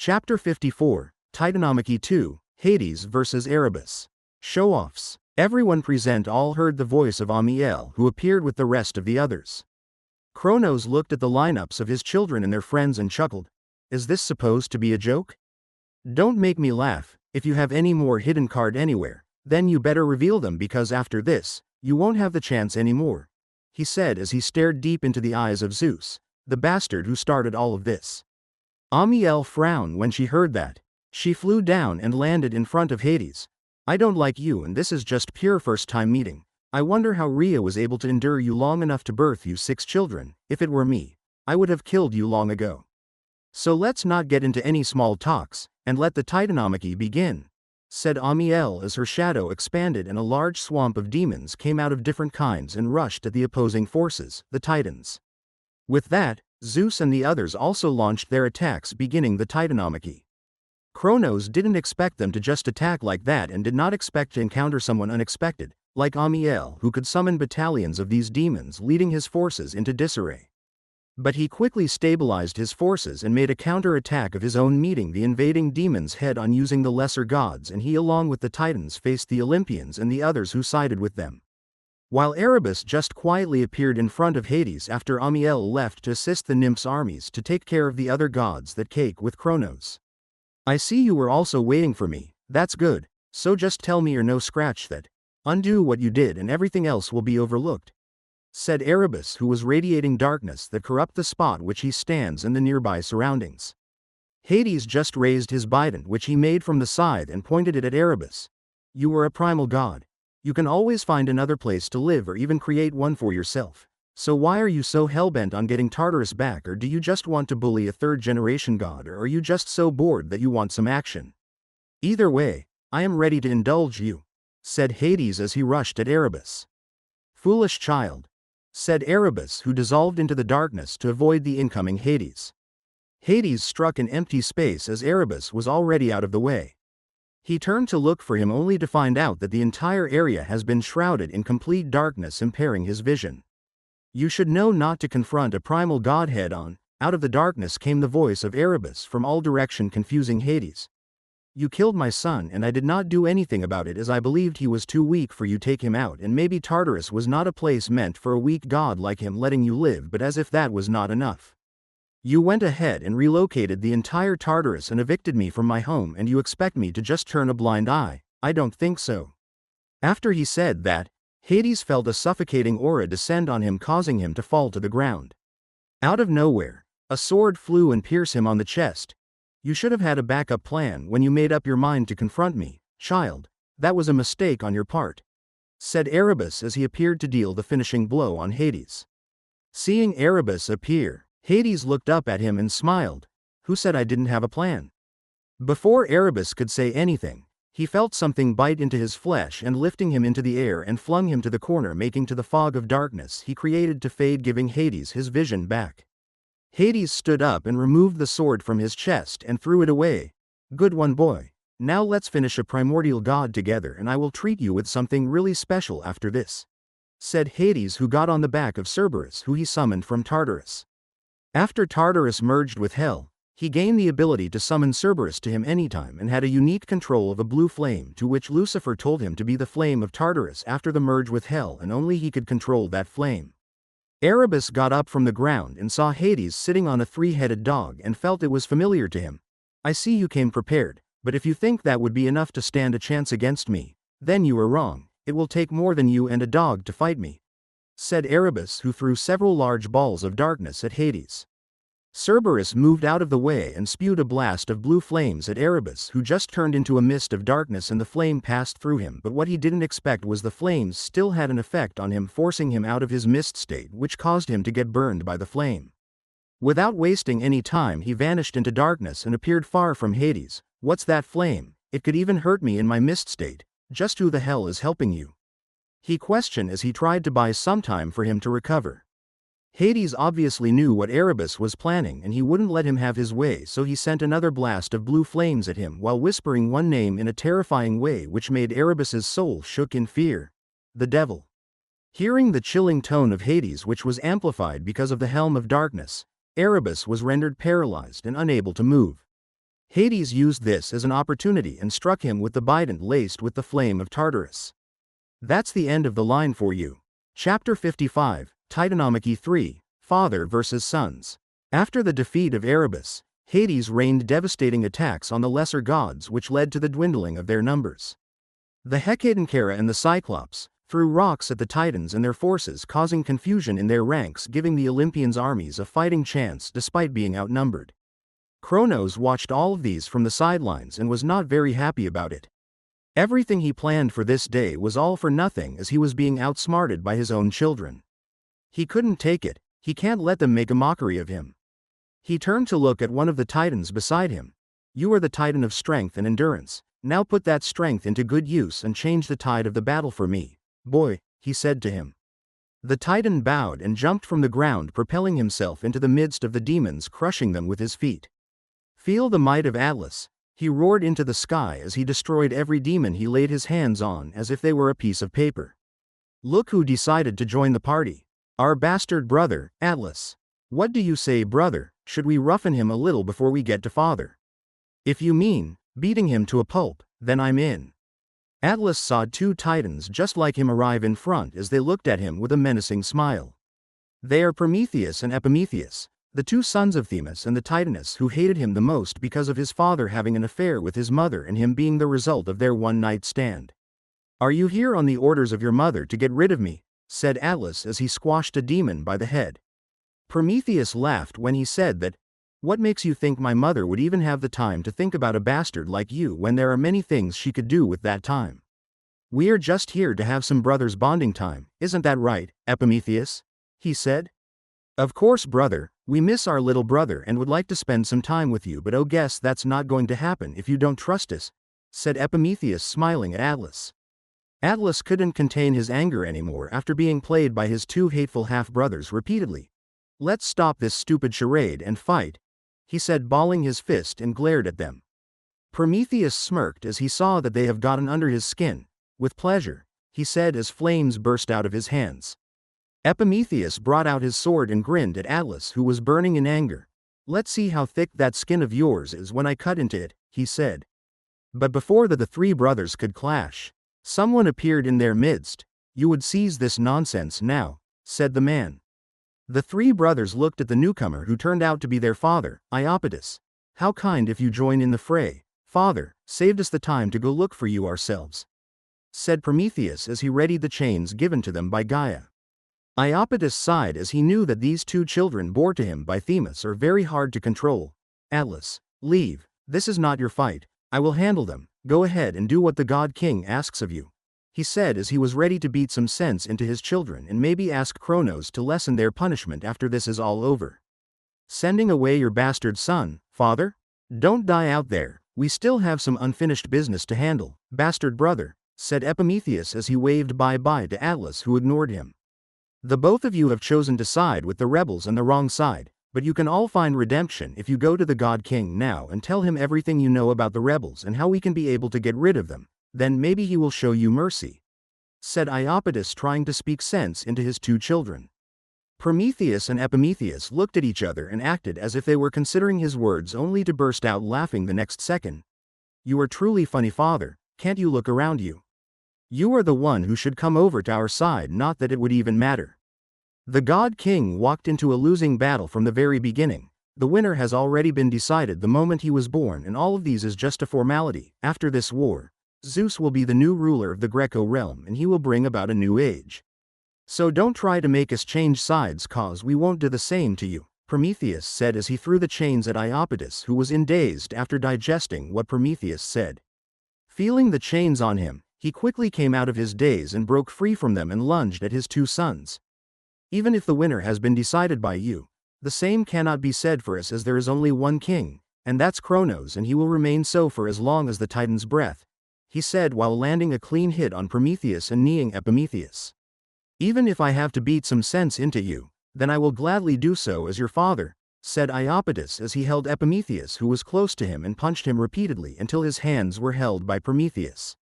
Chapter 54, Titanomachy 2, Hades vs. Arabus. Show-offs. Everyone present all heard the voice of Samael, who appeared with the rest of the others. Kronos looked at the lineups of his children and their friends and chuckled. Is this supposed to be a joke? Don't make me laugh. If you have any more hidden card anywhere, then you better reveal them, because after this, you won't have the chance anymore, he said as he stared deep into the eyes of Zeus, the bastard who started all of this. Samael frowned when she heard that. She flew down and landed in front of Hades. I don't like you, and this is just pure first-time meeting. I wonder how Rhea was able to endure you long enough to birth you 6 children. If it were me, I would have killed you long ago. So let's not get into any small talks, and let the Titanomachy begin, said Samael as her shadow expanded and a large swamp of demons came out of different kinds and rushed at the opposing forces, the Titans. With that, Zeus and the others also launched their attacks, beginning the Titanomachy. Kronos didn't expect them to just attack like that and did not expect to encounter someone unexpected, like Samael, who could summon battalions of these demons, leading his forces into disarray. But he quickly stabilized his forces and made a counterattack of his own, meeting the invading demons head-on using the lesser gods, and he along with the Titans faced the Olympians and the others who sided with them. While Arabus just quietly appeared in front of Hades after Samael left to assist the nymphs' armies to take care of the other gods that cake with Kronos. I see you were also waiting for me. That's good, so just tell me or no scratch that. Undo what you did and everything else will be overlooked, said Arabus, who was radiating darkness that corrupt the spot which he stands and the nearby surroundings. Hades just raised his bident, which he made from the side, and pointed it at Arabus. You were a primal god. You can always find another place to live or even create one for yourself. So why are you so hellbent on getting Tartarus back? Or do you just want to bully a third-generation god? Or are you just so bored that you want some action? Either way, I am ready to indulge you, said Hades as he rushed at Arabus. Foolish child, said Arabus, who dissolved into the darkness to avoid the incoming Hades. Hades struck an empty space as Arabus was already out of the way. He turned to look for him only to find out that the entire area has been shrouded in complete darkness, impairing his vision. You should know not to confront a primal god head-on. Out of the darkness came the voice of Arabus from all direction, confusing Hades. You killed my son and I did not do anything about it, as I believed he was too weak for you. Take him out, and maybe Tartarus was not a place meant for a weak god like him, letting you live. But as if that was not enough, you went ahead and relocated the entire Tartarus and evicted me from my home, and you expect me to just turn a blind eye? I don't think so. After he said that, Hades felt a suffocating aura descend on him, causing him to fall to the ground. Out of nowhere, a sword flew and pierced him on the chest. You should have had a backup plan when you made up your mind to confront me, child. That was a mistake on your part, said Arabus as he appeared to deal the finishing blow on Hades. Seeing Arabus appear, Hades looked up at him and smiled. Who said I didn't have a plan? Before Arabus could say anything, he felt something bite into his flesh and lifting him into the air and flung him to the corner, making to the fog of darkness he created to fade, giving Hades his vision back. Hades stood up and removed the sword from his chest and threw it away. Good one, boy. Now let's finish a primordial god together, and I will treat you with something really special after this, said Hades, who got on the back of Cerberus, who he summoned from Tartarus. After Tartarus merged with Hell, he gained the ability to summon Cerberus to him anytime and had a unique control of a blue flame, to which Lucifer told him to be the flame of Tartarus after the merge with Hell, and only he could control that flame. Arabus got up from the ground and saw Hades sitting on a 3-headed dog and felt it was familiar to him. I see you came prepared, but if you think that would be enough to stand a chance against me, then you are wrong. It will take more than you and a dog to fight me, said Arabus, who threw several large balls of darkness at Hades. Cerberus moved out of the way and spewed a blast of blue flames at Arabus, who just turned into a mist of darkness, and the flame passed through him. But what he didn't expect was the flames still had an effect on him, forcing him out of his mist state, which caused him to get burned by the flame. Without wasting any time, he vanished into darkness and appeared far from Hades. What's that flame? It could even hurt me in my mist state. Just who the hell is helping you? He questioned as he tried to buy some time for him to recover. Hades obviously knew what Arabus was planning, and he wouldn't let him have his way, so he sent another blast of blue flames at him while whispering one name in a terrifying way which made Arabus's soul shook in fear. The devil. Hearing the chilling tone of Hades, which was amplified because of the helm of darkness, Arabus was rendered paralyzed and unable to move. Hades used this as an opportunity and struck him with the bident laced with the flame of Tartarus. That's the end of the line for you. Chapter 55, Titanomachy 3, Father versus Sons. After the defeat of Arabus, Hades rained devastating attacks on the lesser gods which led to the dwindling of their numbers. The Hecatonchera and the Cyclops threw rocks at the Titans and their forces, causing confusion in their ranks, giving the Olympians' armies a fighting chance despite being outnumbered. Kronos watched all of these from the sidelines and was not very happy about it. Everything he planned for this day was all for nothing as he was being outsmarted by his own children. He couldn't take it, he can't let them make a mockery of him. He turned to look at one of the Titans beside him. You are the Titan of strength and endurance, now put that strength into good use and change the tide of the battle for me, boy, he said to him. The Titan bowed and jumped from the ground, propelling himself into the midst of the demons, crushing them with his feet. Feel the might of Atlas, he roared into the sky as he destroyed every demon he laid his hands on as if they were a piece of paper. Look who decided to join the party. Our bastard brother, Atlas. What do you say, brother? Should we roughen him a little before we get to father? If you mean beating him to a pulp, then I'm in. Atlas saw two Titans just like him arrive in front as they looked at him with a menacing smile. They are Prometheus and Epimetheus, the two sons of Themis and the Titaness who hated him the most because of his father having an affair with his mother and him being the result of their one-night stand. Are you here on the orders of your mother to get rid of me? Said Atlas as he squashed a demon by the head. Prometheus laughed when he said that. What makes you think my mother would even have the time to think about a bastard like you when there are many things she could do with that time? We are just here to have some brothers bonding time, isn't that right, Epimetheus? He said. Of course, brother, we miss our little brother and would like to spend some time with you, but oh, guess that's not going to happen if you don't trust us, said Epimetheus, smiling at Atlas. Atlas couldn't contain his anger anymore after being played by his two hateful half-brothers repeatedly. Let's stop this stupid charade and fight, he said, balling his fist, and glared at them. Prometheus smirked as he saw that they have gotten under his skin. With pleasure, he said as flames burst out of his hands. Epimetheus brought out his sword and grinned at Atlas, who was burning in anger. Let's see how thick that skin of yours is when I cut into it, he said. But before the three brothers could clash, someone appeared in their midst. You would cease this nonsense now, said the man. The three brothers looked at the newcomer, who turned out to be their father, Iapetus. How kind if you join in the fray, father, saved us the time to go look for you ourselves, said Prometheus as he readied the chains given to them by Gaia. Iapetus sighed as he knew that these two children bore to him by Themis are very hard to control. Atlas, leave, this is not your fight, I will handle them, go ahead and do what the God King asks of you, he said as he was ready to beat some sense into his children and maybe ask Kronos to lessen their punishment after this is all over. Sending away your bastard son, father? Don't die out there, we still have some unfinished business to handle, bastard brother, said Epimetheus as he waved bye-bye to Atlas, who ignored him. The both of you have chosen to side with the rebels on the wrong side, but you can all find redemption if you go to the God King now and tell him everything you know about the rebels and how we can be able to get rid of them, then maybe he will show you mercy, said Iapetus, trying to speak sense into his two children. Prometheus and Epimetheus looked at each other and acted as if they were considering his words, only to burst out laughing the next second. You are truly funny, father, can't you look around you? You are the one who should come over to our side, not that it would even matter. The God King walked into a losing battle from the very beginning. The winner has already been decided the moment he was born, and all of these is just a formality. After this war, Zeus will be the new ruler of the Greco realm and he will bring about a new age. So don't try to make us change sides, cause we won't do the same to you, Prometheus said as he threw the chains at Iapetus, who was dazed after digesting what Prometheus said. Feeling the chains on him, he quickly came out of his daze and broke free from them and lunged at his two sons. Even if the winner has been decided by you, the same cannot be said for us, as there is only one king, and that's Kronos, and he will remain so for as long as the Titan's breath, he said while landing a clean hit on Prometheus and kneeing Epimetheus. Even if I have to beat some sense into you, then I will gladly do so as your father, said Iapetus as he held Epimetheus, who was close to him, and punched him repeatedly until his hands were held by Prometheus.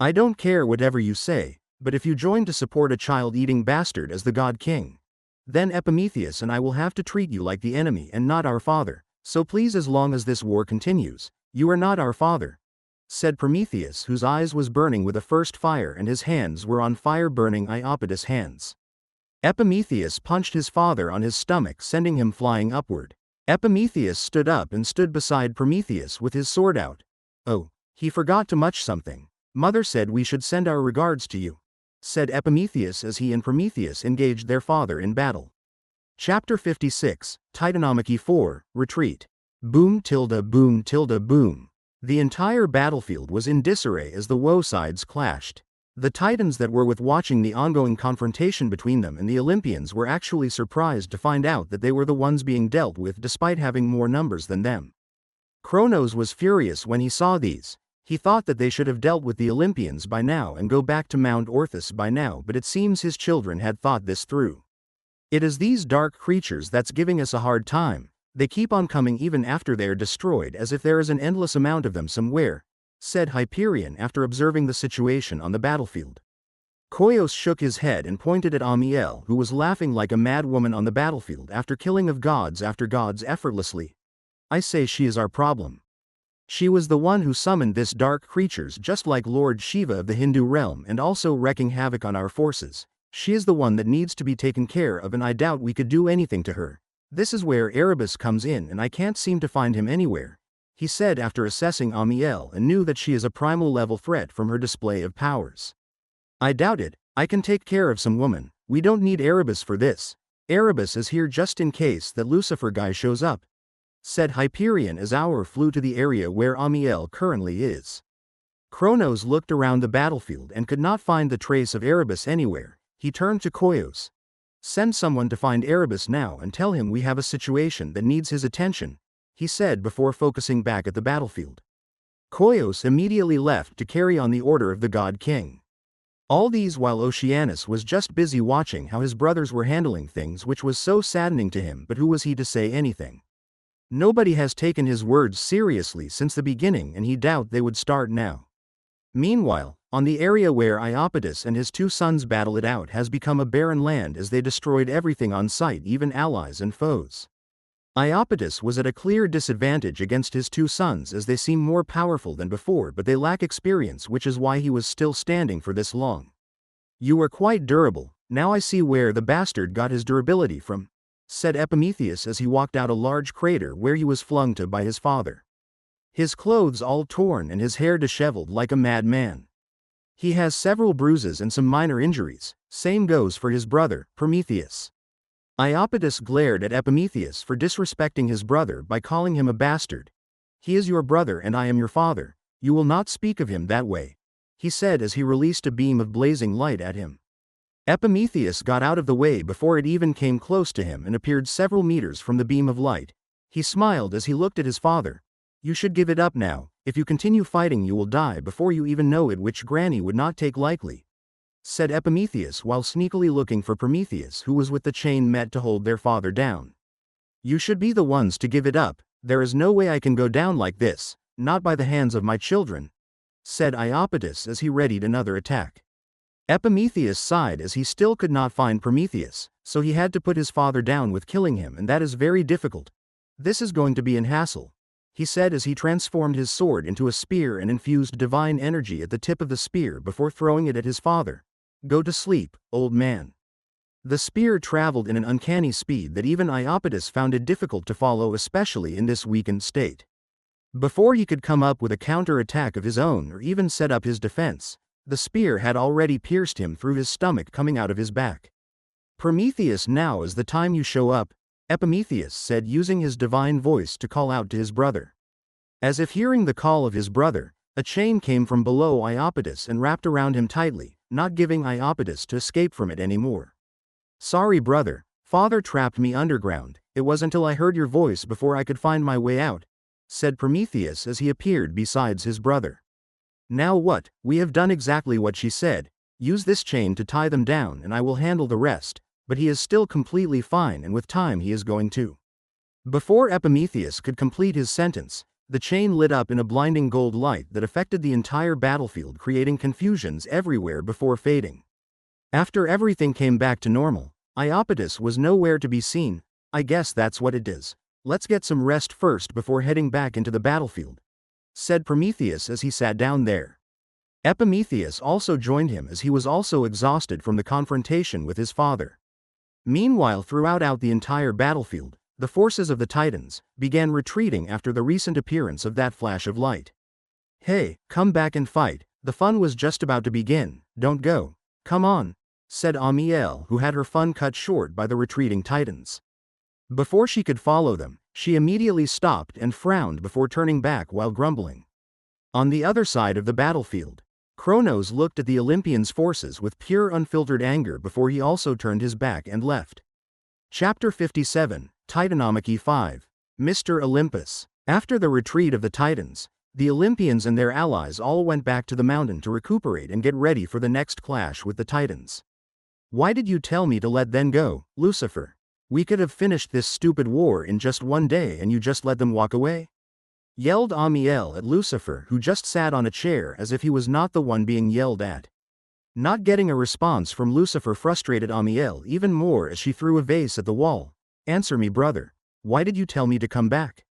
I don't care whatever you say, but if you join to support a child-eating bastard as the God King, then Epimetheus and I will have to treat you like the enemy and not our father, so please, as long as this war continues, "You are not our father," said Prometheus, whose eyes was burning with a first fire and his hands were on fire, burning Iapetus' hands. Epimetheus punched his father on his stomach, sending him flying upward. Epimetheus stood up and stood beside Prometheus with his sword out. "Oh, he forgot to much something. Mother said we should send our regards to you," said Epimetheus as he and Prometheus engaged their father in battle. Chapter 56, Titanomachy 4, Retreat. Boom tilde boom tilde boom. The entire battlefield was in disarray as the woe sides clashed. The Titans that were with watching the ongoing confrontation between them and the Olympians were actually surprised to find out that they were the ones being dealt with despite having more numbers than them. Kronos was furious when he saw these. He thought that they should have dealt with the Olympians by now and go back to Mount Orthus by now, but it seems his children had thought this through. "It is these dark creatures that's giving us a hard time. They keep on coming even after they are destroyed, as if there is an endless amount of them somewhere," said Hyperion after observing the situation on the battlefield. Creus shook his head and pointed at Amiel, who was laughing like a mad woman on the battlefield after killing of gods after gods effortlessly. "I say she is our problem. She was the one who summoned this dark creatures, just like Lord Shiva of the Hindu realm, and also wreaking havoc on our forces. She is the one that needs to be taken care of, and I doubt we could do anything to her. This is where Arabus comes in, and I can't seem to find him anywhere," he said after assessing Amiel, and knew that she is a primal level threat from her display of powers. "I doubt it. I can take care of some woman. We don't need Arabus for this. Arabus is here just in case that Lucifer guy shows up," said Hyperion as Aur flew to the area where Amiel currently is. Kronos looked around the battlefield and could not find the trace of Arabus anywhere. He turned to Creus. "Send someone to find Arabus now and tell him we have a situation that needs his attention," he said before focusing back at the battlefield. Creus immediately left to carry on the order of the God King. All these while Oceanus was just busy watching how his brothers were handling things, which was so saddening to him, but who was he to say anything? Nobody has taken his words seriously since the beginning, and he doubted they would start now. Meanwhile, on the area where Iapetus and his two sons battle it out has become a barren land as they destroyed everything on sight, even allies and foes. Iapetus was at a clear disadvantage against his two sons as they seem more powerful than before, but they lack experience, which is why he was still standing for this long. "You are quite durable. Now I see where the bastard got his durability from," said Epimetheus as he walked out a large crater where he was flung to by his father. His clothes all torn and his hair disheveled like a madman. He has several bruises and some minor injuries. Same goes for his brother, Prometheus. Iapetus glared at Epimetheus for disrespecting his brother by calling him a bastard. "He is your brother and I am your father. You will not speak of him that way," he said as he released a beam of blazing light at him. Epimetheus got out of the way before it even came close to him and appeared several meters from the beam of light. He smiled as he looked at his father. "You should give it up now. If you continue fighting you will die before you even know it, which Granny would not take lightly," said Epimetheus while sneakily looking for Prometheus, who was with the chain meant to hold their father down. "You should be the ones to give it up. There is no way I can go down like this, not by the hands of my children," said Iapetus as he readied another attack. Epimetheus sighed as he still could not find Prometheus, so he had to put his father down with killing him, and that is very difficult. "This is going to be an hassle," he said as he transformed his sword into a spear and infused divine energy at the tip of the spear before throwing it at his father. "Go to sleep, old man." The spear traveled in an uncanny speed that even Iapetus found it difficult to follow, especially in this weakened state. Before he could come up with a counterattack of his own or even set up his defense, the spear had already pierced him through his stomach, coming out of his back. "Prometheus, now is the time you show up," Epimetheus said, using his divine voice to call out to his brother. As if hearing the call of his brother, a chain came from below Iapetus and wrapped around him tightly, not giving Iapetus to escape from it anymore. "Sorry brother, father trapped me underground. It was until I heard your voice before I could find my way out," said Prometheus as he appeared beside his brother. "Now what? We have done exactly what she said. Use this chain to tie them down and I will handle the rest," but he is still completely fine, and with time he is going to. Before Epimetheus could complete his sentence, the chain lit up in a blinding gold light that affected the entire battlefield, creating confusions everywhere before fading. After everything came back to normal, Iapetus was nowhere to be seen. "I guess that's what it is. Let's get some rest first before heading back into the battlefield," said Prometheus as he sat down there. Epimetheus also joined him as he was also exhausted from the confrontation with his father. Meanwhile, throughout the entire battlefield, the forces of the Titans began retreating after the recent appearance of that flash of light. "Hey, come back and fight, the fun was just about to begin, don't go. Come on," said Amiel, who had her fun cut short by the retreating Titans. Before she could follow them, she immediately stopped and frowned before turning back while grumbling. On the other side of the battlefield, Kronos looked at the Olympians' forces with pure unfiltered anger before he also turned his back and left. Chapter 57, Titanomachy 5, Mr. Olympus. After the retreat of the Titans, the Olympians and their allies all went back to the mountain to recuperate and get ready for the next clash with the Titans. "Why did you tell me to let them go, Lucifer? We could have finished this stupid war in just one day and you just let them walk away?" yelled Amiel at Lucifer, who just sat on a chair as if he was not the one being yelled at. Not getting a response from Lucifer frustrated Amiel even more as she threw a vase at the wall. "Answer me, brother. Why did you tell me to come back?"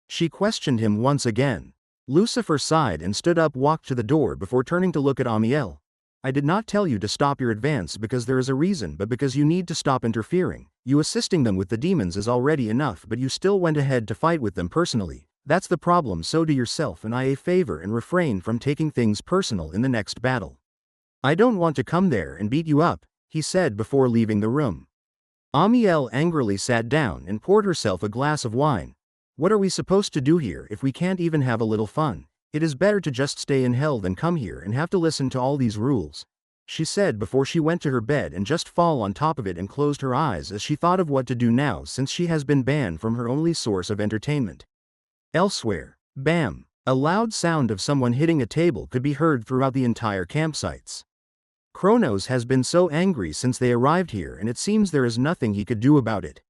she questioned him once again. Lucifer sighed and stood up, walked to the door before turning to look at Amiel. "I did not tell you to stop your advance because there is a reason, but because you need to stop interfering. You assisting them with the demons is already enough, but you still went ahead to fight with them personally. That's the problem, so do yourself and I a favor and refrain from taking things personal in the next battle. I don't want to come there and beat you up," he said before leaving the room. Amiel angrily sat down and poured herself a glass of wine. "What are we supposed to do here if we can't even have a little fun? It is better to just stay in hell than come here and have to listen to all these rules," she said before she went to her bed and just fall on top of it and closed her eyes as she thought of what to do now since she has been banned from her only source of entertainment. Elsewhere, bam! A loud sound of someone hitting a table could be heard throughout the entire campsites. Kronos has been so angry since they arrived here, and it seems there is nothing he could do about it.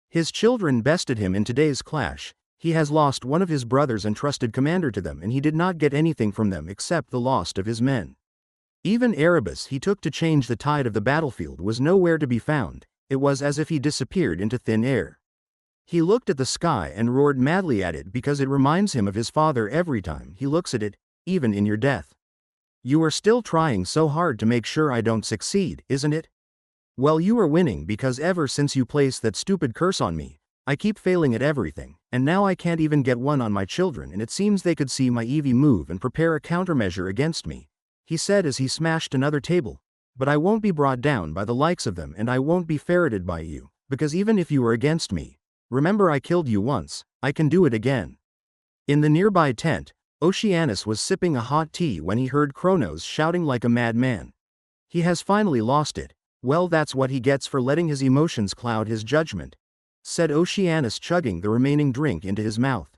His children bested him in today's clash. He has lost one of his brothers and trusted commander to them, and he did not get anything from them except the loss of his men. Even Arabus he took to change the tide of the battlefield was nowhere to be found. It was as if he disappeared into thin air. He looked at the sky and roared madly at it because it reminds him of his father every time he looks at it, even in your death. "You are still trying so hard to make sure I don't succeed, isn't it? Well, you are winning because ever since you placed that stupid curse on me, I keep failing at everything, and now I can't even get one on my children, and it seems they could see my EV move and prepare a countermeasure against me," he said as he smashed another table. "But I won't be brought down by the likes of them, and I won't be ferreted by you, because even if you are against me, remember I killed you once, I can do it again." In the nearby tent, Oceanus was sipping a hot tea when he heard Kronos shouting like a madman. "He has finally lost it. Well, that's what he gets for letting his emotions cloud his judgment," said Oceanus, chugging the remaining drink into his mouth.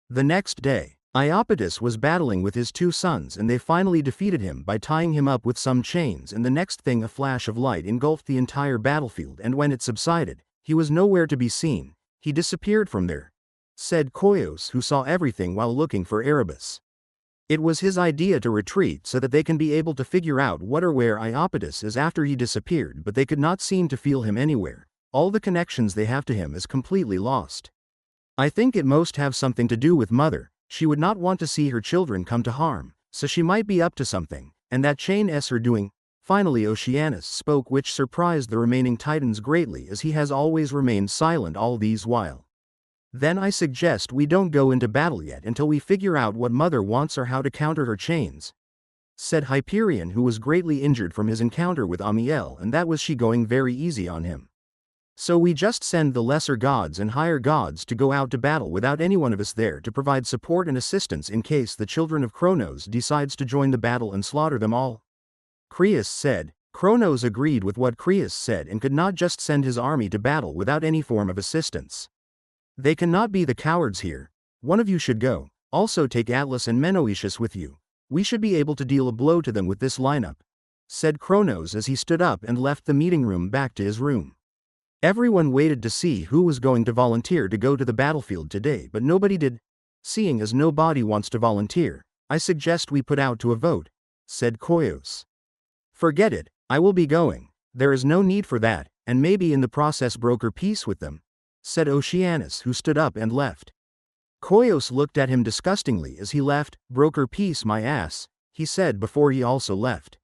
The next day, Iapetus was battling with his two sons and they finally defeated him by tying him up with some chains, and the next thing a flash of light engulfed the entire battlefield, and when it subsided, he was nowhere to be seen. "He disappeared from there," said Creus, who saw everything while looking for Arabus. It was his idea to retreat so that they can be able to figure out what or where Iapetus is after he disappeared, but they could not seem to feel him anywhere. All the connections they have to him is completely lost. "I think it most have something to do with mother. She would not want to see her children come to harm, so she might be up to something, and that chain is her doing." Finally Oceanus spoke, which surprised the remaining Titans greatly as he has always remained silent all these while. "Then I suggest we don't go into battle yet until we figure out what mother wants or how to counter her chains," said Hyperion, who was greatly injured from his encounter with Amiel, and that was she going very easy on him. "So we just send the lesser gods and higher gods to go out to battle without any one of us there to provide support and assistance in case the children of Kronos decides to join the battle and slaughter them all," Creus said. Kronos agreed with what Creus said and could not just send his army to battle without any form of assistance. "They cannot be the cowards here. One of you should go. Also take Atlas and Menoetius with you. We should be able to deal a blow to them with this lineup," said Kronos as he stood up and left the meeting room back to his room. Everyone waited to see who was going to volunteer to go to the battlefield today, but nobody did. "Seeing as nobody wants to volunteer, I suggest we put out to a vote," said Creus. "Forget it, I will be going. There is no need for that, and maybe in the process broker peace with them," said Oceanus, who stood up and left. Kronos looked at him disgustingly as he left. "Broker peace my ass," he said before he also left.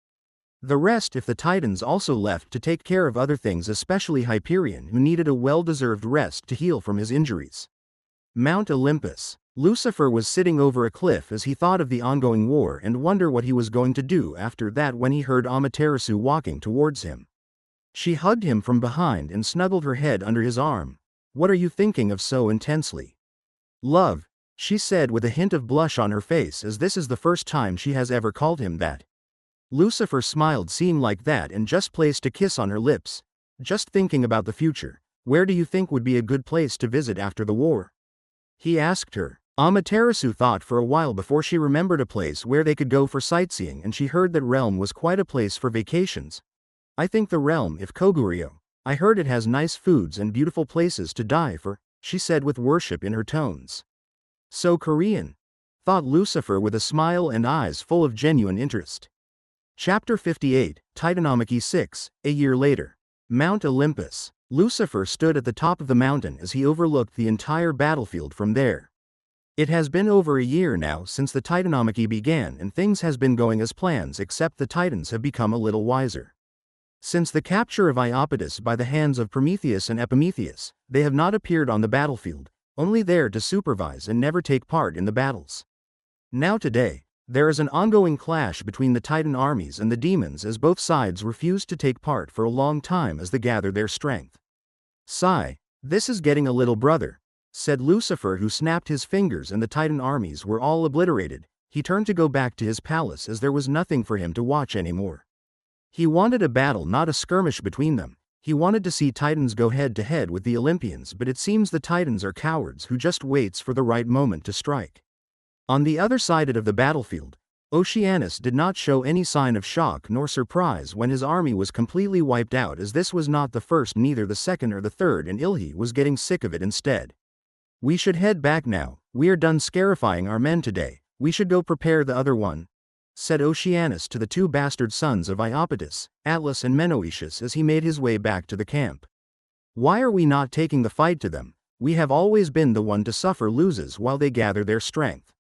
The rest if the Titans also left to take care of other things, especially Hyperion, who needed a well-deserved rest to heal from his injuries. Mount Olympus. Lucifer was sitting over a cliff as he thought of the ongoing war and wondered what he was going to do after that when he heard Amaterasu walking towards him. She hugged him from behind and snuggled her head under his arm. "What are you thinking of so intensely?" "Love," she said with a hint of blush on her face, as this is the first time she has ever called him that. Lucifer smiled, seeing like that, and just placed a kiss on her lips. "Just thinking about the future. Where do you think would be a good place to visit after the war?" he asked her. Amaterasu thought for a while before she remembered a place where they could go for sightseeing, and she heard that realm was quite a place for vacations. "I think the realm if Kogurio. I heard it has nice foods and beautiful places to die for," she said with worship in her tones. "So Korean?" thought Lucifer with a smile and eyes full of genuine interest. Chapter 58, Titanomachy 6, a year later. Mount Olympus. Lucifer stood at the top of the mountain as he overlooked the entire battlefield from there. It has been over a year now since the Titanomachy began, and things has been going as plans, except the Titans have become a little wiser. Since the capture of Iapetus by the hands of Prometheus and Epimetheus, they have not appeared on the battlefield, only there to supervise and never take part in the battles. Now today, there is an ongoing clash between the Titan armies and the demons, as both sides refuse to take part for a long time as they gather their strength. "Sigh, this is getting a little, brother," said Lucifer, who snapped his fingers and the Titan armies were all obliterated. He turned to go back to his palace as there was nothing for him to watch anymore. He wanted a battle, not a skirmish between them. He wanted to see Titans go head to head with the Olympians, but it seems the Titans are cowards who just waits for the right moment to strike. On the other side of the battlefield, Oceanus did not show any sign of shock nor surprise when his army was completely wiped out, as this was not the first, neither the second or the third, and Ilhi was getting sick of it instead. "We should head back now. We are done scarifying our men today. We should go prepare the other one," said Oceanus to the two bastard sons of Iapetus, Atlas and Menoetius, as he made his way back to the camp. "Why are we not taking the fight to them? We have always been the one to suffer loses while they gather their strength.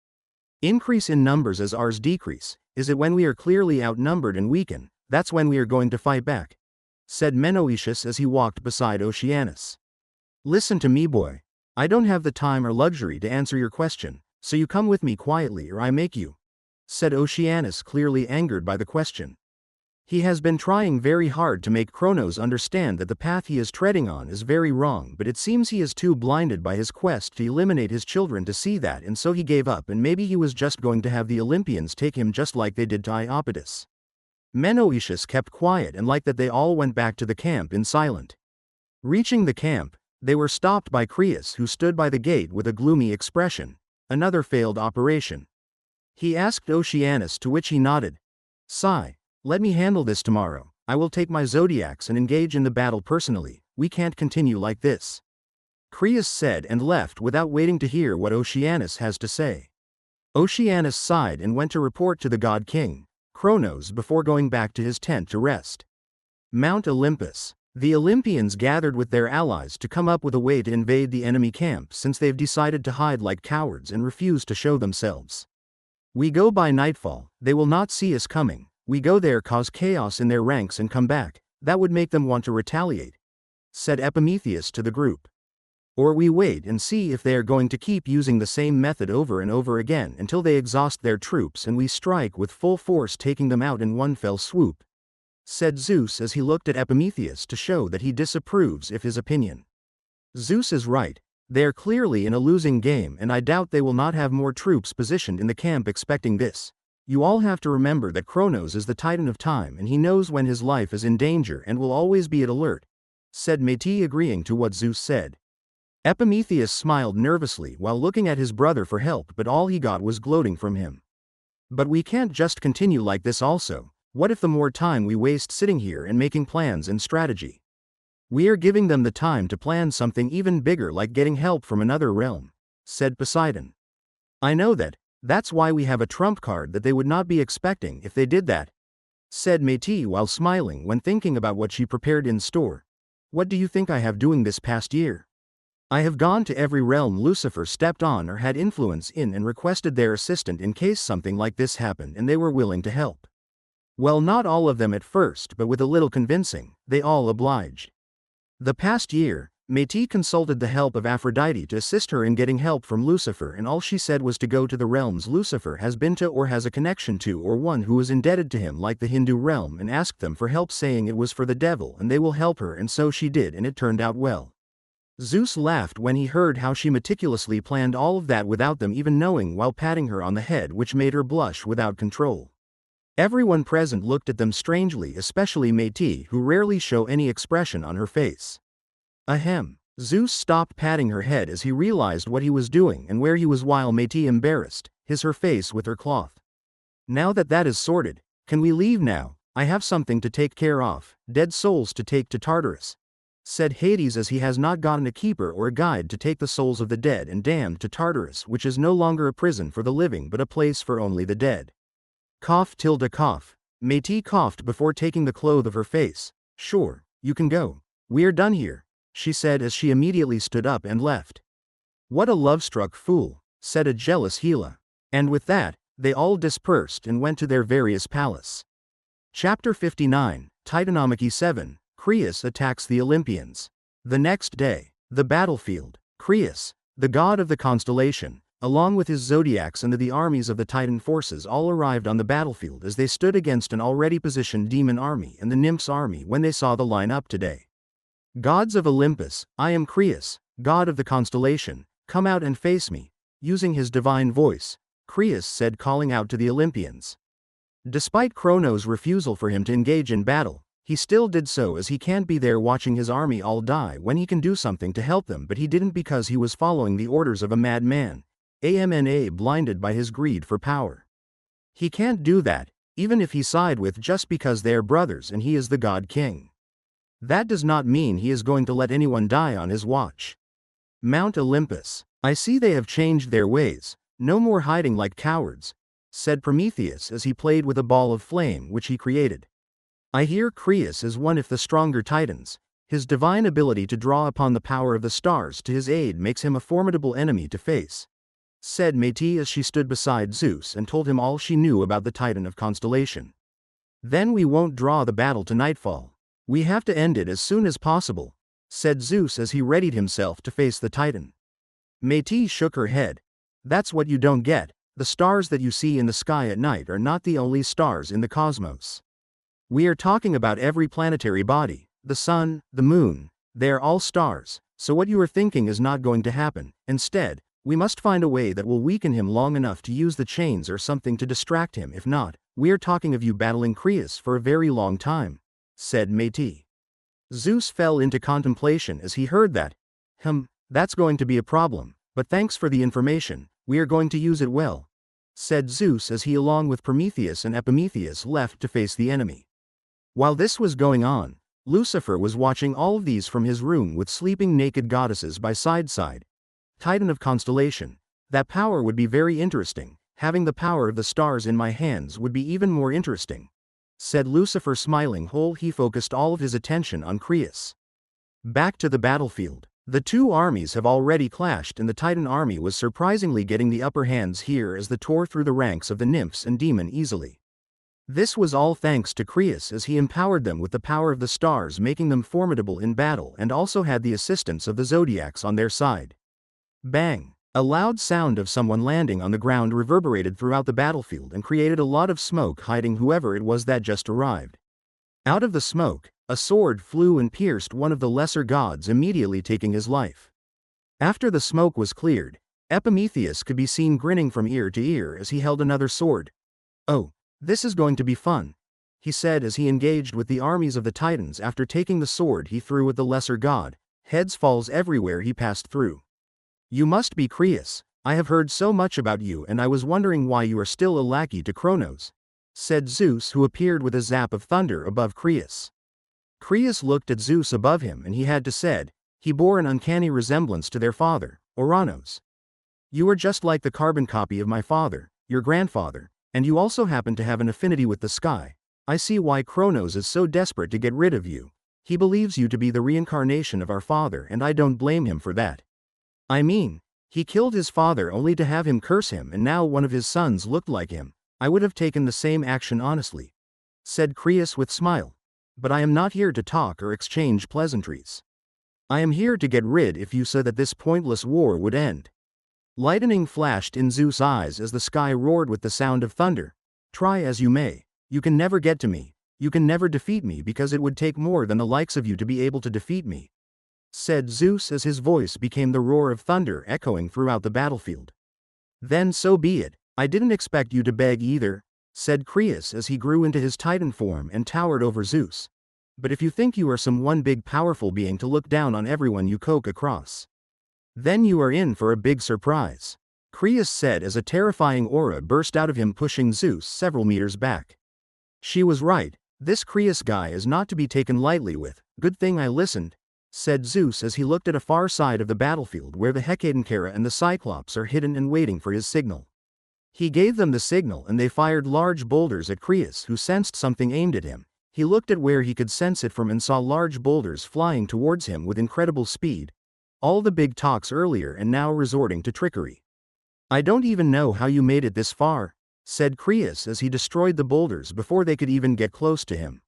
Increase in numbers as ours decrease. Is it when we are clearly outnumbered and weaken, that's when we are going to fight back?" said Menoetius as he walked beside Oceanus. "Listen to me, boy. I don't have the time or luxury to answer your question, so you come with me quietly or I make you," said Oceanus, clearly angered by the question. He has been trying very hard to make Kronos understand that the path he is treading on is very wrong, but it seems he is too blinded by his quest to eliminate his children to see that, and so he gave up, and maybe he was just going to have the Olympians take him just like they did to Iapetus. Menoetius kept quiet, and like that they all went back to the camp in silence. Reaching the camp, they were stopped by Creus, who stood by the gate with a gloomy expression. Another failed operation. He asked Oceanus, to which he nodded. "Sigh. Let me handle this tomorrow. I will take my zodiacs and engage in the battle personally. We can't continue like this," Creus said, and left without waiting to hear what Oceanus has to say. Oceanus sighed and went to report to the god king, Kronos, before going back to his tent to rest. Mount Olympus. The Olympians gathered with their allies to come up with a way to invade the enemy camp, since they've decided to hide like cowards and refuse to show themselves. "We go by nightfall, they will not see us coming. We go there, cause chaos in their ranks and come back. That would make them want to retaliate," said Epimetheus to the group. "Or we wait and see if they are going to keep using the same method over and over again until they exhaust their troops, and we strike with full force, taking them out in one fell swoop," said Zeus as he looked at Epimetheus to show that he disapproves of his opinion. Zeus is right. They are clearly in a losing game, and I doubt they will not have more troops positioned in the camp expecting this. You all have to remember that Kronos is the Titan of time, and he knows when his life is in danger and will always be at alert," said Métis, agreeing to what Zeus said. Epimetheus smiled nervously while looking at his brother for help, but all he got was gloating from him. "But we can't just continue like this also. What if the more time we waste sitting here and making plans and strategy? We are giving them the time to plan something even bigger, like getting help from another realm," said Poseidon. "I know that. That's why we have a trump card that they would not be expecting if they did that," said Métis while smiling when thinking about what she prepared in store. "What do you think I have doing this past year? I have gone to every realm Lucifer stepped on or had influence in and requested their assistance in case something like this happened, and they were willing to help. Well, not all of them at first, but with a little convincing, they all obliged. The past year, Métis consulted the help of Aphrodite to assist her in getting help from Lucifer, and all she said was to go to the realms Lucifer has been to or has a connection to, or one who is indebted to him, like the Hindu realm, and ask them for help, saying it was for the devil and they will help her, and so she did, and it turned out well. Zeus laughed when he heard how she meticulously planned all of that without them even knowing, while patting her on the head, which made her blush without control. Everyone present looked at them strangely, especially Métis, who rarely show any expression on her face. Ahem. Zeus stopped patting her head as he realized what he was doing and where he was, while Métis embarrassed her face with her cloth. Now that is sorted, can we leave now? I have something to take care of, dead souls to take to Tartarus, said Hades, as he has not gotten a keeper or a guide to take the souls of the dead and damned to Tartarus, which is no longer a prison for the living but a place for only the dead. Cough. Métis coughed before taking the cloth of her face. Sure, you can go. We're done here, she said as she immediately stood up and left. What a love-struck fool, said a jealous Hela. And with that, they all dispersed and went to their various palace. Chapter 59, Titanomachy 7. Creus attacks the Olympians. The next day, the battlefield. Creus, the god of the constellation, along with his zodiacs and the armies of the Titan forces, all arrived on the battlefield as they stood against an already positioned demon army and the nymphs' army when they saw the line-up today. Gods of Olympus, I am Creus, god of the constellation, come out and face me. Using his divine voice, Creus said, calling out to the Olympians. Despite Kronos' refusal for him to engage in battle, he still did so, as he can't be there watching his army all die when he can do something to help them, but he didn't because he was following the orders of a madman, blinded by his greed for power. He can't do that, even if he side with just because they're brothers and he is the god king. That does not mean he is going to let anyone die on his watch. Mount Olympus, I see they have changed their ways, no more hiding like cowards, said Prometheus as he played with a ball of flame which he created. I hear Creus is one of the stronger titans. His divine ability to draw upon the power of the stars to his aid makes him a formidable enemy to face, said Métis as she stood beside Zeus and told him all she knew about the Titan of constellation. Then we won't draw the battle to nightfall. We have to end it as soon as possible, said Zeus as he readied himself to face the Titan. Métis shook her head. That's what you don't get. The stars that you see in the sky at night are not the only stars in the cosmos. We are talking about every planetary body, the sun, the moon, they are all stars, so what you are thinking is not going to happen. Instead, we must find a way that will weaken him long enough to use the chains or something to distract him. If not, we are talking of you battling Creus for a very long time, said Métis. Zeus fell into contemplation as he heard that. That's going to be a problem, but thanks for the information, we are going to use it well, said Zeus as he along with Prometheus and Epimetheus left to face the enemy. While this was going on, Lucifer was watching all of these from his room with sleeping naked goddesses by side. Titan of constellation. That power would be very interesting. Having the power of the stars in my hands would be even more interesting, said Lucifer, smiling. He focused all of his attention on Creus. Back to the battlefield. The two armies have already clashed and the Titan army was surprisingly getting the upper hands here as they tore through the ranks of the nymphs and demon easily. This was all thanks to Creus as he empowered them with the power of the stars, making them formidable in battle, and also had the assistance of the zodiacs on their side. Bang! A loud sound of someone landing on the ground reverberated throughout the battlefield and created a lot of smoke, hiding whoever it was that just arrived. Out of the smoke, a sword flew and pierced one of the lesser gods, immediately taking his life. After the smoke was cleared, Epimetheus could be seen grinning from ear to ear as he held another sword. Oh, this is going to be fun, he said as he engaged with the armies of the Titans. After taking the sword he threw at the lesser god, heads falls everywhere he passed through. You must be Creus. I have heard so much about you and I was wondering why you are still a lackey to Kronos, said Zeus, who appeared with a zap of thunder above Creus. Creus looked at Zeus above him and he had to said, he bore an uncanny resemblance to their father, Kronos. You are just like the carbon copy of my father, your grandfather, and you also happen to have an affinity with the sky. I see why Kronos is so desperate to get rid of you. He believes you to be the reincarnation of our father and I don't blame him for that. I mean, he killed his father only to have him curse him, and now one of his sons looked like him. I would have taken the same action honestly," said Creus with smile. "But I am not here to talk or exchange pleasantries. I am here to get rid of you so that this pointless war would end." Lightning flashed in Zeus' eyes as the sky roared with the sound of thunder. "Try as you may, you can never get to me. You can never defeat me, because it would take more than the likes of you to be able to defeat me," said Zeus as his voice became the roar of thunder echoing throughout the battlefield. "Then so be it. I didn't expect you to beg either," said Creus as he grew into his Titan form and towered over Zeus. "But if you think you are some one big powerful being to look down on everyone you coke across, then you are in for a big surprise," Creus said as a terrifying aura burst out of him, pushing Zeus several meters back. She was right. This Creus guy is not to be taken lightly with. "Good thing I listened," said Zeus as he looked at a far side of the battlefield where the Hecatoncheira and the Cyclops are hidden and waiting for his signal. He gave them the signal and they fired large boulders at Creus, who sensed something aimed at him. He looked at where he could sense it from and saw large boulders flying towards him with incredible speed. All the big talks earlier and now resorting to trickery. "I don't even know how you made it this far," said Creus as he destroyed the boulders before they could even get close to him.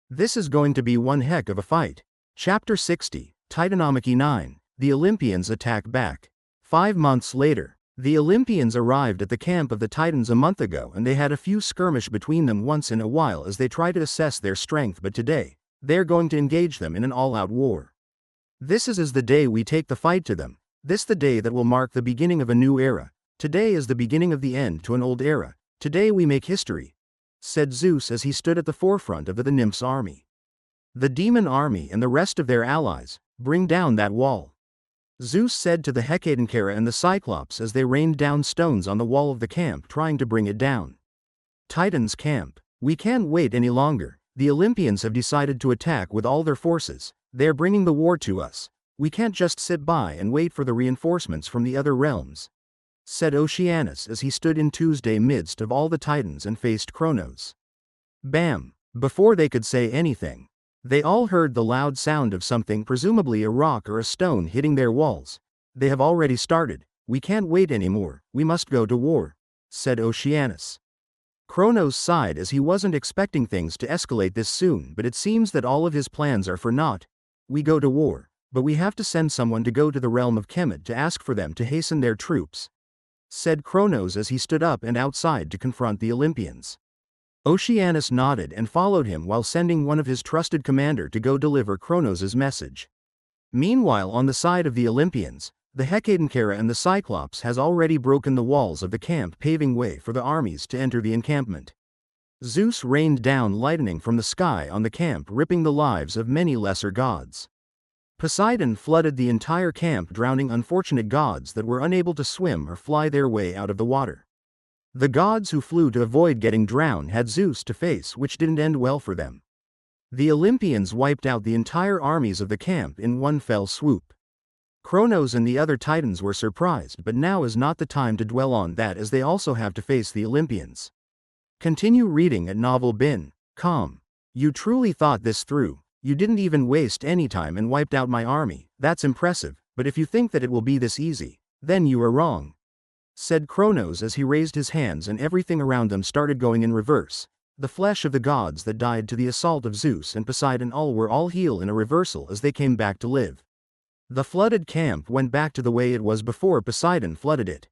"This is going to be one heck of a fight." Chapter 60, Titanomachy 9, The Olympians Attack Back. 5 months later, the Olympians arrived at the camp of the Titans a month ago, and they had a few skirmish between them once in a while as they try to assess their strength, but today, they're going to engage them in an all-out war. "This is the day we take the fight to them. This the day that will mark the beginning of a new era. Today is the beginning of the end to an old era. Today we make history," said Zeus as he stood at the forefront of the nymphs' army. "The demon army and the rest of their allies, bring down that wall," Zeus said to the Hecatoncheira and the Cyclops as they rained down stones on the wall of the camp, trying to bring it down. "Titans camp. We can't wait any longer. The Olympians have decided to attack with all their forces. They're bringing the war to us. We can't just sit by and wait for the reinforcements from the other realms," said Oceanus as he stood in Tuesday midst of all the Titans and faced Kronos. Bam! Before they could say anything, they all heard the loud sound of something, presumably a rock or a stone, hitting their walls. "They have already started. We can't wait anymore. We must go to war," said Oceanus. Kronos sighed as he wasn't expecting things to escalate this soon, but it seems that all of his plans are for naught. "We go to war, but we have to send someone to go to the realm of Kemet to ask for them to hasten their troops," said Kronos as he stood up and outside to confront the Olympians. Oceanus nodded and followed him while sending one of his trusted commander to go deliver Kronos' message. Meanwhile, on the side of the Olympians, the Hecatoncheira and the Cyclops has already broken the walls of the camp, paving way for the armies to enter the encampment. Zeus rained down lightning from the sky on the camp, ripping the lives of many lesser gods. Poseidon flooded the entire camp, drowning unfortunate gods that were unable to swim or fly their way out of the water. The gods who flew to avoid getting drowned had Zeus to face, which didn't end well for them. The Olympians wiped out the entire armies of the camp in one fell swoop. Kronos and the other Titans were surprised, but now is not the time to dwell on that, as they also have to face the Olympians. Continue reading at novel bin.com. You truly thought this through. You didn't even waste any time and wiped out my army. That's impressive, but if you think that it will be this easy, then you are wrong, said Kronos as he raised his hands and everything around them started going in reverse. The flesh of the gods that died to the assault of Zeus and Poseidon were all healed in a reversal as they came back to live. The flooded camp went back to the way it was before Poseidon flooded it.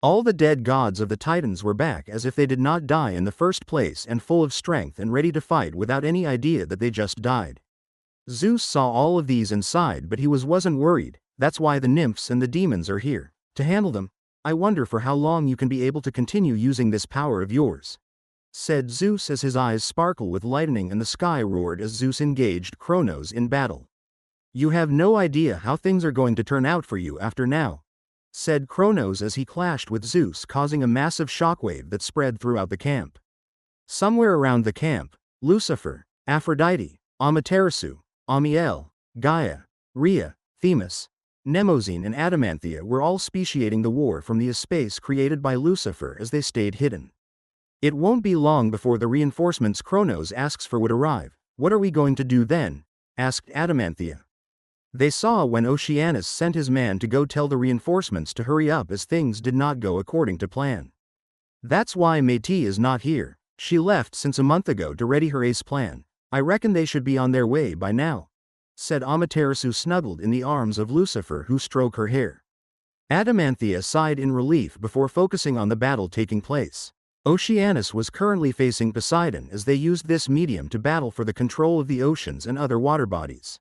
All the dead gods of the Titans were back as if they did not die in the first place, and full of strength and ready to fight without any idea that they just died. Zeus saw all of these and sighed, but he wasn't worried. That's why the nymphs and the demons are here, to handle them. I wonder for how long you can be able to continue using this power of yours, said Zeus as his eyes sparkled with lightning and the sky roared as Zeus engaged Kronos in battle. You have no idea how things are going to turn out for you after now, said Kronos as he clashed with Zeus, causing a massive shockwave that spread throughout the camp. Somewhere around the camp, Lucifer, Aphrodite, Amaterasu, Amiel, Gaia, Rhea, Themis, Mnemosyne and Adamanthea were all speciating the war from the space created by Lucifer as they stayed hidden. It won't be long before the reinforcements Kronos asks for would arrive. What are we going to do then? Asked Adamanthea. They saw when Oceanus sent his man to go tell the reinforcements to hurry up as things did not go according to plan. That's why Métis is not here. She left since a month ago to ready her ace plan. I reckon they should be on their way by now, said Amaterasu, snuggled in the arms of Lucifer, who stroked her hair. Adamanthea sighed in relief before focusing on the battle taking place. Oceanus was currently facing Poseidon as they used this medium to battle for the control of the oceans and other water bodies.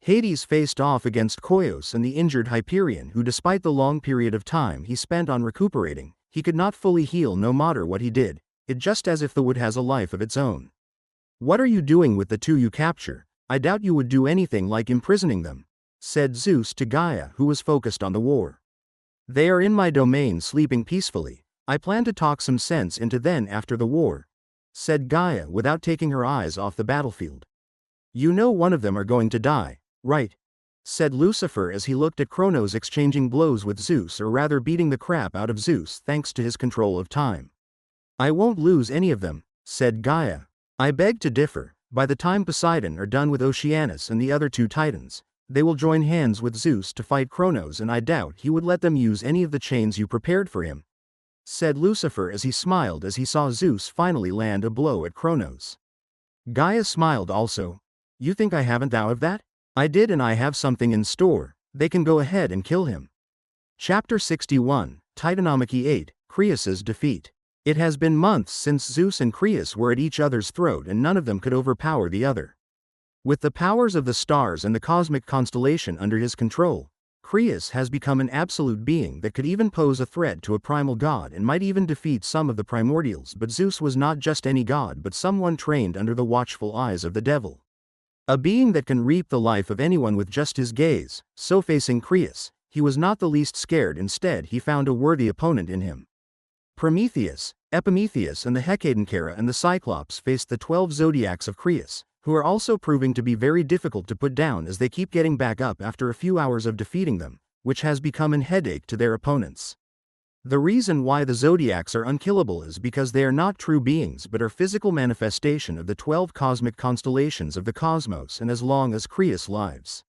Hades faced off against Creus and the injured Hyperion, who, despite the long period of time he spent on recuperating, he could not fully heal no matter what he did, it just as if the wood has a life of its own. What are you doing with the two you capture? I doubt you would do anything like imprisoning them, said Zeus to Gaia, who was focused on the war. They are in my domain sleeping peacefully. I plan to talk some sense into them after the war, said Gaia without taking her eyes off the battlefield. You know one of them are going to die, right? Said Lucifer as he looked at Kronos exchanging blows with Zeus, or rather beating the crap out of Zeus thanks to his control of time. I won't lose any of them, said Gaia. I beg to differ. By the time Poseidon are done with Oceanus and the other two titans, they will join hands with Zeus to fight Kronos, and I doubt he would let them use any of the chains you prepared for him, said Lucifer as he smiled as he saw Zeus finally land a blow at Kronos. Gaia smiled also. You think I haven't thought of that? I did, and I have something in store. They can go ahead and kill him. Chapter 61, Titanomachy 8, Creus's defeat. It has been months since Zeus and Creus were at each other's throat, and none of them could overpower the other. With the powers of the stars and the cosmic constellation under his control, Creus has become an absolute being that could even pose a threat to a primal god and might even defeat some of the primordials. But Zeus was not just any god, but someone trained under the watchful eyes of the devil. A being that can reap the life of anyone with just his gaze. So facing Creus, he was not the least scared. Instead, he found a worthy opponent in him. Prometheus, Epimetheus and the Hecatonchera and the Cyclops faced the 12 zodiacs of Creus, who are also proving to be very difficult to put down as they keep getting back up after a few hours of defeating them, which has become a headache to their opponents. The reason why the zodiacs are unkillable is because they are not true beings but are physical manifestation of the 12 cosmic constellations of the cosmos, and as long as Creus lives,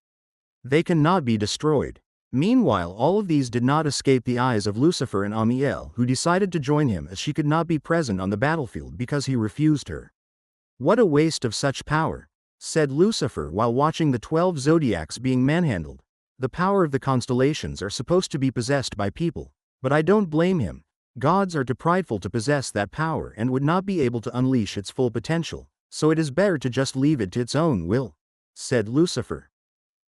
they cannot be destroyed. Meanwhile, all of these did not escape the eyes of Lucifer and Amiel, who decided to join him as she could not be present on the battlefield because he refused her. What a waste of such power, said Lucifer while watching the 12 zodiacs being manhandled. The power of the constellations are supposed to be possessed by people, but I don't blame him. Gods are too prideful to possess that power and would not be able to unleash its full potential, so it is better to just leave it to its own will, said Lucifer.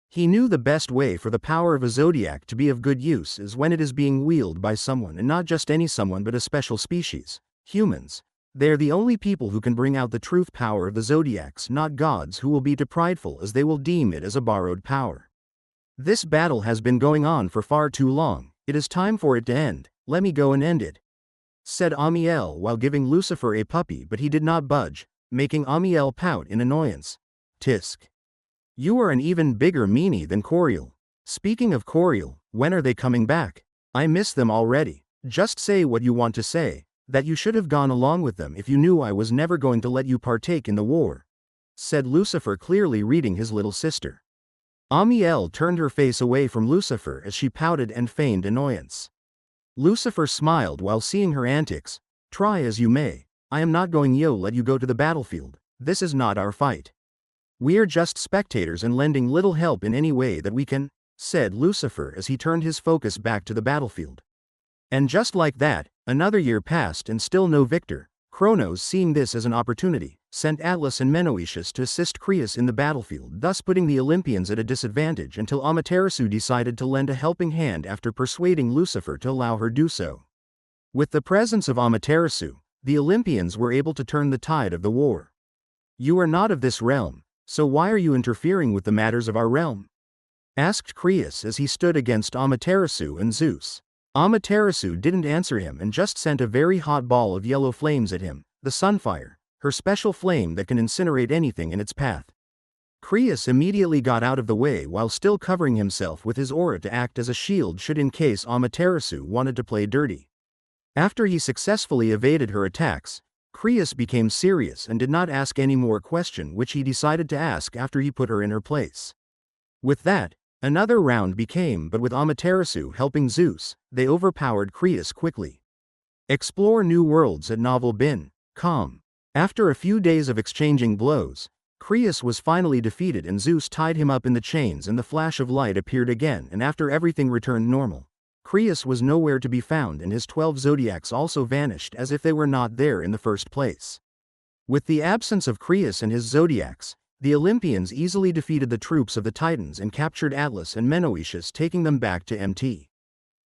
He knew the best way for the power of a zodiac to be of good use is when it is being wielded by someone, and not just any someone but a special species, humans. They are the only people who can bring out the truth power of the zodiacs, not gods who will be too prideful as they will deem it as a borrowed power. This battle has been going on for far too long. It is time for it to end. Let me go and end it, said Amiel while giving Lucifer a puppy, but he did not budge, making Amiel pout in annoyance. Tisk. You are an even bigger meanie than Coriel. Speaking of Coriel, when are they coming back? I miss them already. Just say what you want to say, that you should have gone along with them if you knew I was never going to let you partake in the war, said Lucifer, clearly reading his little sister. Amiel turned her face away from Lucifer as she pouted and feigned annoyance. Lucifer smiled while seeing her antics. Try as you may, I am not going to let you go to the battlefield. This is not our fight. We are just spectators and lending little help in any way that we can, said Lucifer as he turned his focus back to the battlefield. And just like that, another year passed and still no victor. Kronos, seeing this as an opportunity, sent Atlas and Menoetius to assist Creus in the battlefield, thus putting the Olympians at a disadvantage until Amaterasu decided to lend a helping hand after persuading Lucifer to allow her do so. With the presence of Amaterasu, the Olympians were able to turn the tide of the war. You are not of this realm, so why are you interfering with the matters of our realm? Asked Creus as he stood against Amaterasu and Zeus. Amaterasu didn't answer him and just sent a very hot ball of yellow flames at him, the Sunfire, her special flame that can incinerate anything in its path. Creus immediately got out of the way while still covering himself with his aura to act as a shield should in case Amaterasu wanted to play dirty. After he successfully evaded her attacks, Creus became serious and did not ask any more question, which he decided to ask after he put her in her place. With that, Another round became, but with Amaterasu helping Zeus, they overpowered Creus quickly. Explore new worlds at Novel Bin.com. After a few days of exchanging blows, Creus was finally defeated and Zeus tied him up in the chains and the flash of light appeared again, and after everything returned normal, Creus was nowhere to be found and his 12 zodiacs also vanished as if they were not there in the first place. With the absence of Creus and his zodiacs, the Olympians easily defeated the troops of the Titans and captured Atlas and Menoetius, taking them back to Mt.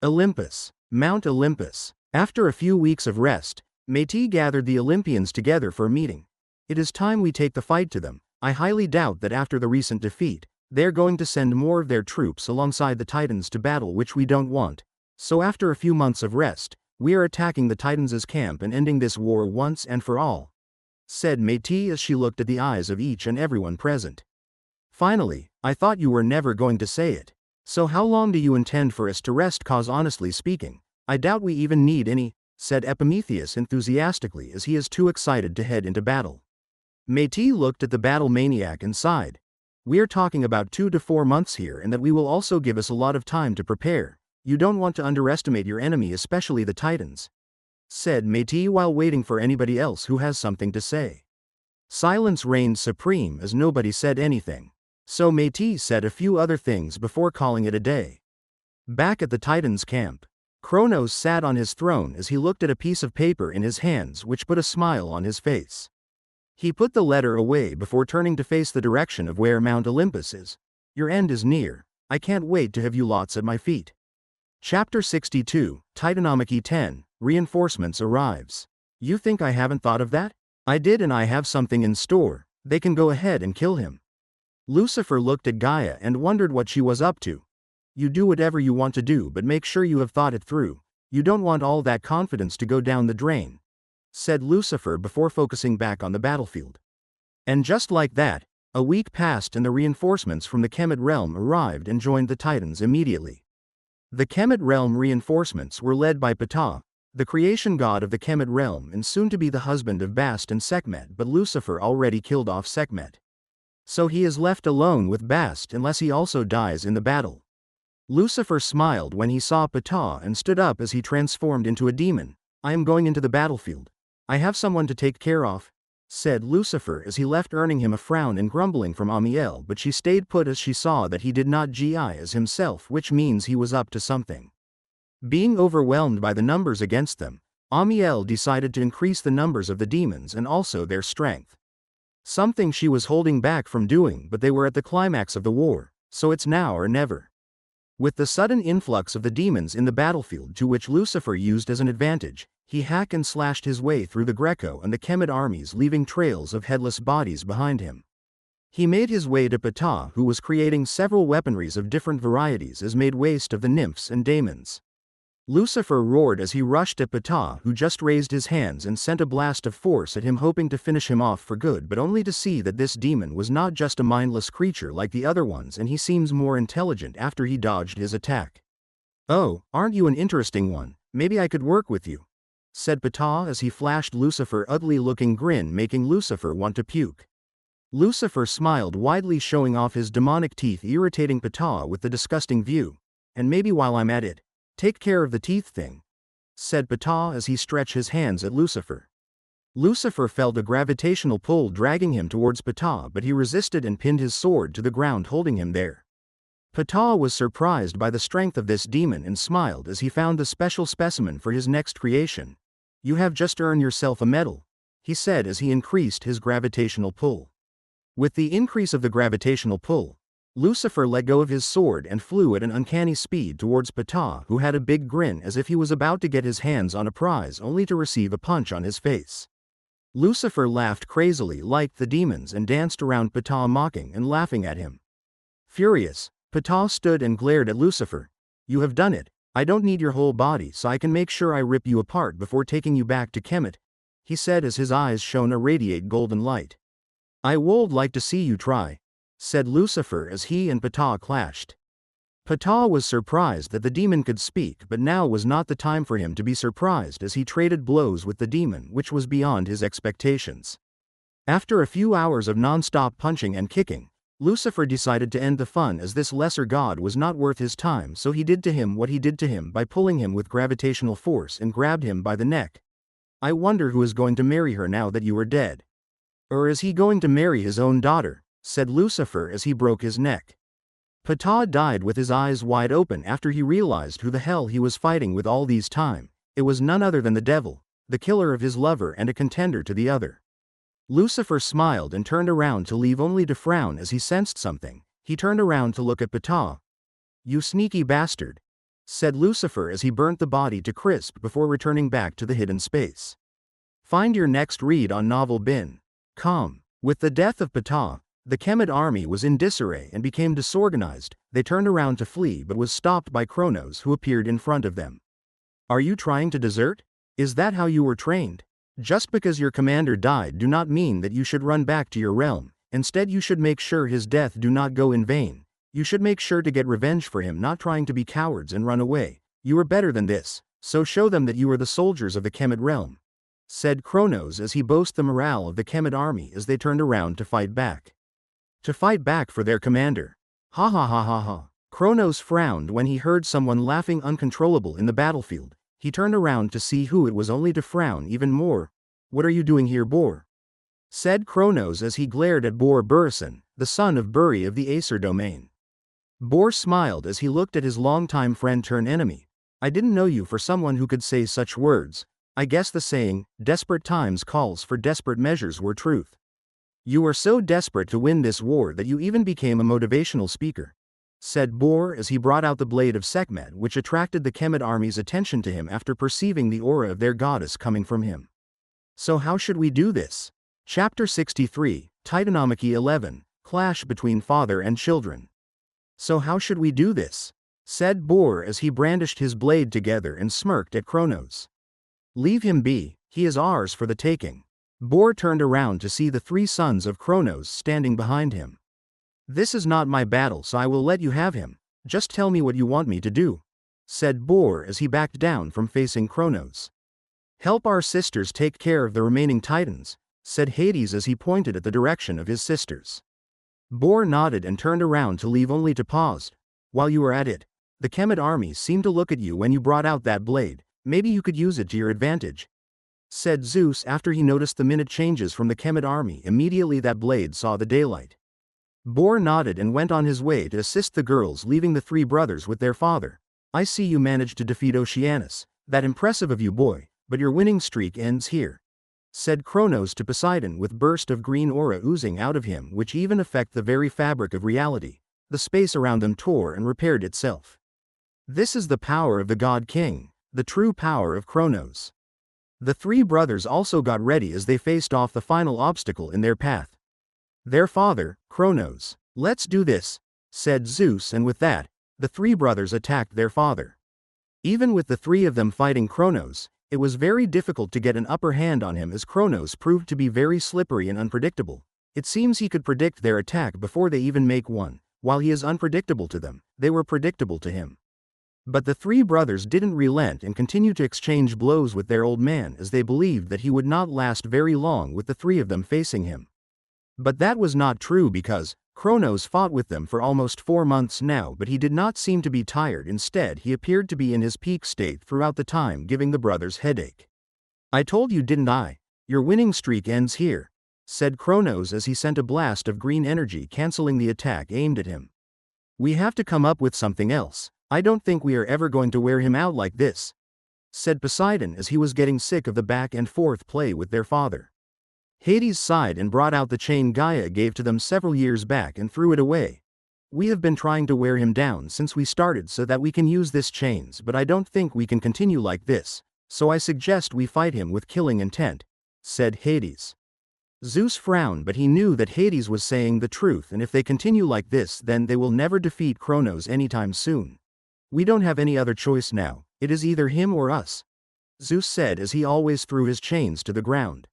Olympus. Mount Olympus. After a few weeks of rest, Métis gathered the Olympians together for a meeting. It is time we take the fight to them. I highly doubt that after the recent defeat, they're going to send more of their troops alongside the Titans to battle, which we don't want. So after a few months of rest, we are attacking the Titans' camp and ending this war once and for all, said Métis as she looked at the eyes of each and everyone present. Finally, I thought you were never going to say it. So how long do you intend for us to rest? Cause honestly speaking, I doubt we even need any, said Epimetheus enthusiastically as he is too excited to head into battle. Métis looked at the battle maniac and sighed. We're talking about 2 to 4 months here, and that we will also give us a lot of time to prepare. You don't want to underestimate your enemy, especially the Titans, said Métis while waiting for anybody else who has something to say. Silence reigned supreme as nobody said anything. So Métis said a few other things before calling it a day. Back at the Titans' camp, Kronos sat on his throne as he looked at a piece of paper in his hands, which put a smile on his face. He put the letter away before turning to face the direction of where Mount Olympus is. Your end is near. I can't wait to have you lots at my feet. Chapter 62, Titanomachy 10, Reinforcements arrives. You think I haven't thought of that? I did, and I have something in store. They can go ahead and kill him. Lucifer looked at Gaia and wondered what she was up to. You do whatever you want to do, but make sure you have thought it through. You don't want all that confidence to go down the drain, said Lucifer before focusing back on the battlefield. And just like that, a week passed and the reinforcements from the Kemet realm arrived and joined the Titans immediately. The Kemet realm reinforcements were led by Ptah, the creation god of the Kemet realm and soon to be the husband of Bast and Sekhmet, but Lucifer already killed off Sekhmet. So he is left alone with Bast unless he also dies in the battle. Lucifer smiled when he saw Ptah and stood up as he transformed into a demon. I am going into the battlefield. I have someone to take care of, said Lucifer as he left, earning him a frown and grumbling from Amiel, but she stayed put as she saw that he did not gi as himself, which means he was up to something. Being overwhelmed by the numbers against them, Amiel decided to increase the numbers of the demons and also their strength. Something she was holding back from doing, but they were at the climax of the war, so it's now or never. With the sudden influx of the demons in the battlefield, to which Lucifer used as an advantage, he hacked and slashed his way through the Greco and the Kemet armies, leaving trails of headless bodies behind him. He made his way to Ptah, who was creating several weaponries of different varieties as made waste of the nymphs and daemons. Lucifer roared as he rushed at Ptah, who just raised his hands and sent a blast of force at him, hoping to finish him off for good, but only to see that this demon was not just a mindless creature like the other ones, and he seems more intelligent after he dodged his attack. Oh, aren't you an interesting one? Maybe I could work with you, said Ptah as he flashed Lucifer an ugly-looking grin, making Lucifer want to puke. Lucifer smiled widely, showing off his demonic teeth, irritating Ptah with the disgusting view. And maybe while I'm at it, take care of the teeth thing, said Ptah as he stretched his hands at Lucifer. Lucifer felt a gravitational pull dragging him towards Ptah, but he resisted and pinned his sword to the ground, holding him there. Ptah was surprised by the strength of this demon and smiled as he found the special specimen for his next creation. You have just earned yourself a medal, he said as he increased his gravitational pull. With the increase of the gravitational pull, Lucifer let go of his sword and flew at an uncanny speed towards Ptah, who had a big grin as if he was about to get his hands on a prize, only to receive a punch on his face. Lucifer laughed crazily like the demons and danced around Ptah, mocking and laughing at him. Furious, Ptah stood and glared at Lucifer. You have done it. I don't need your whole body, so I can make sure I rip you apart before taking you back to Kemet, he said as his eyes shone a radiate golden light. I would like to see you try, said Lucifer as he and Ptah clashed. Ptah was surprised that the demon could speak, but now was not the time for him to be surprised as he traded blows with the demon, which was beyond his expectations. After a few hours of non-stop punching and kicking, Lucifer decided to end the fun as this lesser god was not worth his time, so he did to him what he did to him by pulling him with gravitational force and grabbed him by the neck. I wonder who is going to marry her now that you are dead. Or is he going to marry his own daughter? Said Lucifer as he broke his neck. Ptah died with his eyes wide open after he realized who the hell he was fighting with all these time. It was none other than the devil, the killer of his lover and a contender to the other. Lucifer smiled and turned around to leave only to frown as he sensed something. He turned around to look at Ptah. You sneaky bastard, said Lucifer as he burnt the body to crisp before returning back to the hidden space. Find your next read on novel bin. Com. With the death of Ptah, the Kemet army was in disarray and became disorganized. They turned around to flee but was stopped by Kronos, who appeared in front of them. Are you trying to desert? Is that how you were trained? Just because your commander died do not mean that you should run back to your realm. Instead you should make sure his death do not go in vain. You should make sure to get revenge for him, not trying to be cowards and run away. You are better than this, so show them that you are the soldiers of the Kemet realm, said Kronos as he boasted the morale of the Kemet army as they turned around to fight back. To fight back for their commander. Ha ha ha ha ha. Kronos frowned when he heard someone laughing uncontrollable in the battlefield. He turned around to see who it was only to frown even more. What are you doing here, Bor? Said Kronos as he glared at Bor Burison, the son of Buri of the Acer domain. Bor smiled as he looked at his longtime friend turned enemy. I didn't know you for someone who could say such words. I guess the saying, desperate times calls for desperate measures, were truth. You were so desperate to win this war that you even became a motivational speaker, said Bor as he brought out the blade of Sekhmet, which attracted the Kemet army's attention to him after perceiving the aura of their goddess coming from him. So how should we do this? Chapter 63, Titanomachy 11, Clash between Father and Children. So how should we do this? Said Bor as he brandished his blade together and smirked at Kronos. Leave him be, he is ours for the taking. Bor turned around to see the three sons of Kronos standing behind him. This is not my battle, so I will let you have him. Just tell me what you want me to do, said Bor as he backed down from facing Kronos. Help our sisters take care of the remaining titans, said Hades as he pointed at the direction of his sisters. Bor nodded and turned around to leave only to pause. While you were at it, the Kemet army seemed to look at you when you brought out that blade. Maybe you could use it to your advantage, said Zeus after he noticed the minute changes from the Kemet army immediately that blade saw the daylight. Bor nodded and went on his way to assist the girls, leaving the three brothers with their father. I see you managed to defeat Oceanus. That impressive of you, boy, but your winning streak ends here, said Kronos to Poseidon with burst of green aura oozing out of him which even affect the very fabric of reality. The space around them tore and repaired itself. This is the power of the God King, the true power of Kronos. The three brothers also got ready as they faced off the final obstacle in their path. Their father, Kronos. Let's do this, said Zeus, and with that, the three brothers attacked their father. Even with the three of them fighting Kronos, it was very difficult to get an upper hand on him as Kronos proved to be very slippery and unpredictable. It seems he could predict their attack before they even make one. While he is unpredictable to them, they were predictable to him. But the three brothers didn't relent and continued to exchange blows with their old man as they believed that he would not last very long with the three of them facing him. But that was not true because Kronos fought with them for almost 4 months now, but he did not seem to be tired. Instead, he appeared to be in his peak state throughout the time, giving the brothers headache. I told you, didn't I? Your winning streak ends here, said Kronos as he sent a blast of green energy canceling the attack aimed at him. We have to come up with something else. I don't think we are ever going to wear him out like this, said Poseidon as he was getting sick of the back and forth play with their father. Hades sighed and brought out the chain Gaia gave to them several years back and threw it away. We have been trying to wear him down since we started so that we can use this chains, but I don't think we can continue like this, so I suggest we fight him with killing intent, said Hades. Zeus frowned, but he knew that Hades was saying the truth, and if they continue like this then they will never defeat Kronos anytime soon. We don't have any other choice now, it is either him or us, Zeus said as he always threw his chains to the ground.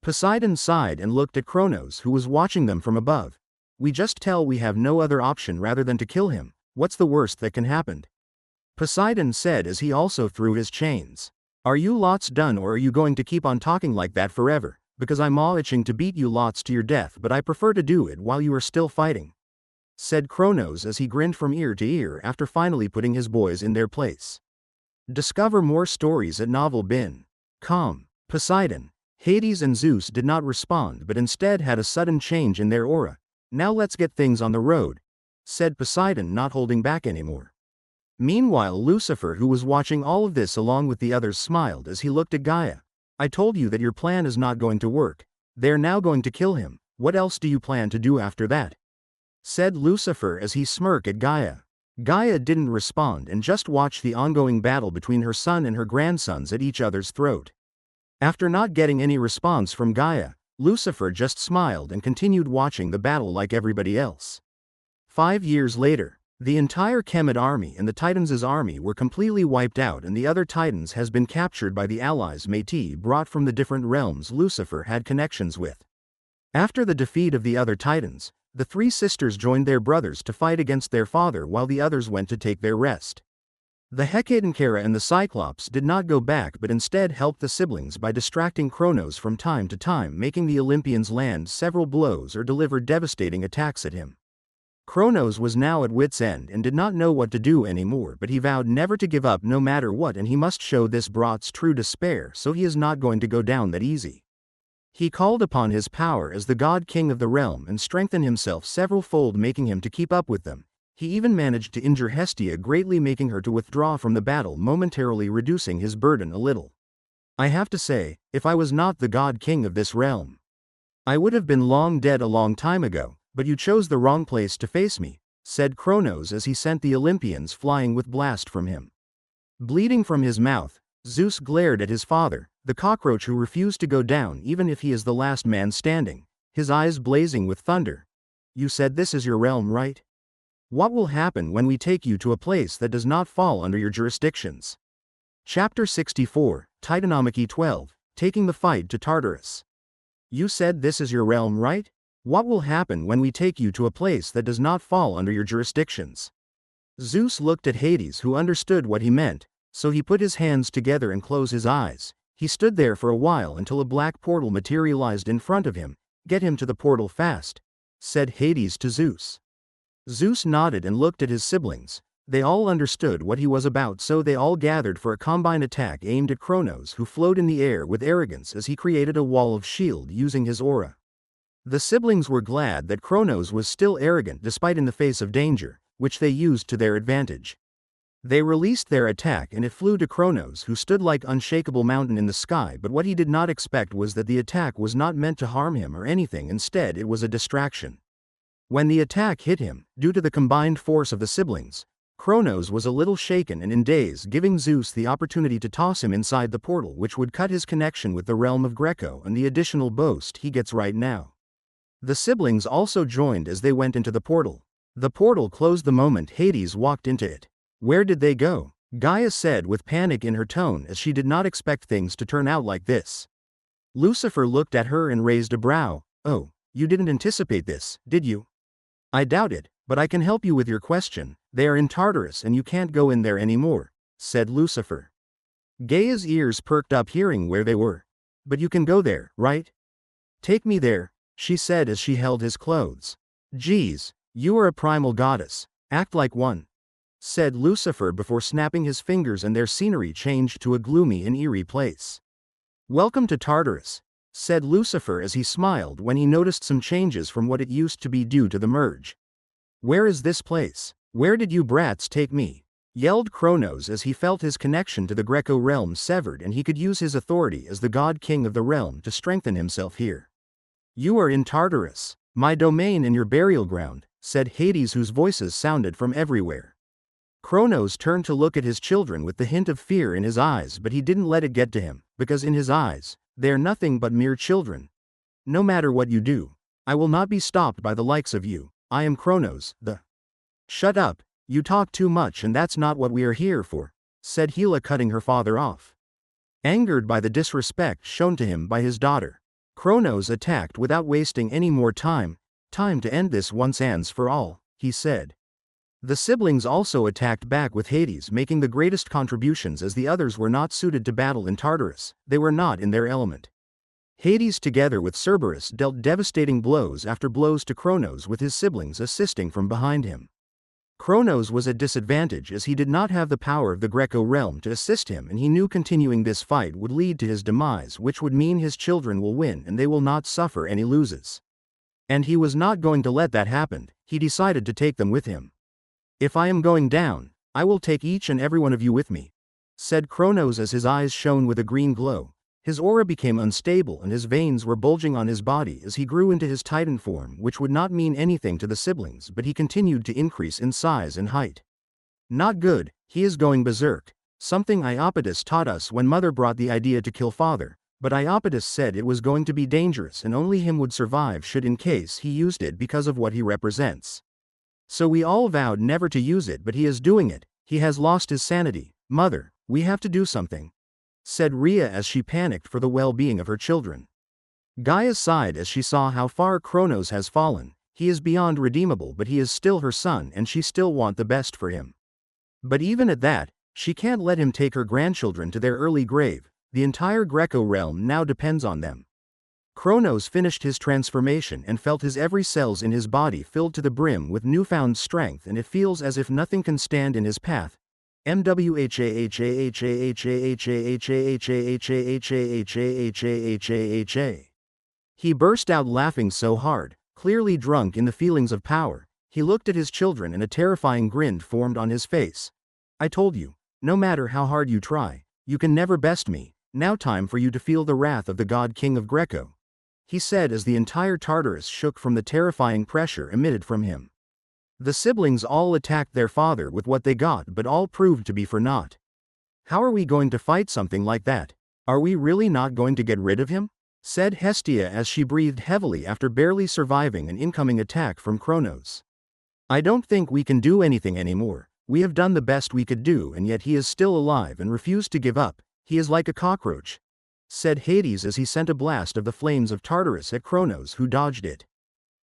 Poseidon sighed and looked at Kronos, who was watching them from above. We just tell we have no other option rather than to kill him. What's the worst that can happen? Poseidon said as he also threw his chains. Are you lots done, or are you going to keep on talking like that forever? Because I'm all itching to beat you lots to your death, but I prefer to do it while you are still fighting. said Kronos as he grinned from ear to ear after finally putting his boys in their place. Discover more stories at novel.bin.com. Poseidon, Hades and Zeus did not respond but instead had a sudden change in their aura. Now let's get things on the road, said Poseidon, not holding back anymore. Meanwhile, Lucifer, who was watching all of this along with the others, smiled as he looked at Gaia. I told you that your plan is not going to work. They're now going to kill him. What else do you plan to do after that? Said Lucifer as he smirked at Gaia. Gaia didn't respond and just watched the ongoing battle between her son and her grandsons at each other's throat. After not getting any response from Gaia, Lucifer just smiled and continued watching the battle like everybody else. 5 years later, the entire Kemet army and the Titans' army were completely wiped out, and the other Titans has been captured by the allies Métis brought from the different realms Lucifer had connections with. After the defeat of the other Titans, the 3 sisters joined their brothers to fight against their father while the others went to take their rest. The Hecatonchera and the Cyclops did not go back but instead helped the siblings by distracting Kronos from time to time, making the Olympians land several blows or deliver devastating attacks at him. Kronos was now at wit's end and did not know what to do anymore, but he vowed never to give up no matter what, and he must show this brot's true despair, so he is not going to go down that easy. He called upon his power as the god king of the realm and strengthened himself several-fold, making him to keep up with them. He even managed to injure Hestia greatly, making her to withdraw from the battle, momentarily reducing his burden a little. I have to say, if I was not the god king of this realm, I would have been long dead a long time ago, but you chose the wrong place to face me, said Kronos as he sent the Olympians flying with blast from him. Bleeding from his mouth, Zeus glared at his father, the cockroach who refused to go down even if he is the last man standing, his eyes blazing with thunder. You said this is your realm, right? What will happen when we take you to a place that does not fall under your jurisdictions? Chapter 64, Titanomachy 12, Taking the Fight to Tartarus. You said this is your realm, right? What will happen when we take you to a place that does not fall under your jurisdictions? Zeus looked at Hades, who understood what he meant, so he put his hands together and closed his eyes. He stood there for a while until a black portal materialized in front of him. Get him to the portal fast, said Hades to Zeus. Zeus nodded and looked at his siblings. They all understood what he was about, so they all gathered for a combined attack aimed at Kronos, who flowed in the air with arrogance as he created a wall of shield using his aura. The siblings were glad that Kronos was still arrogant despite in the face of danger, which they used to their advantage. They released their attack and it flew to Kronos, who stood like unshakable mountain in the sky, but what he did not expect was that the attack was not meant to harm him or anything, instead it was a distraction. When the attack hit him, due to the combined force of the siblings, Kronos was a little shaken and in daze, giving Zeus the opportunity to toss him inside the portal, which would cut his connection with the realm of Greco and the additional boost he gets right now. The siblings also joined as they went into the portal. The portal closed the moment Hades walked into it. Where did they go? Gaia said with panic in her tone, as she did not expect things to turn out like this. Lucifer looked at her and raised a brow. Oh, you didn't anticipate this, did you? I doubt it, but I can help you with your question. They are in Tartarus and you can't go in there anymore, said Lucifer. Gaia's ears perked up hearing where they were. But you can go there, right? Take me there, she said as she held his clothes. Geez, you are a primal goddess. Act like one, said Lucifer before snapping his fingers, and their scenery changed to a gloomy and eerie place. Welcome to Tartarus, said Lucifer as he smiled when he noticed some changes from what it used to be due to the merge. Where is this place? Where did you brats take me? Yelled Kronos as he felt his connection to the Greco realm severed and he could use his authority as the god king of the realm to strengthen himself here. You are in Tartarus, my domain and your burial ground, said Hades, whose voices sounded from everywhere. Kronos turned to look at his children with the hint of fear in his eyes, but he didn't let it get to him, because in his eyes, they are nothing but mere children. No matter what you do, I will not be stopped by the likes of you. I am Kronos, the... Shut up, you talk too much and that's not what we are here for, said Hela, cutting her father off. Angered by the disrespect shown to him by his daughter, Kronos attacked without wasting any more time. Time to end this once and for all, he said. The siblings also attacked back with Hades making the greatest contributions, as the others were not suited to battle in Tartarus. They were not in their element. Hades together with Cerberus dealt devastating blows after blows to Kronos, with his siblings assisting from behind him. Kronos was at disadvantage as he did not have the power of the Greco realm to assist him, and he knew continuing this fight would lead to his demise, which would mean his children will win and they will not suffer any losses. And he was not going to let that happen. He decided to take them with him. "If I am going down, I will take each and every one of you with me," said Kronos as his eyes shone with a green glow. His aura became unstable and his veins were bulging on his body as he grew into his Titan form, which would not mean anything to the siblings, but he continued to increase in size and height. "Not good, he is going berserk. Something Iapetus taught us when mother brought the idea to kill father, but Iapetus said it was going to be dangerous and only him would survive should in case he used it because of what he represents. So we all vowed never to use it, but he is doing it. He has lost his sanity. Mother, we have to do something," said Rhea as she panicked for the well-being of her children. Gaia sighed as she saw how far Kronos has fallen. He is beyond redeemable, but he is still her son and she still want the best for him. But even at that, she can't let him take her grandchildren to their early grave. The entire Greco realm now depends on them. Kronos finished his transformation and felt his every cells in his body filled to the brim with newfound strength, and it feels as if nothing can stand in his path. He burst out laughing so hard, clearly drunk in the feelings of power. He looked at his children and a terrifying grin formed on his face. "I told you, no matter how hard you try, you can never best me. Now time for you to feel the wrath of the God King of Greco," he said as the entire Tartarus shook from the terrifying pressure emitted from him. The siblings all attacked their father with what they got, but all proved to be for naught. "How are we going to fight something like that? Are we really not going to get rid of him?" said Hestia as she breathed heavily after barely surviving an incoming attack from Kronos. "I don't think we can do anything anymore. We have done the best we could do, and yet he is still alive and refused to give up. He is like a cockroach," said Hades as he sent a blast of the flames of Tartarus at Kronos, who dodged it.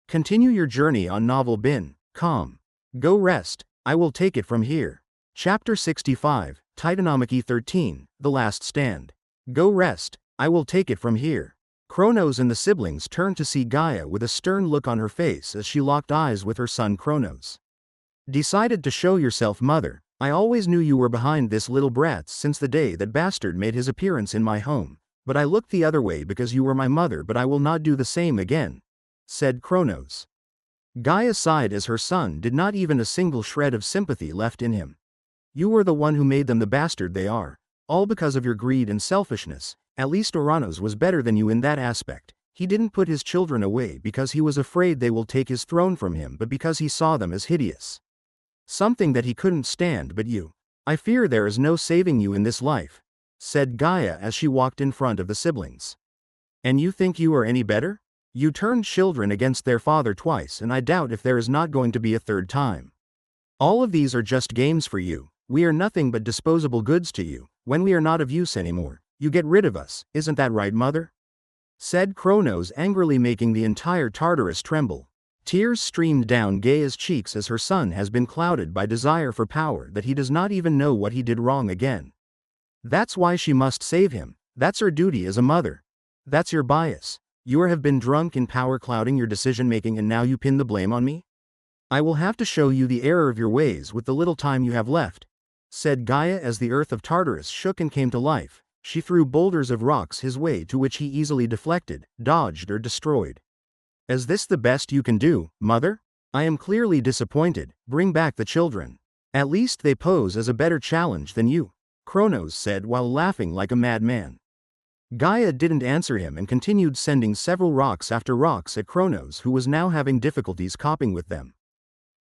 Continue your journey on novel bin. Calm. Go rest, I will take it from here. Chapter 65, Titanomachy 13, The Last Stand. Go rest, I will take it from here. Kronos and the siblings turned to see Gaia with a stern look on her face as she locked eyes with her son Kronos. "Decided to show yourself, mother. I always knew you were behind this little brat since the day that bastard made his appearance in my home, but I looked the other way because you were my mother, but I will not do the same again," said Kronos. Gaia sighed as her son did not even a single shred of sympathy left in him. "You were the one who made them the bastard they are. All because of your greed and selfishness. At least Uranus was better than you in that aspect. He didn't put his children away because he was afraid they will take his throne from him, but because he saw them as hideous. Something that he couldn't stand. But you. I fear there is no saving you in this life," said Gaia as she walked in front of the siblings. "And you think you are any better? You turned children against their father twice, and I doubt if there is not going to be a third time. All of these are just games for you. We are nothing but disposable goods to you. When we are not of use anymore, you get rid of us, isn't that right, mother?" said Kronos, angrily, making the entire Tartarus tremble. Tears streamed down Gaia's cheeks as her son has been clouded by desire for power that he does not even know what he did wrong again. That's why she must save him. That's her duty as a mother. That's your bias. You have been drunk in power clouding your decision-making, and now you pin the blame on me? I will have to show you the error of your ways with the little time you have left, said Gaia as the earth of Tartarus shook and came to life. She threw boulders of rocks his way, to which he easily deflected, dodged, or destroyed. Is this the best you can do, mother? I am clearly disappointed. Bring back the children. At least they pose as a better challenge than you, Kronos said while laughing like a madman. Gaia didn't answer him and continued sending several rocks after rocks at Kronos, who was now having difficulties coping with them.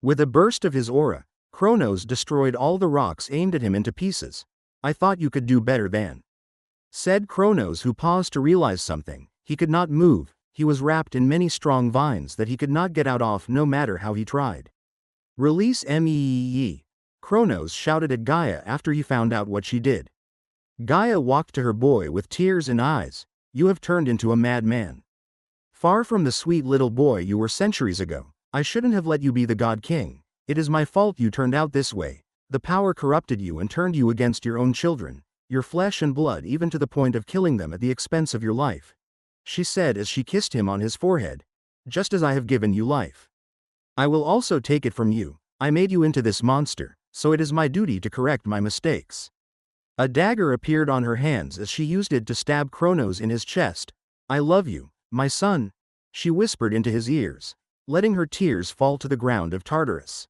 With a burst of his aura, Kronos destroyed all the rocks aimed at him into pieces. I thought you could do better than, said Kronos, who paused to realize something. He could not move. He was wrapped in many strong vines that he could not get out of no matter how he tried. Release me, Kronos shouted at Gaia after he found out what she did. Gaia walked to her boy with tears in eyes. You have turned into a madman. Far from the sweet little boy you were centuries ago. I shouldn't have let you be the God King. It is my fault you turned out this way. The power corrupted you and turned you against your own children, your flesh and blood, even to the point of killing them at the expense of your life. she said as she kissed him on his forehead. Just as I have given you life, I will also take it from you. I made you into this monster, so it is my duty to correct my mistakes. A dagger appeared on her hands as she used it to stab Kronos in his chest. I love you, my son, she whispered into his ears, letting her tears fall to the ground of Tartarus.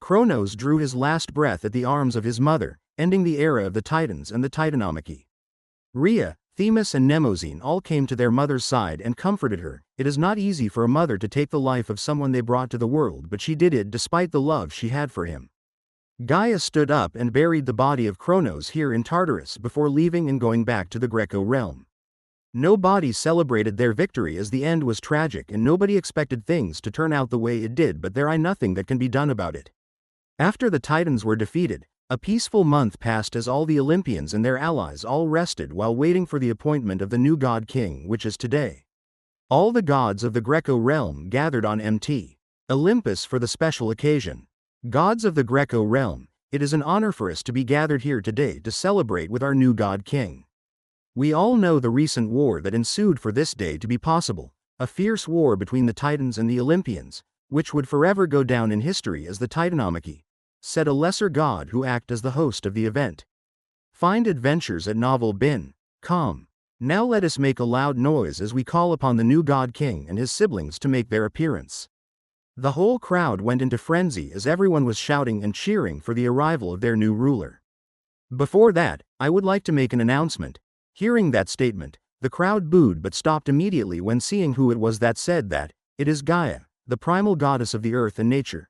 Kronos drew his last breath at the arms of his mother, ending the era of the Titans and the Titanomachy. Rhea, Themis and Mnemosyne all came to their mother's side and comforted her. It is not easy for a mother to take the life of someone they brought to the world, but she did it despite the love she had for him. Gaia stood up and buried the body of Kronos here in Tartarus before leaving and going back to the Greco realm. No body celebrated their victory as the end was tragic and nobody expected things to turn out the way it did, but there is nothing that can be done about it. After the Titans were defeated, a peaceful month passed as all the Olympians and their allies all rested while waiting for the appointment of the new god king, which is today. All the gods of the Greco realm gathered on Mt. Olympus for the special occasion. Gods of the Greco realm, it is an honor for us to be gathered here today to celebrate with our new god king. We all know the recent war that ensued for this day to be possible, a fierce war between the Titans and the Olympians, which would forever go down in history as the Titanomachy, said a lesser god who acted as the host of the event. Find adventures at novel.com. Now let us make a loud noise as we call upon the new god king and his siblings to make their appearance. The whole crowd went into frenzy as everyone was shouting and cheering for the arrival of their new ruler. Before that, I would like to make an announcement. Hearing that statement, the crowd booed but stopped immediately when seeing who it was that said that. It is Gaia, the primal goddess of the earth and nature.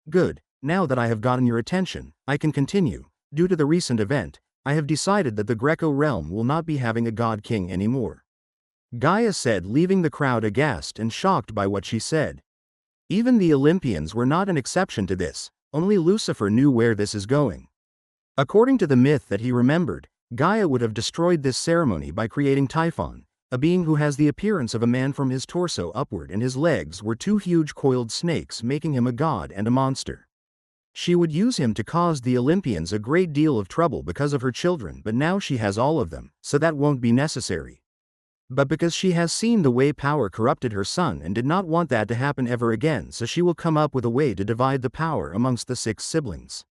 Good, now that I have gotten your attention, I can continue. Due to the recent event, I have decided that the Greco realm will not be having a god king anymore. Gaia said, leaving the crowd aghast and shocked by what she said. Even the Olympians were not an exception to this, only Lucifer knew where this is going. According to the myth that he remembered, Gaia would have destroyed this ceremony by creating Typhon, a being who has the appearance of a man from his torso upward, and his legs were two huge coiled snakes, making him a god and a monster. She would use him to cause the Olympians a great deal of trouble because of her children, but now she has all of them, so that won't be necessary. But because she has seen the way power corrupted her son and did not want that to happen ever again, so she will come up with a way to divide the power amongst the 6 siblings.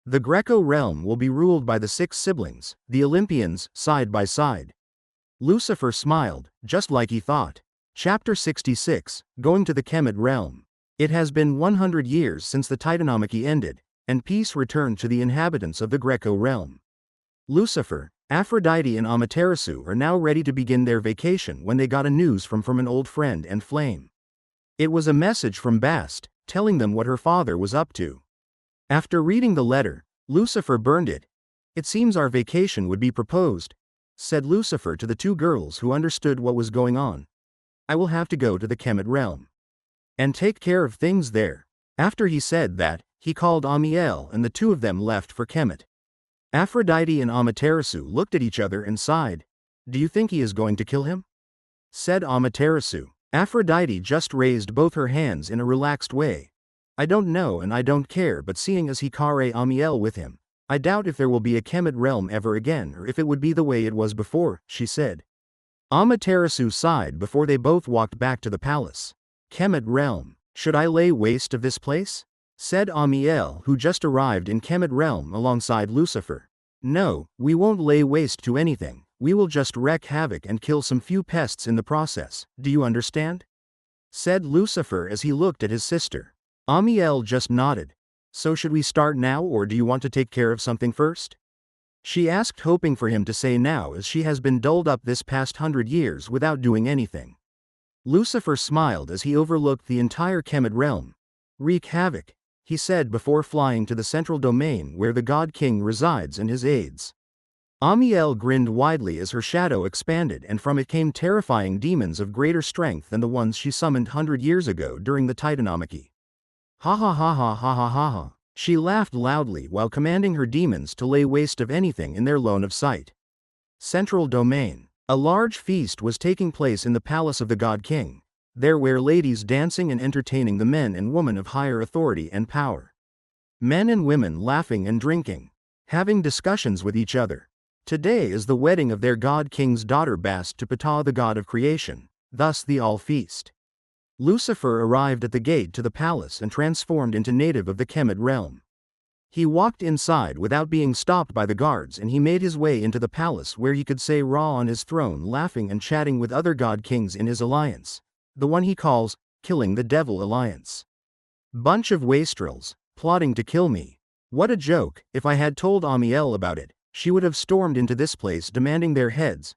The Greco realm will be ruled by the 6 siblings, the Olympians, side by side. Lucifer smiled, just like he thought. Chapter 66, Going to the Kemet realm. It has been 100 years since the Titanomachy ended, and peace returned to the inhabitants of the Greco realm. Lucifer, Aphrodite and Amaterasu are now ready to begin their vacation when they got a news from an old friend and flame. It was a message from Bast, telling them what her father was up to. After reading the letter, Lucifer burned it. It seems our vacation would be proposed, said Lucifer to the 2 girls who understood what was going on. I will have to go to the Kemet realm and take care of things there. After he said that, he called Amiel and the 2 of them left for Kemet. Aphrodite and Amaterasu looked at each other and sighed. Do you think he is going to kill him? Said Amaterasu. Aphrodite just raised both her hands in a relaxed way. I don't know and I don't care, but seeing as he carry Amiel with him, I doubt if there will be a Kemet realm ever again, or if it would be the way it was before, she said. Amaterasu sighed before they both walked back to the palace. Kemet realm. Should I lay waste of this place? Said Amiel, who just arrived in Kemet realm alongside Lucifer. No, we won't lay waste to anything, we will just wreak havoc and kill some few pests in the process, do you understand? Said Lucifer as he looked at his sister. Amiel just nodded. So should we start now, or do you want to take care of something first? She asked, hoping for him to say now, as she has been dulled up this past 100 years without doing anything. Lucifer smiled as he overlooked the entire Kemet realm. Wreak havoc, he said before flying to the central domain where the God King resides and his aides. Amiel grinned widely as her shadow expanded, and from it came terrifying demons of greater strength than the ones she summoned 100 years ago during the Titanomachy. Ha ha ha ha ha ha ha ha. She laughed loudly while commanding her demons to lay waste of anything in their line of sight. Central domain. A large feast was taking place in the palace of the God King. There were ladies dancing and entertaining the men and women of higher authority and power. Men and women laughing and drinking, having discussions with each other. Today is the wedding of their god king's daughter Bast to Ptah the god of creation, thus the all feast. Lucifer arrived at the gate to the palace and transformed into native of the Kemet realm. He walked inside without being stopped by the guards, and he made his way into the palace where he could say Ra on his throne, laughing and chatting with other god kings in his alliance, the one he calls, Killing the Devil Alliance. Bunch of wastrels, plotting to kill me. What a joke. If I had told Amiel about it, she would have stormed into this place demanding their heads,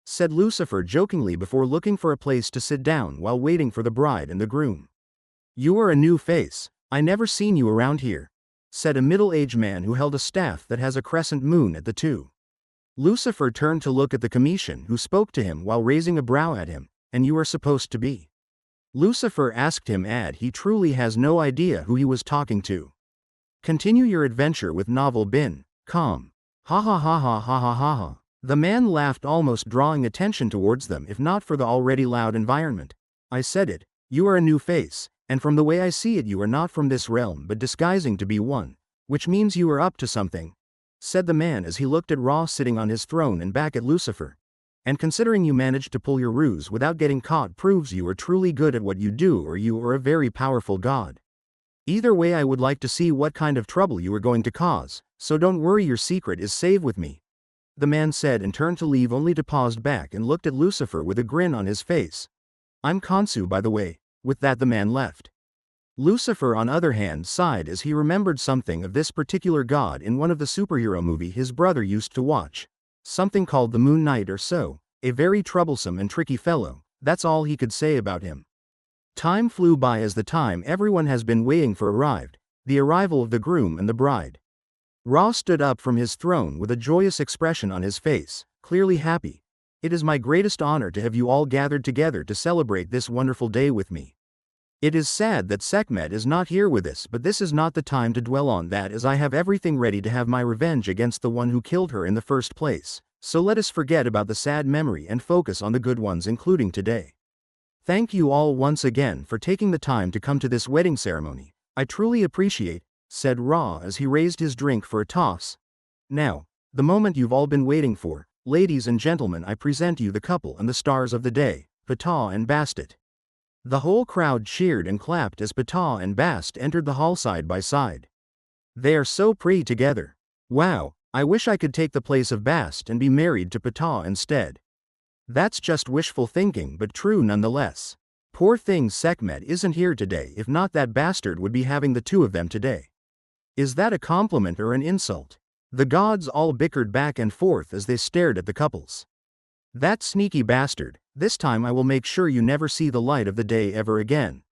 said Lucifer jokingly before looking for a place to sit down while waiting for the bride and the groom. You are a new face, I never seen you around here, said a middle-aged man who held a staff that has a crescent moon at the two. Lucifer turned to look at the Cometian who spoke to him while raising a brow at him. And you are supposed to be? Lucifer asked him, he truly has no idea who he was talking to. Continue your adventure with novel bin, calm. Ha ha ha ha ha ha ha ha. The man laughed, almost drawing attention towards them if not for the already loud environment. I said it, you are a new face, and from the way I see it you are not from this realm but disguising to be one, which means you are up to something, said the man as he looked at Ra sitting on his throne and back at Lucifer. And considering you managed to pull your ruse without getting caught proves you are truly good at what you do, or you are a very powerful god. Either way I would like to see what kind of trouble you are going to cause, so don't worry, your secret is safe with me, the man said and turned to leave only to pause back and looked at Lucifer with a grin on his face. I'm Khonsu, by the way. With that the man left. Lucifer on other hand sighed as he remembered something of this particular god in one of the superhero movie his brother used to watch. Something called the Moon Knight or so, a very troublesome and tricky fellow, that's all he could say about him. Time flew by as the time everyone has been waiting for arrived, the arrival of the groom and the bride. Ra stood up from his throne with a joyous expression on his face, clearly happy. It is my greatest honor to have you all gathered together to celebrate this wonderful day with me. It is sad that Sekhmet is not here with us, but this is not the time to dwell on that, as I have everything ready to have my revenge against the one who killed her in the first place, so let us forget about the sad memory and focus on the good ones, including today. Thank you all once again for taking the time to come to this wedding ceremony. I truly appreciate, said Ra as he raised his drink for a toss. Now, the moment you've all been waiting for, ladies and gentlemen, I present you the couple and the stars of the day, Ptah and Bastet. The whole crowd cheered and clapped as Ptah and Bast entered the hall side by side. They are so pretty together. Wow, I wish I could take the place of Bast and be married to Ptah instead. That's just wishful thinking, but true nonetheless. Poor thing Sekhmet isn't here today, if not that bastard would be having the two of them today. Is that a compliment or an insult? The gods all bickered back and forth as they stared at the couples. That sneaky bastard, this time I will make sure you never see the light of the day ever again.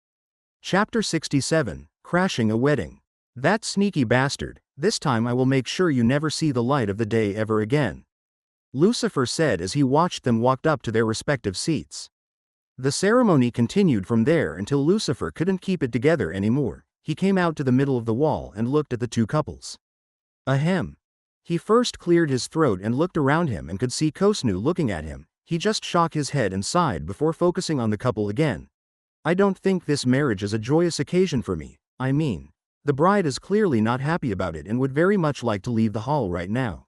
Chapter 67, Crashing a Wedding. That sneaky bastard, this time I will make sure you never see the light of the day ever again, Lucifer said as he watched them walk up to their respective seats. The ceremony continued from there until Lucifer couldn't keep it together anymore. He came out to the middle of the wall and looked at the two couples. Ahem. He first cleared his throat and looked around him and could see Khosnu looking at him. He just shook his head and sighed before focusing on the couple again. I don't think this marriage is a joyous occasion for me. I mean, the bride is clearly not happy about it and would very much like to leave the hall right now.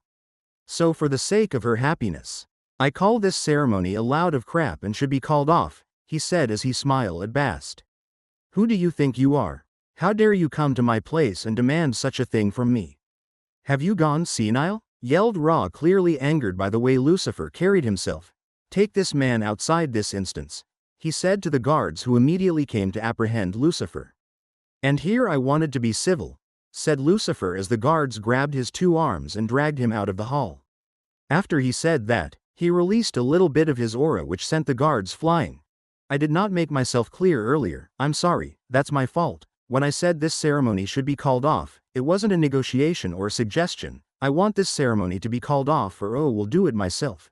So for the sake of her happiness, I call this ceremony a load of crap and should be called off, he said as he smiled at Bast. Who do you think you are? How dare you come to my place and demand such a thing from me? Have you gone senile? Yelled Ra, clearly angered by the way Lucifer carried himself. Take this man outside this instance, he said to the guards who immediately came to apprehend Lucifer. And here I wanted to be civil, said Lucifer as the guards grabbed his two arms and dragged him out of the hall. After he said that, he released a little bit of his aura which sent the guards flying. I did not make myself clear earlier, I'm sorry, that's my fault. When I said this ceremony should be called off, it wasn't a negotiation or a suggestion. I want this ceremony to be called off or will do it myself,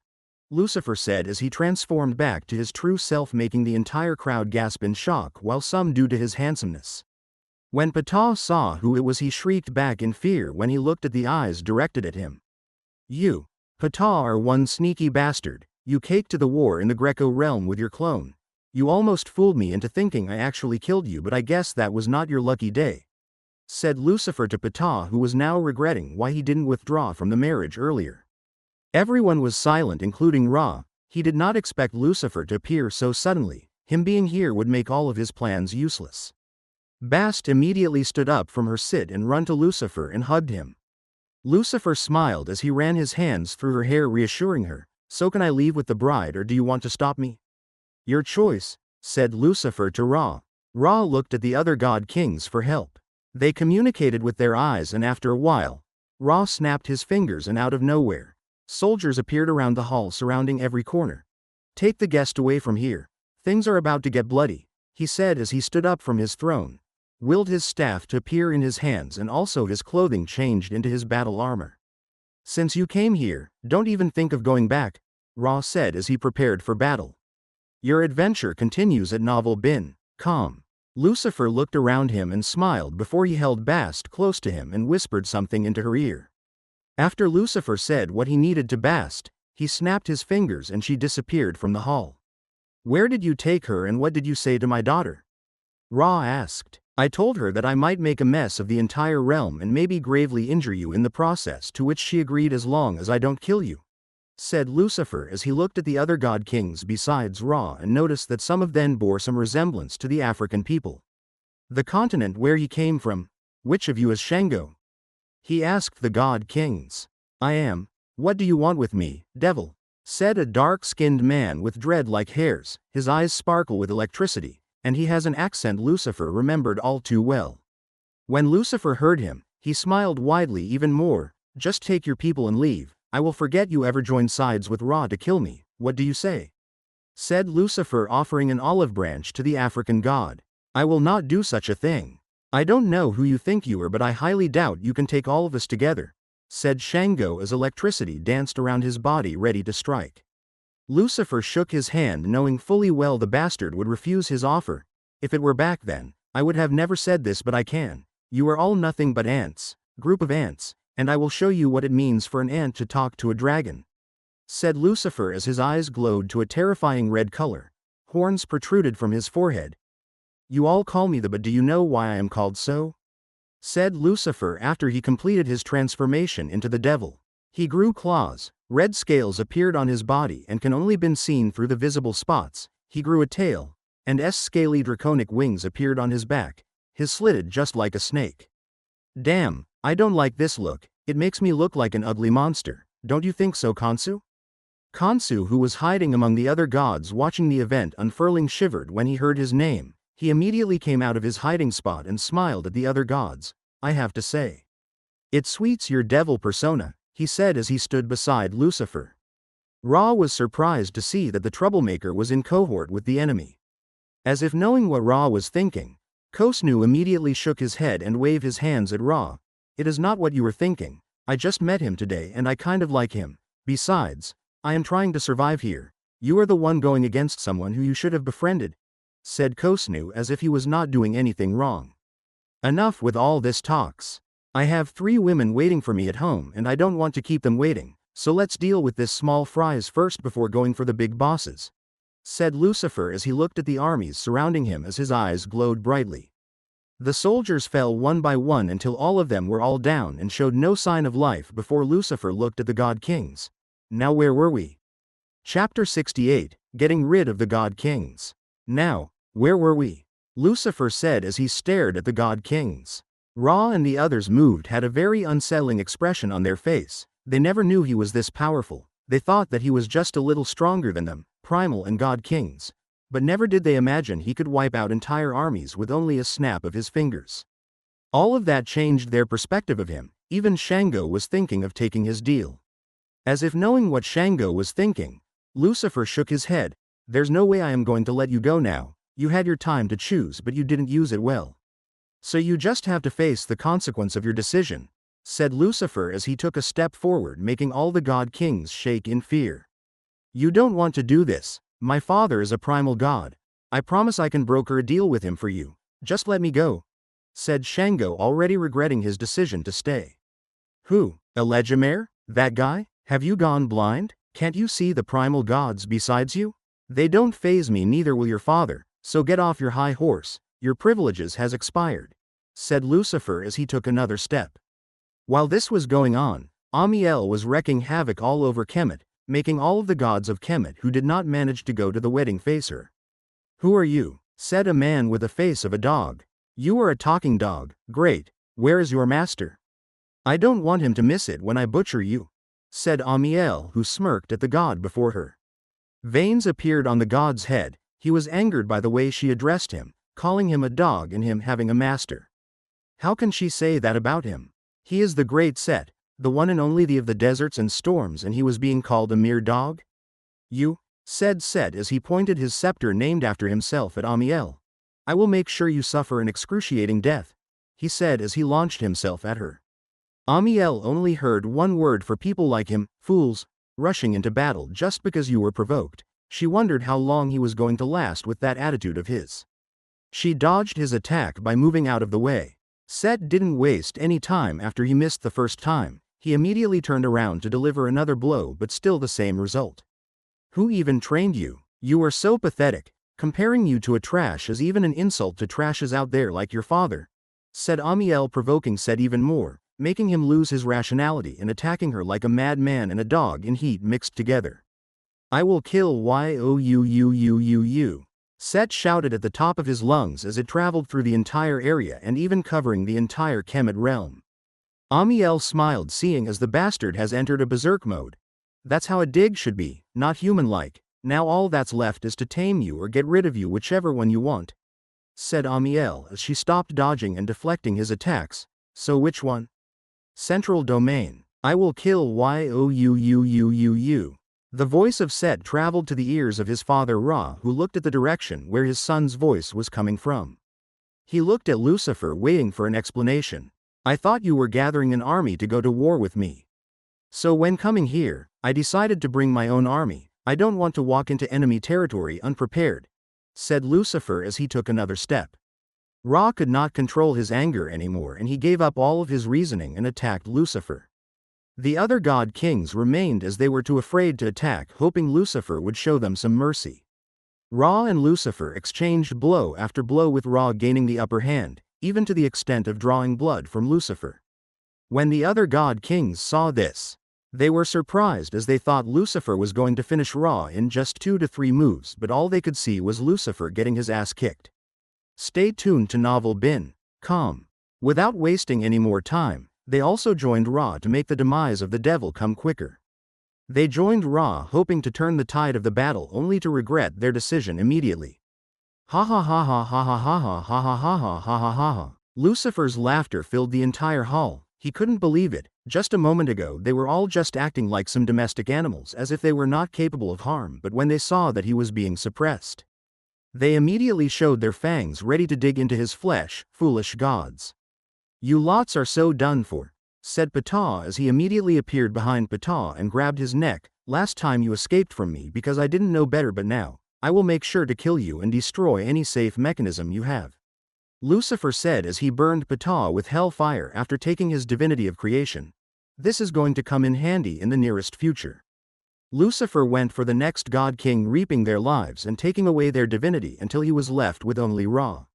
Lucifer said as he transformed back to his true self, making the entire crowd gasp in shock, while some due to his handsomeness. When Ptah saw who it was, he shrieked back in fear when he looked at the eyes directed at him. You, Ptah, are one sneaky bastard. You caked to the war in the Greco realm with your clone. You almost fooled me into thinking I actually killed you, but I guess that was not your lucky day, said Lucifer to Ptah, who was now regretting why he didn't withdraw from the marriage earlier. Everyone was silent, including Ra. He did not expect Lucifer to appear so suddenly. Him being here would make all of his plans useless. Bast immediately stood up from her sit and ran to Lucifer and hugged him. Lucifer smiled as he ran his hands through her hair, reassuring her, "So can I leave with the bride, or do you want to stop me?" "Your choice," said Lucifer to Ra. Ra looked at the other god kings for help. They communicated with their eyes, and after a while, Ra snapped his fingers and out of nowhere, soldiers appeared around the hall, surrounding every corner. "Take the guest away from here. Things are about to get bloody," he said as he stood up from his throne, willed his staff to appear in his hands, and also his clothing changed into his battle armor. "Since you came here, don't even think of going back," Ra said as he prepared for battle. "Your adventure continues at Novel Bin. Calm." Lucifer looked around him and smiled before he held Bast close to him and whispered something into her ear. After Lucifer said what he needed to Bast, he snapped his fingers and she disappeared from the hall. "Where did you take her and what did you say to my daughter?" Ra asked. "I told her that I might make a mess of the entire realm and maybe gravely injure you in the process, to which she agreed as long as I don't kill you," said Lucifer as he looked at the other god kings besides Ra and noticed that some of them bore some resemblance to the African people. "The continent where you came from, which of you is Shango?" he asked the god kings. "I am. What do you want with me, devil?" said a dark-skinned man with dread-like hairs. His eyes sparkle with electricity, and he has an accent Lucifer remembered all too well. When Lucifer heard him, he smiled widely even more. "Just take your people and leave. I will forget you ever joined sides with Ra to kill me. What do you say?" said Lucifer, offering an olive branch to the African god. "I will not do such a thing. I don't know who you think you are, but I highly doubt you can take all of us together," said Shango as electricity danced around his body ready to strike. Lucifer shook his hand, knowing fully well the bastard would refuse his offer. "If it were back then, I would have never said this, but I can. You are all nothing but ants, group of ants, and I will show you what it means for an ant to talk to a dragon," said Lucifer as his eyes glowed to a terrifying red color. Horns protruded from his forehead. "You all call me but do you know why I am called so?" said Lucifer after he completed his transformation into the devil. He grew claws, red scales appeared on his body and can only been seen through the visible spots. He grew a tail, and scaly draconic wings appeared on his back, his slitted just like a snake. "Damn, I don't like this look, it makes me look like an ugly monster, don't you think so, Khonsu?" Khonsu, who was hiding among the other gods watching the event unfurling, shivered when he heard his name. He immediately came out of his hiding spot and smiled at the other gods. "I have to say, it suits your devil persona," he said as he stood beside Lucifer. Ra was surprised to see that the troublemaker was in cohort with the enemy. As if knowing what Ra was thinking, Khosnu immediately shook his head and waved his hands at Ra. "It is not what you were thinking. I just met him today and I kind of like him. Besides, I am trying to survive here. You are the one going against someone who you should have befriended," said Khosnu as if he was not doing anything wrong. "Enough with all this talks. I have 3 women waiting for me at home and I don't want to keep them waiting, so let's deal with this small fries first before going for the big bosses," said Lucifer as he looked at the armies surrounding him as his eyes glowed brightly. The soldiers fell one by one until all of them were all down and showed no sign of life before Lucifer looked at the god kings. Now where were we? Chapter 68, Getting Rid of the God Kings. Now, where were we? Lucifer said as he stared at the god kings. Ra and the others moved had a very unsettling expression on their face. They never knew he was this powerful. They thought that he was just a little stronger than them, primal and god kings. But never did they imagine he could wipe out entire armies with only a snap of his fingers. All of that changed their perspective of him. Even Shango was thinking of taking his deal. As if knowing what Shango was thinking, Lucifer shook his head. "There's no way I am going to let you go now. You had your time to choose but you didn't use it well. So you just have to face the consequence of your decision," said Lucifer as he took a step forward, making all the god kings shake in fear. "You don't want to do this. My father is a primal god. I promise I can broker a deal with him for you. Just let me go," said Shango, already regretting his decision to stay. "Who? A Legimare? That guy? Have you gone blind? Can't you see the primal gods besides you? They don't faze me, neither will your father, so get off your high horse, your privileges has expired," said Lucifer as he took another step. While this was going on Amiel was wreaking havoc all over Kemet, making all of the gods of Kemet who did not manage to go to the wedding face her. "Who are you?" said a man with the face of a dog. "You are a talking dog, great. Where is your master?" "I don't want him to miss it when I butcher you," said Amiel, who smirked at the god before her. Veins appeared on the god's head. He was angered by the way she addressed him, calling him a dog and him having a master. How can she say that about him? He is the great Set, the one and only the of the deserts and storms, and he was being called a mere dog? "You," said Set as he pointed his scepter named after himself at Amiel. "I will make sure you suffer an excruciating death," he said as he launched himself at her. Amiel only heard one word for people like him: fools, rushing into battle just because you were provoked. She wondered how long he was going to last with that attitude of his. She dodged his attack by moving out of the way. Set didn't waste any time after he missed the first time. He immediately turned around to deliver another blow, but still the same result. "Who even trained you? You are so pathetic. Comparing you to a trash is even an insult to trashes out there like your father," said Amiel, provoking Set even more, making him lose his rationality and attacking her like a madman and a dog in heat mixed together. "I will kill you," Set shouted at the top of his lungs as it traveled through the entire area and even covering the entire Kemet realm. Amiel smiled, seeing as the bastard has entered a berserk mode. "That's how a dig should be, not human-like. Now all that's left is to tame you or get rid of you, whichever one you want," said Amiel as she stopped dodging and deflecting his attacks. "So which one?" "Central domain. I will kill you." The voice of Set traveled to the ears of his father Ra, who looked at the direction where his son's voice was coming from. He looked at Lucifer, waiting for an explanation. "I thought you were gathering an army to go to war with me. So when coming here, I decided to bring my own army. I don't want to walk into enemy territory unprepared," said Lucifer as he took another step. Ra could not control his anger anymore, and he gave up all of his reasoning and attacked Lucifer. The other god kings remained as they were too afraid to attack, hoping Lucifer would show them some mercy. Ra and Lucifer exchanged blow after blow, with Ra gaining the upper hand, even to the extent of drawing blood from Lucifer. When the other god kings saw this, they were surprised, as they thought Lucifer was going to finish Ra in just 2 to 3 moves, but all they could see was Lucifer getting his ass kicked. Stay tuned to Novel Bin. Com. Without wasting any more time, they also joined Ra to make the demise of the devil come quicker. They joined Ra hoping to turn the tide of the battle, only to regret their decision immediately. "Ha ha ha ha ha ha ha ha ha ha ha ha ha ha ha." Lucifer's laughter filled the entire hall. He couldn't believe it. Just a moment ago they were all just acting like some domestic animals, as if they were not capable of harm, but when they saw that he was being suppressed, they immediately showed their fangs, ready to dig into his flesh. "Foolish gods. You lots are so done for," said Ptah as he immediately appeared behind Ptah and grabbed his neck. "Last time you escaped from me because I didn't know better, but now, I will make sure to kill you and destroy any safe mechanism you have," Lucifer said as he burned Ptah with hellfire after taking his divinity of creation. "This is going to come in handy in the nearest future." Lucifer went for the next god king, reaping their lives and taking away their divinity until he was left with only Ra.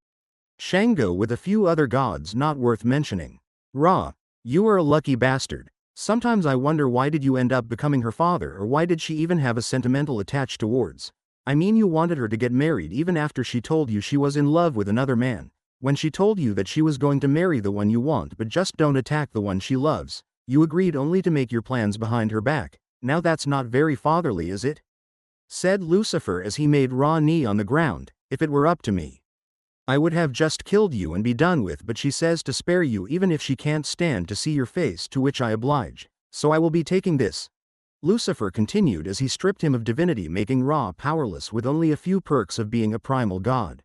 Shango with a few other gods not worth mentioning. "Ra, you are a lucky bastard. Sometimes I wonder, why did you end up becoming her father, or why did she even have a sentimental attach towards? I mean, you wanted her to get married even after she told you she was in love with another man. When she told you that she was going to marry the one you want but just don't attack the one she loves, you agreed only to make your plans behind her back. Now that's not very fatherly, is it?" said Lucifer as he made Ra knee on the ground. "If it were up to me, I would have just killed you and be done with, but she says to spare you even if she can't stand to see your face, to which I oblige. So I will be taking this," Lucifer continued as he stripped him of divinity, making Ra powerless with only a few perks of being a primal god.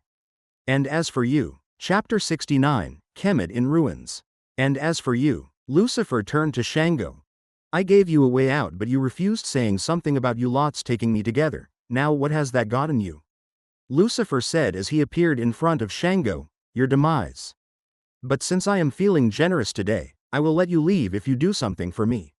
"And as for you," Chapter 69, Kemet in Ruins. "And as for you," Lucifer turned to Shango. "I gave you a way out, but you refused, saying something about you lots taking me together. Now what has that gotten you?" Lucifer said as he appeared in front of Shango. "Your demise. But since I am feeling generous today, I will let you leave if you do something for me."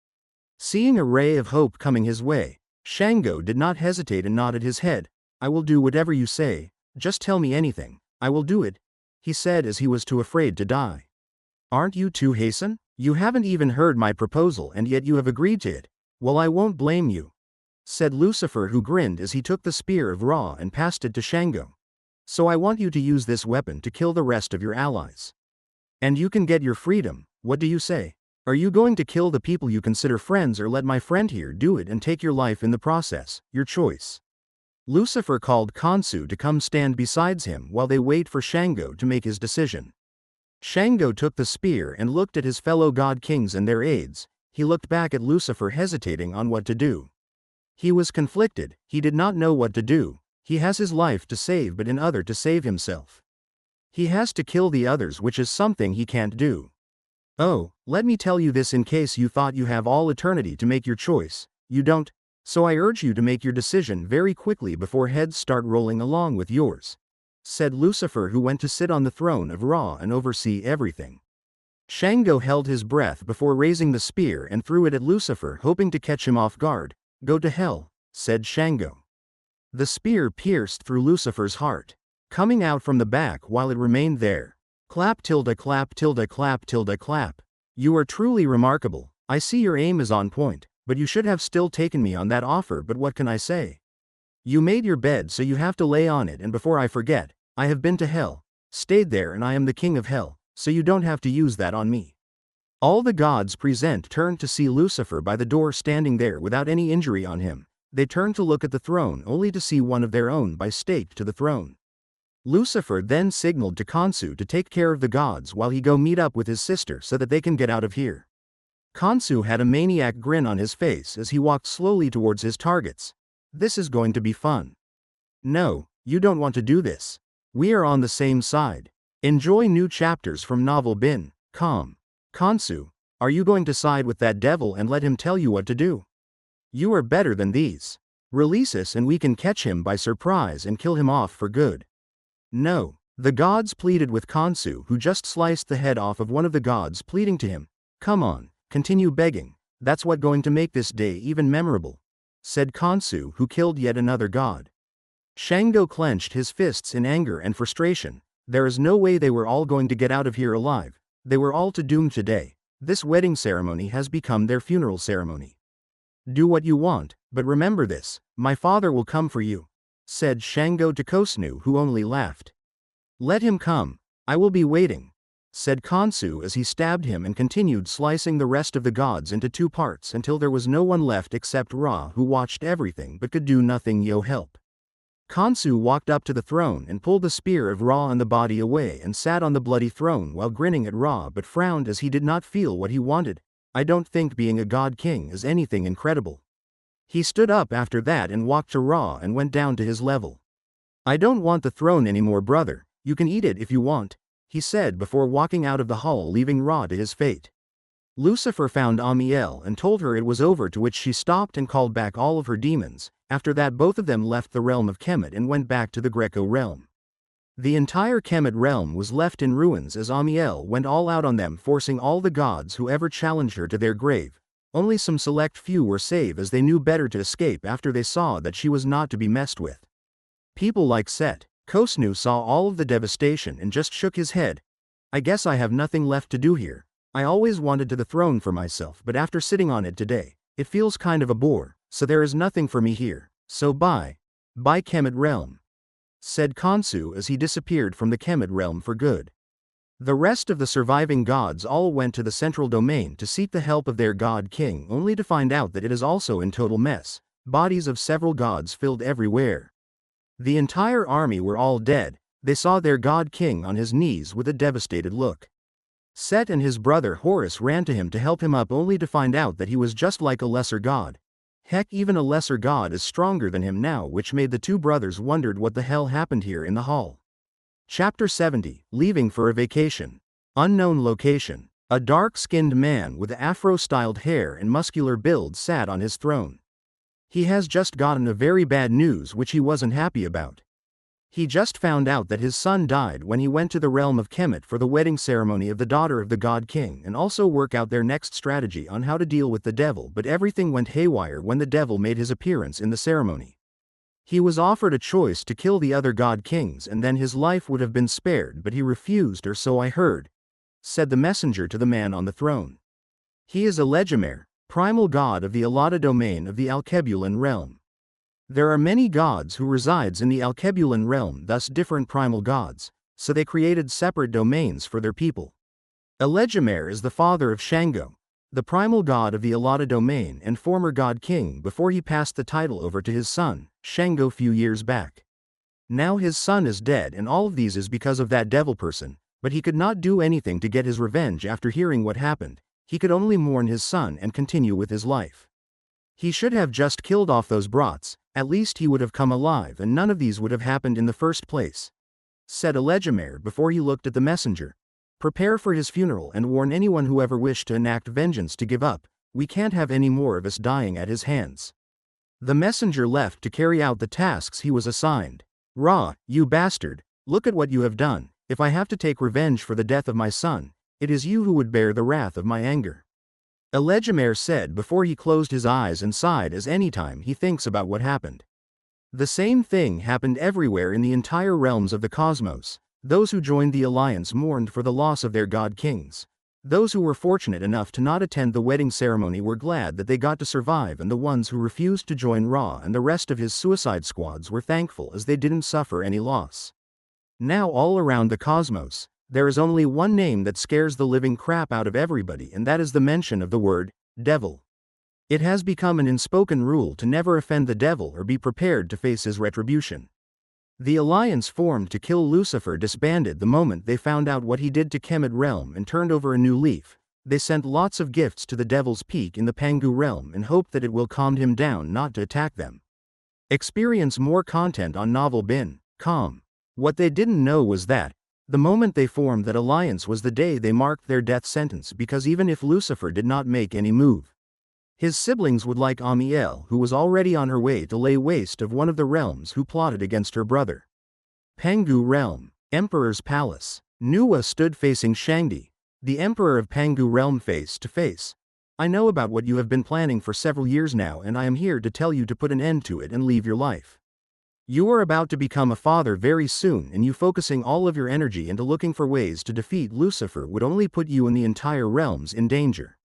Seeing a ray of hope coming his way, Shango did not hesitate and nodded his head. "I will do whatever you say, just tell me anything, I will do it," he said as he was too afraid to die. "Aren't you too hasten?" You haven't even heard my proposal and yet you have agreed to it. Well, I won't blame you," said Lucifer, who grinned as he took the spear of Ra and passed it to Shango. "So I want you to use this weapon to kill the rest of your allies. And you can get your freedom. What do you say? Are you going to kill the people you consider friends or let my friend here do it and take your life in the process? Your choice." Lucifer called Khonsu to come stand beside him while they wait for Shango to make his decision. Shango took the spear and looked at his fellow god kings and their aides. He looked back at Lucifer, hesitating on what to do. He was conflicted. He did not know what to do. He has his life to save but in other to save himself. He has to kill the others, which is something he can't do. Oh, let me tell you this in case you thought you have all eternity to make your choice. You don't. So I urge you to make your decision very quickly before heads start rolling along with yours," said Lucifer, who went to sit on the throne of Ra and oversee everything. Shango held his breath before raising the spear and threw it at Lucifer, hoping to catch him off guard. "Go to hell," said Shango. The spear pierced through Lucifer's heart, coming out from the back while it remained there. Clap tilde clap tilde clap tilde clap. "You are truly remarkable. I see your aim is on point, but you should have still taken me on that offer, but what can I say? You made your bed, so you have to lay on it, and before I forget, I have been to hell, stayed there, and I am the king of hell, so you don't have to use that on me." All the gods present turned to see Lucifer by the door standing there without any injury on him. They turned to look at the throne only to see one of their own by staked to the throne. Lucifer then signaled to Khonsu to take care of the gods while he go meet up with his sister so that they can get out of here. Khonsu had a maniac grin on his face as he walked slowly towards his targets. "This is going to be fun." "No, you don't want to do this. We are on the same side. Enjoy new chapters from novel bin. Com. Khonsu, are you going to side with that devil and let him tell you what to do? You are better than these. Release us and we can catch him by surprise and kill him off for good." "No," the gods pleaded with Khonsu, who just sliced the head off of one of the gods, pleading to him. "Come on, continue begging. That's what's going to make this day even memorable," said Khonsu, who killed yet another god. Shango clenched his fists in anger and frustration. There is no way they were all going to get out of here alive. They were all to doom today. This wedding ceremony has become their funeral ceremony. "Do what you want, but remember this, my father will come for you," said Shango to Khosnu, who only laughed. "Let him come. I will be waiting," said Khonsu as he stabbed him and continued slicing the rest of the gods into two parts until there was no one left except Ra, who watched everything but could do nothing. "Yo, help." Khonsu walked up to the throne and pulled the spear of Ra and the body away and sat on the bloody throne while grinning at Ra, but frowned as he did not feel what he wanted. "I don't think being a god king is anything incredible." He stood up after that and walked to Ra and went down to his level. "I don't want the throne anymore, brother. You can eat it if you want," he said before walking out of the hall, leaving Ra to his fate. Lucifer found Amiel and told her it was over, to which she stopped and called back all of her demons. After that, both of them left the realm of Kemet and went back to the Greco realm. The entire Kemet realm was left in ruins as Amiel went all out on them, forcing all the gods who ever challenged her to their grave. Only some select few were saved, as they knew better to escape after they saw that she was not to be messed with. People like Set. Khosnu saw all of the devastation and just shook his head. "I guess I have nothing left to do here. I always wanted to the throne for myself, but after sitting on it today, it feels kind of a bore, so there is nothing for me here, so bye. Bye Kemet realm," said Khonsu as he disappeared from the Kemet realm for good. The rest of the surviving gods all went to the central domain to seek the help of their god king, only to find out that it is also in total mess. Bodies of several gods filled everywhere. The entire army were all dead. They saw their god king on his knees with a devastated look. Set and his brother Horus ran to him to help him up, only to find out that he was just like a lesser god. Heck, even a lesser god is stronger than him now, which made the two brothers wondered what the hell happened here in the hall. Chapter 70, Leaving for a Vacation. Unknown location. A dark-skinned man with afro-styled hair and muscular build sat on his throne. He has just gotten a very bad news which he wasn't happy about. He just found out that his son died when he went to the realm of Kemet for the wedding ceremony of the daughter of the god king, and also work out their next strategy on how to deal with the devil, but everything went haywire when the devil made his appearance in the ceremony. He was offered a choice to kill the other god kings and then his life would have been spared, but he refused, or so I heard, said the messenger to the man on the throne. He is a legimare, primal god of the allotted domain of the Alkebulan realm. There are many gods who resides in the Alkebulan realm, thus different primal gods, so they created separate domains for their people. A legimare is the father of Shango, the primal god of the allotted domain and former god king before he passed the title over to his son, Shango, few years back. Now his son is dead, and all of these is because of that devil person, but he could not do anything to get his revenge after hearing what happened. He could only mourn his son and continue with his life. He should have just killed off those brats, at least he would have come alive and none of these would have happened in the first place, said a legimare before he looked at the messenger. Prepare for his funeral and warn anyone who ever wished to enact vengeance to give up. We can't have any more of us dying at his hands. The messenger left to carry out the tasks he was assigned. Ra, you bastard, look at what you have done. If I have to take revenge for the death of my son, it is you who would bear the wrath of my anger. A legimare said before he closed his eyes and sighed as any time he thinks about what happened. The same thing happened everywhere in the entire realms of the cosmos. Those who joined the alliance mourned for the loss of their god kings. Those who were fortunate enough to not attend the wedding ceremony were glad that they got to survive, and the ones who refused to join Ra and the rest of his suicide squads were thankful as they didn't suffer any loss. Now all around the cosmos, there is only one name that scares the living crap out of everybody, and that is the mention of the word, devil. It has become an unspoken rule to never offend the devil or be prepared to face his retribution. The alliance formed to kill Lucifer disbanded the moment they found out what he did to Kemet realm and turned over a new leaf. They sent lots of gifts to the Devil's Peak in the Pangu realm and hoped that it will calm him down not to attack them. Experience more content on novel bin.com. What they didn't know was that, the moment they formed that alliance was the day they marked their death sentence, because even if Lucifer did not make any move, his siblings would, like Amiel, who was already on her way to lay waste of one of the realms, who plotted against her brother. Pangu realm, Emperor's palace. Nuwa stood facing Shangdi, the Emperor of Pangu realm, face to face. I know about what you have been planning for several years now, and I am here to tell you to put an end to it and leave your life. You are about to become a father very soon, and you focusing all of your energy into looking for ways to defeat Lucifer would only put you and the entire realms in danger.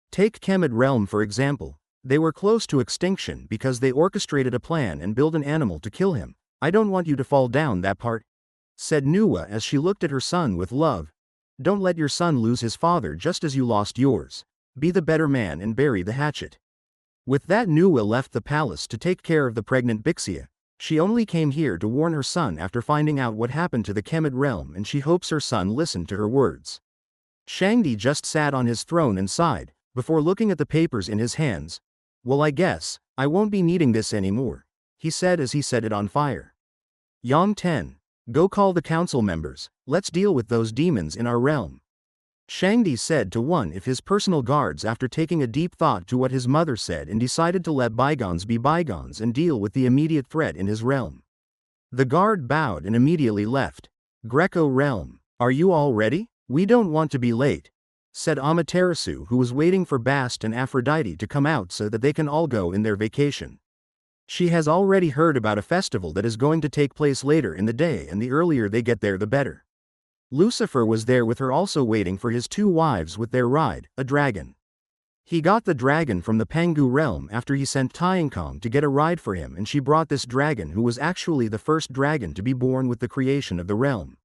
Take Kemet realm for example. They were close to extinction because they orchestrated a plan and built an animal to kill him. I don't want you to fall down that part, said Nuwa as she looked at her son with love. Don't let your son lose his father just as you lost yours. Be the better man and bury the hatchet. With that, Nuwa left the palace to take care of the pregnant Bixia. She only came here to warn her son after finding out what happened to the Kemet realm, and she hopes her son listened to her words. Shangdi just sat on his throne and sighed, before looking at the papers in his hands. Well, I guess I won't be needing this anymore, he said as he set it on fire. Yang 10. Go call the council members, let's deal with those demons in our realm, Shangdi said to one of his personal guards after taking a deep thought to what his mother said and decided to let bygones be bygones and deal with the immediate threat in his realm. The guard bowed and immediately left. Greco realm. Are you all ready? We don't want to be late, said Amaterasu, who was waiting for Bast and Aphrodite to come out so that they can all go in their vacation. She has already heard about a festival that is going to take place later in the day, and the earlier they get there the better. Lucifer was there with her, also waiting for his two wives with their ride, a dragon. He got the dragon from the Pangu realm after he sent Tainkong to get a ride for him, and she brought this dragon, who was actually the first dragon to be born with the creation of the realm.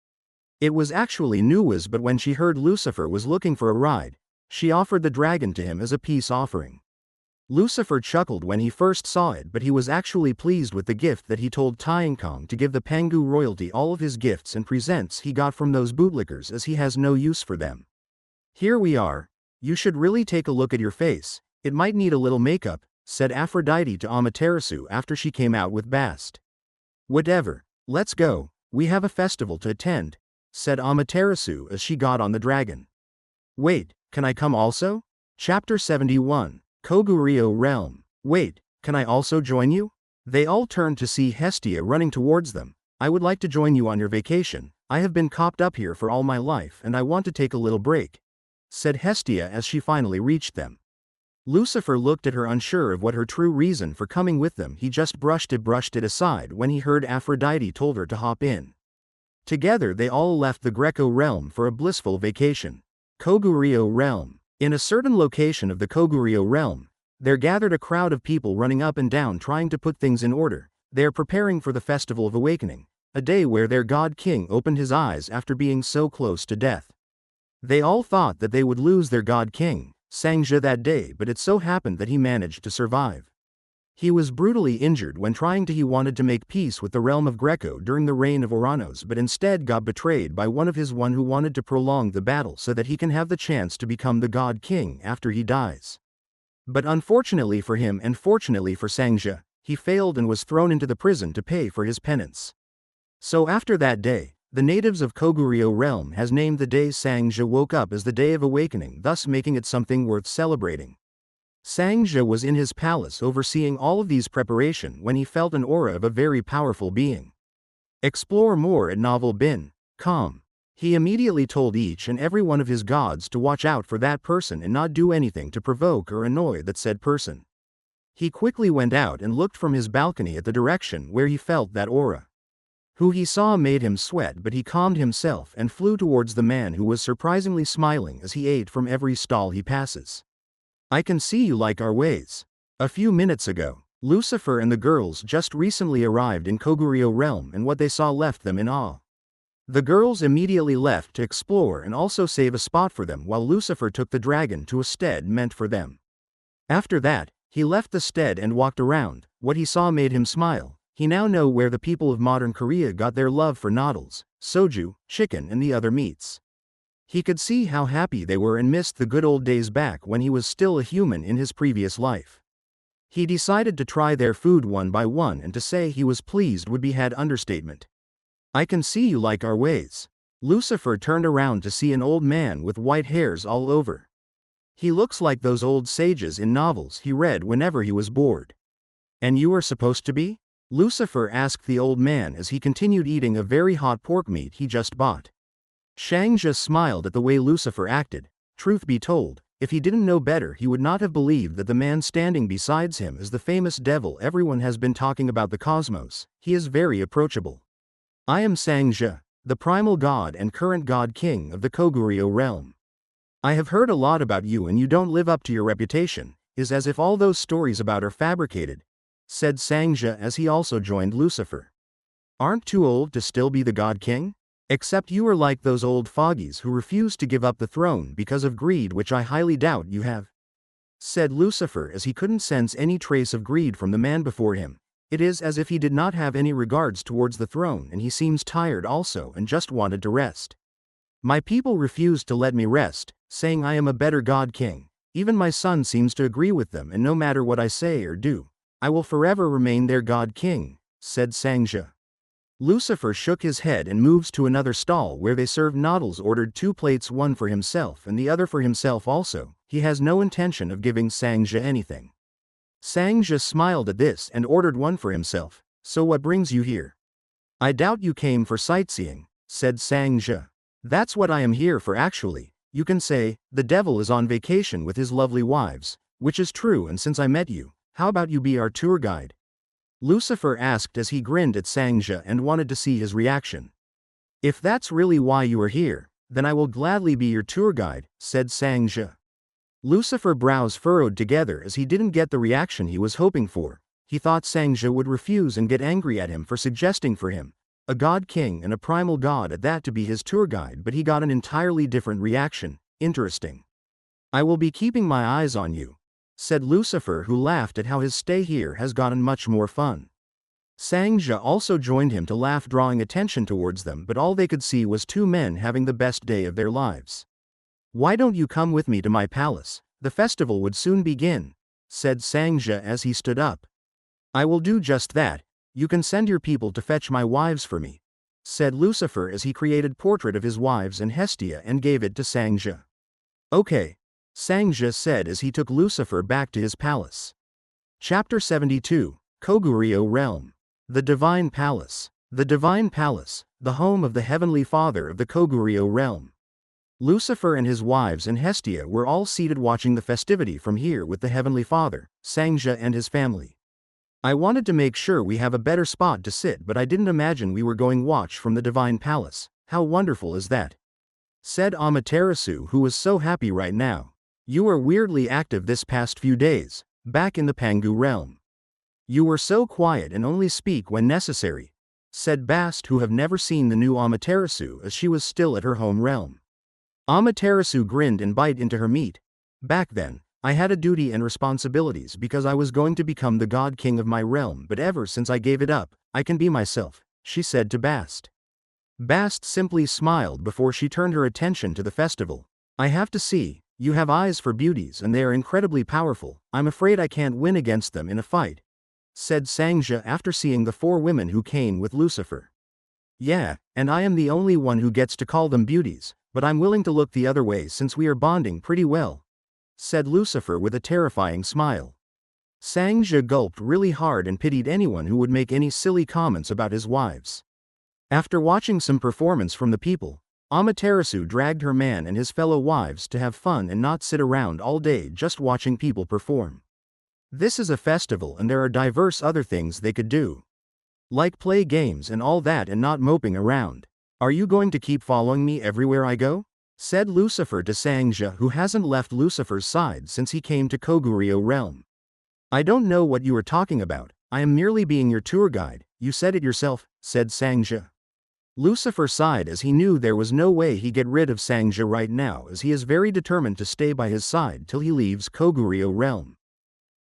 It was actually Nuwa's, but when she heard Lucifer was looking for a ride, she offered the dragon to him as a peace offering. Lucifer chuckled when he first saw it, but he was actually pleased with the gift that he told Tainkong to give the Pangu royalty all of his gifts and presents he got from those bootlickers, as he has no use for them. Here we are. You should really take a look at your face, it might need a little makeup, said Aphrodite to Amaterasu after she came out with Bast. Whatever, let's go, we have a festival to attend, said Amaterasu as she got on the dragon. Wait, can I come also? Chapter 71. Koguryo realm. Wait, can I also join you? They all turned to see Hestia running towards them. I would like to join you on your vacation. I have been cooped up here for all my life and I want to take a little break, said Hestia as she finally reached them. Lucifer looked at her, unsure of what her true reason for coming with them. He just brushed it aside when he heard Aphrodite told her to hop in. Together they all left the Greco realm for a blissful vacation. Koguryo realm. In a certain location of the Koguryo realm, there gathered a crowd of people running up and down trying to put things in order. They are preparing for the Festival of Awakening, a day where their god king opened his eyes after being so close to death. They all thought that they would lose their god king, Sangja, that day, but it so happened that he managed to survive. He was brutally injured when he wanted to make peace with the realm of Greco during the reign of Oranos, but instead got betrayed by one of his who wanted to prolong the battle so that he can have the chance to become the god king after he dies. But unfortunately for him and fortunately for Sangja, he failed and was thrown into the prison to pay for his penance. So after that day, the natives of Koguryo realm has named the day Sangja woke up as the Day of Awakening, thus making it something worth celebrating. Sangja was in his palace overseeing all of these preparation when he felt an aura of a very powerful being. Explore more at novel.com. He immediately told each and every one of his gods to watch out for that person and not do anything to provoke or annoy that said person. He quickly went out and looked from his balcony at the direction where he felt that aura. Who he saw made him sweat, but he calmed himself and flew towards the man who was surprisingly smiling as he ate from every stall he passes. I can see you like our ways. A few minutes ago, Lucifer and the girls just recently arrived in Koguryo realm, and what they saw left them in awe. The girls immediately left to explore and also save a spot for them while Lucifer took the dragon to a stead meant for them. After that, he left the stead and walked around. What he saw made him smile. He now know where the people of modern Korea got their love for noodles, soju, chicken and the other meats. He could see how happy they were and missed the good old days back when he was still a human in his previous life. He decided to try their food one by one, and to say he was pleased would be had understatement. I can see you like our ways. Lucifer turned around to see an old man with white hairs all over. He looks like those old sages in novels he read whenever he was bored. And you are supposed to be? Lucifer asked the old man as he continued eating a very hot pork meat he just bought. Sangja smiled at the way Lucifer acted. Truth be told, if he didn't know better, he would not have believed that the man standing besides him is the famous devil everyone has been talking about, the cosmos. He is very approachable. I am Sangja, the primal god and current god king of the Koguryo realm. I have heard a lot about you and you don't live up to your reputation. Is as if all those stories about are fabricated, said Sangja as he also joined Lucifer. Aren't too old to still be the god king? Except you are like those old fogies who refuse to give up the throne because of greed, which I highly doubt you have, said Lucifer as he couldn't sense any trace of greed from the man before him. It is as if he did not have any regards towards the throne, and he seems tired also and just wanted to rest. My people refused to let me rest, saying I am a better god king. Even my son seems to agree with them, and no matter what I say or do, I will forever remain their god king, said Sangja. Lucifer shook his head and moves to another stall where they served noodles, ordered 2 plates, one for himself and the other for himself also. He has no intention of giving Sangja anything. Sangja smiled at this and ordered one for himself. So what brings you here? I doubt you came for sightseeing, said Sangja. That's what I am here for actually. You can say, the devil is on vacation with his lovely wives, which is true, and since I met you, how about you be our tour guide? Lucifer asked as he grinned at Sangja and wanted to see his reaction. If that's really why you are here, then I will gladly be your tour guide, said Sangja. Lucifer's brows furrowed together as he didn't get the reaction he was hoping for. He thought Sangja would refuse and get angry at him for suggesting for him, a god king and a primal god at that, to be his tour guide, but he got an entirely different reaction. Interesting. I will be keeping my eyes on you, said Lucifer, who laughed at how his stay here has gotten much more fun. Sangja also joined him to laugh, drawing attention towards them, but all they could see was 2 men having the best day of their lives. Why don't you come with me to my palace? The festival would soon begin, said Sangja as he stood up. I will do just that. You can send your people to fetch my wives for me, said Lucifer as he created portrait of his wives and Hestia and gave it to Sangja. Okay, Sangja said as he took Lucifer back to his palace. Chapter 72, Koguryo Realm. The Divine Palace. The Divine Palace, the home of the Heavenly Father of the Koguryo Realm. Lucifer and his wives and Hestia were all seated watching the festivity from here with the Heavenly Father, Sangja and his family. I wanted to make sure we have a better spot to sit, but I didn't imagine we were going watch from the Divine Palace. How wonderful is that? Said Amaterasu, who was so happy right now. You were weirdly active this past few days, back in the Pangu realm. You were so quiet and only speak when necessary, said Bast, who have never seen the new Amaterasu, as she was still at her home realm. Amaterasu grinned and bite into her meat. Back then, I had a duty and responsibilities because I was going to become the god king of my realm, but ever since I gave it up, I can be myself, she said to Bast. Bast simply smiled before she turned her attention to the festival. I have to see, you have eyes for beauties and they are incredibly powerful. I'm afraid I can't win against them in a fight, said Sangja after seeing the 4 women who came with Lucifer. Yeah, and I am the only one who gets to call them beauties, but I'm willing to look the other way since we are bonding pretty well, said Lucifer with a terrifying smile. Sangja gulped really hard and pitied anyone who would make any silly comments about his wives. After watching some performance from the people, Amaterasu dragged her man and his fellow wives to have fun and not sit around all day just watching people perform. This is a festival and there are diverse other things they could do, like play games and all that, and not moping around. Are you going to keep following me everywhere I go? Said Lucifer to Sangja, who hasn't left Lucifer's side since he came to Koguryo realm. I don't know what you are talking about, I am merely being your tour guide, you said it yourself, said Sangja. Lucifer sighed as he knew there was no way he'd get rid of Sangja right now, as he is very determined to stay by his side till he leaves Koguryo realm.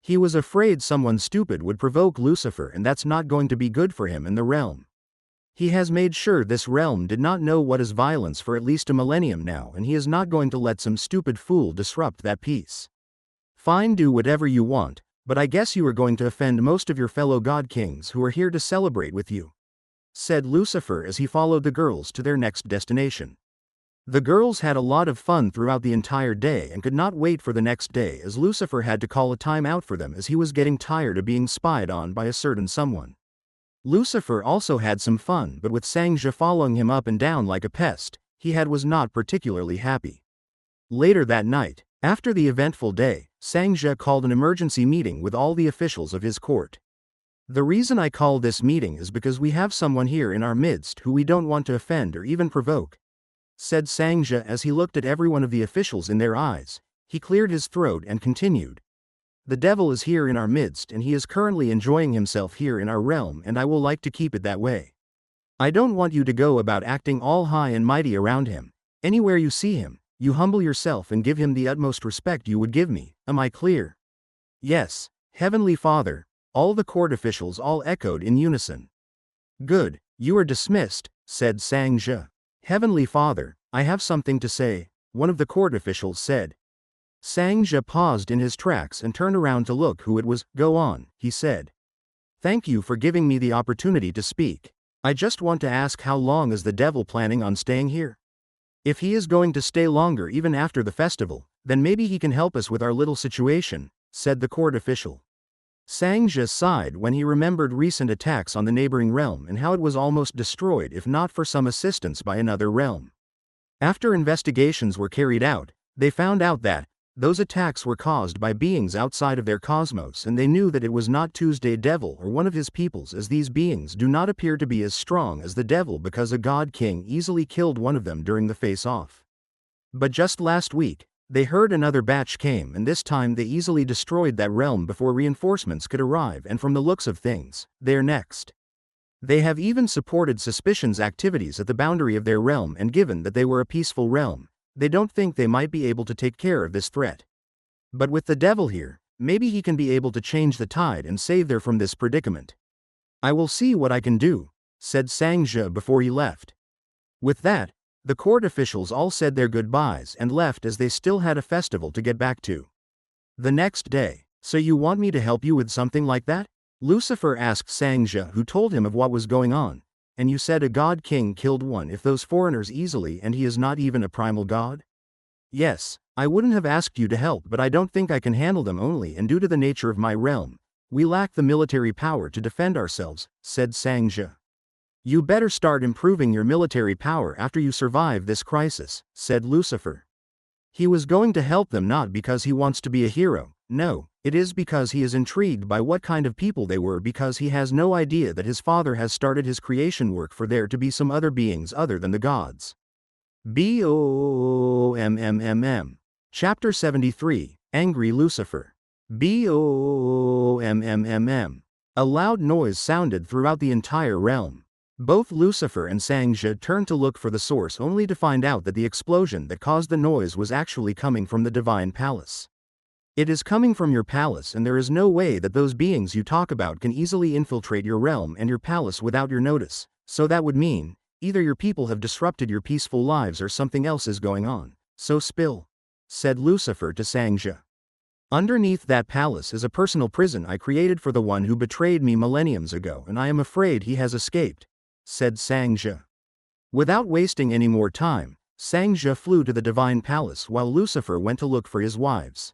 He was afraid someone stupid would provoke Lucifer, and that's not going to be good for him in the realm. He has made sure this realm did not know what is violence for at least a millennium now, and he is not going to let some stupid fool disrupt that peace. Fine, do whatever you want, but I guess you are going to offend most of your fellow god kings who are here to celebrate with you, said Lucifer as he followed the girls to their next destination. The girls had a lot of fun throughout the entire day and could not wait for the next day, as Lucifer had to call a time out for them as he was getting tired of being spied on by a certain someone. Lucifer also had some fun, but with Sangja following him up and down like a pest, he was not particularly happy. Later that night, after the eventful day, Sangja called an emergency meeting with all the officials of his court. The reason I call this meeting is because we have someone here in our midst who we don't want to offend or even provoke, said Sangja as he looked at every one of the officials in their eyes. He cleared his throat and continued. The devil is here in our midst and he is currently enjoying himself here in our realm, and I will like to keep it that way. I don't want you to go about acting all high and mighty around him. Anywhere you see him, you humble yourself and give him the utmost respect you would give me. Am I clear? Yes, Heavenly Father, all the court officials all echoed in unison. Good, you are dismissed, said Sangja. Heavenly Father, I have something to say, one of the court officials said. Sangja paused in his tracks and turned around to look who it was. Go on, he said. Thank you for giving me the opportunity to speak. I just want to ask, how long is the devil planning on staying here? If he is going to stay longer even after the festival, then maybe he can help us with our little situation, said the court official. Sangja sighed when he remembered recent attacks on the neighboring realm and how it was almost destroyed if not for some assistance by another realm. After investigations were carried out, they found out that those attacks were caused by beings outside of their cosmos, and they knew that it was not Tuesday Devil or one of his peoples, as these beings do not appear to be as strong as the devil because a god king easily killed one of them during the face-off. But just last week, they heard another batch came, and this time they easily destroyed that realm before reinforcements could arrive, and from the looks of things, they're next. They have even supported suspicions activities at the boundary of their realm, and given that they were a peaceful realm, they don't think they might be able to take care of this threat. But with the devil here, maybe he can be able to change the tide and save them from this predicament. I will see what I can do, said Sangja before he left. With that, the court officials all said their goodbyes and left, as they still had a festival to get back to. The next day, so you want me to help you with something like that? Lucifer asked Sangja, who told him of what was going on. And you said a god king killed one of those foreigners easily, and he is not even a primal god? Yes, I wouldn't have asked you to help, but I don't think I can handle them only, and due to the nature of my realm, we lack the military power to defend ourselves, said Sangja. You better start improving your military power after you survive this crisis, said Lucifer. He was going to help them not because he wants to be a hero, no, it is because he is intrigued by what kind of people they were, because he has no idea that his father has started his creation work for there to be some other beings other than the gods. BOOMMM. Chapter 73, Angry Lucifer. Boom. A loud noise sounded throughout the entire realm. Both Lucifer and Sangja turned to look for the source only to find out that the explosion that caused the noise was actually coming from the divine palace. It is coming from your palace, and there is no way that those beings you talk about can easily infiltrate your realm and your palace without your notice, so that would mean, either your people have disrupted your peaceful lives or something else is going on, so spill, said Lucifer to Sangja. Underneath that palace is a personal prison I created for the one who betrayed me millenniums ago, and I am afraid he has escaped, said Sangja. Without wasting any more time, Sangja flew to the divine palace while Lucifer went to look for his wives.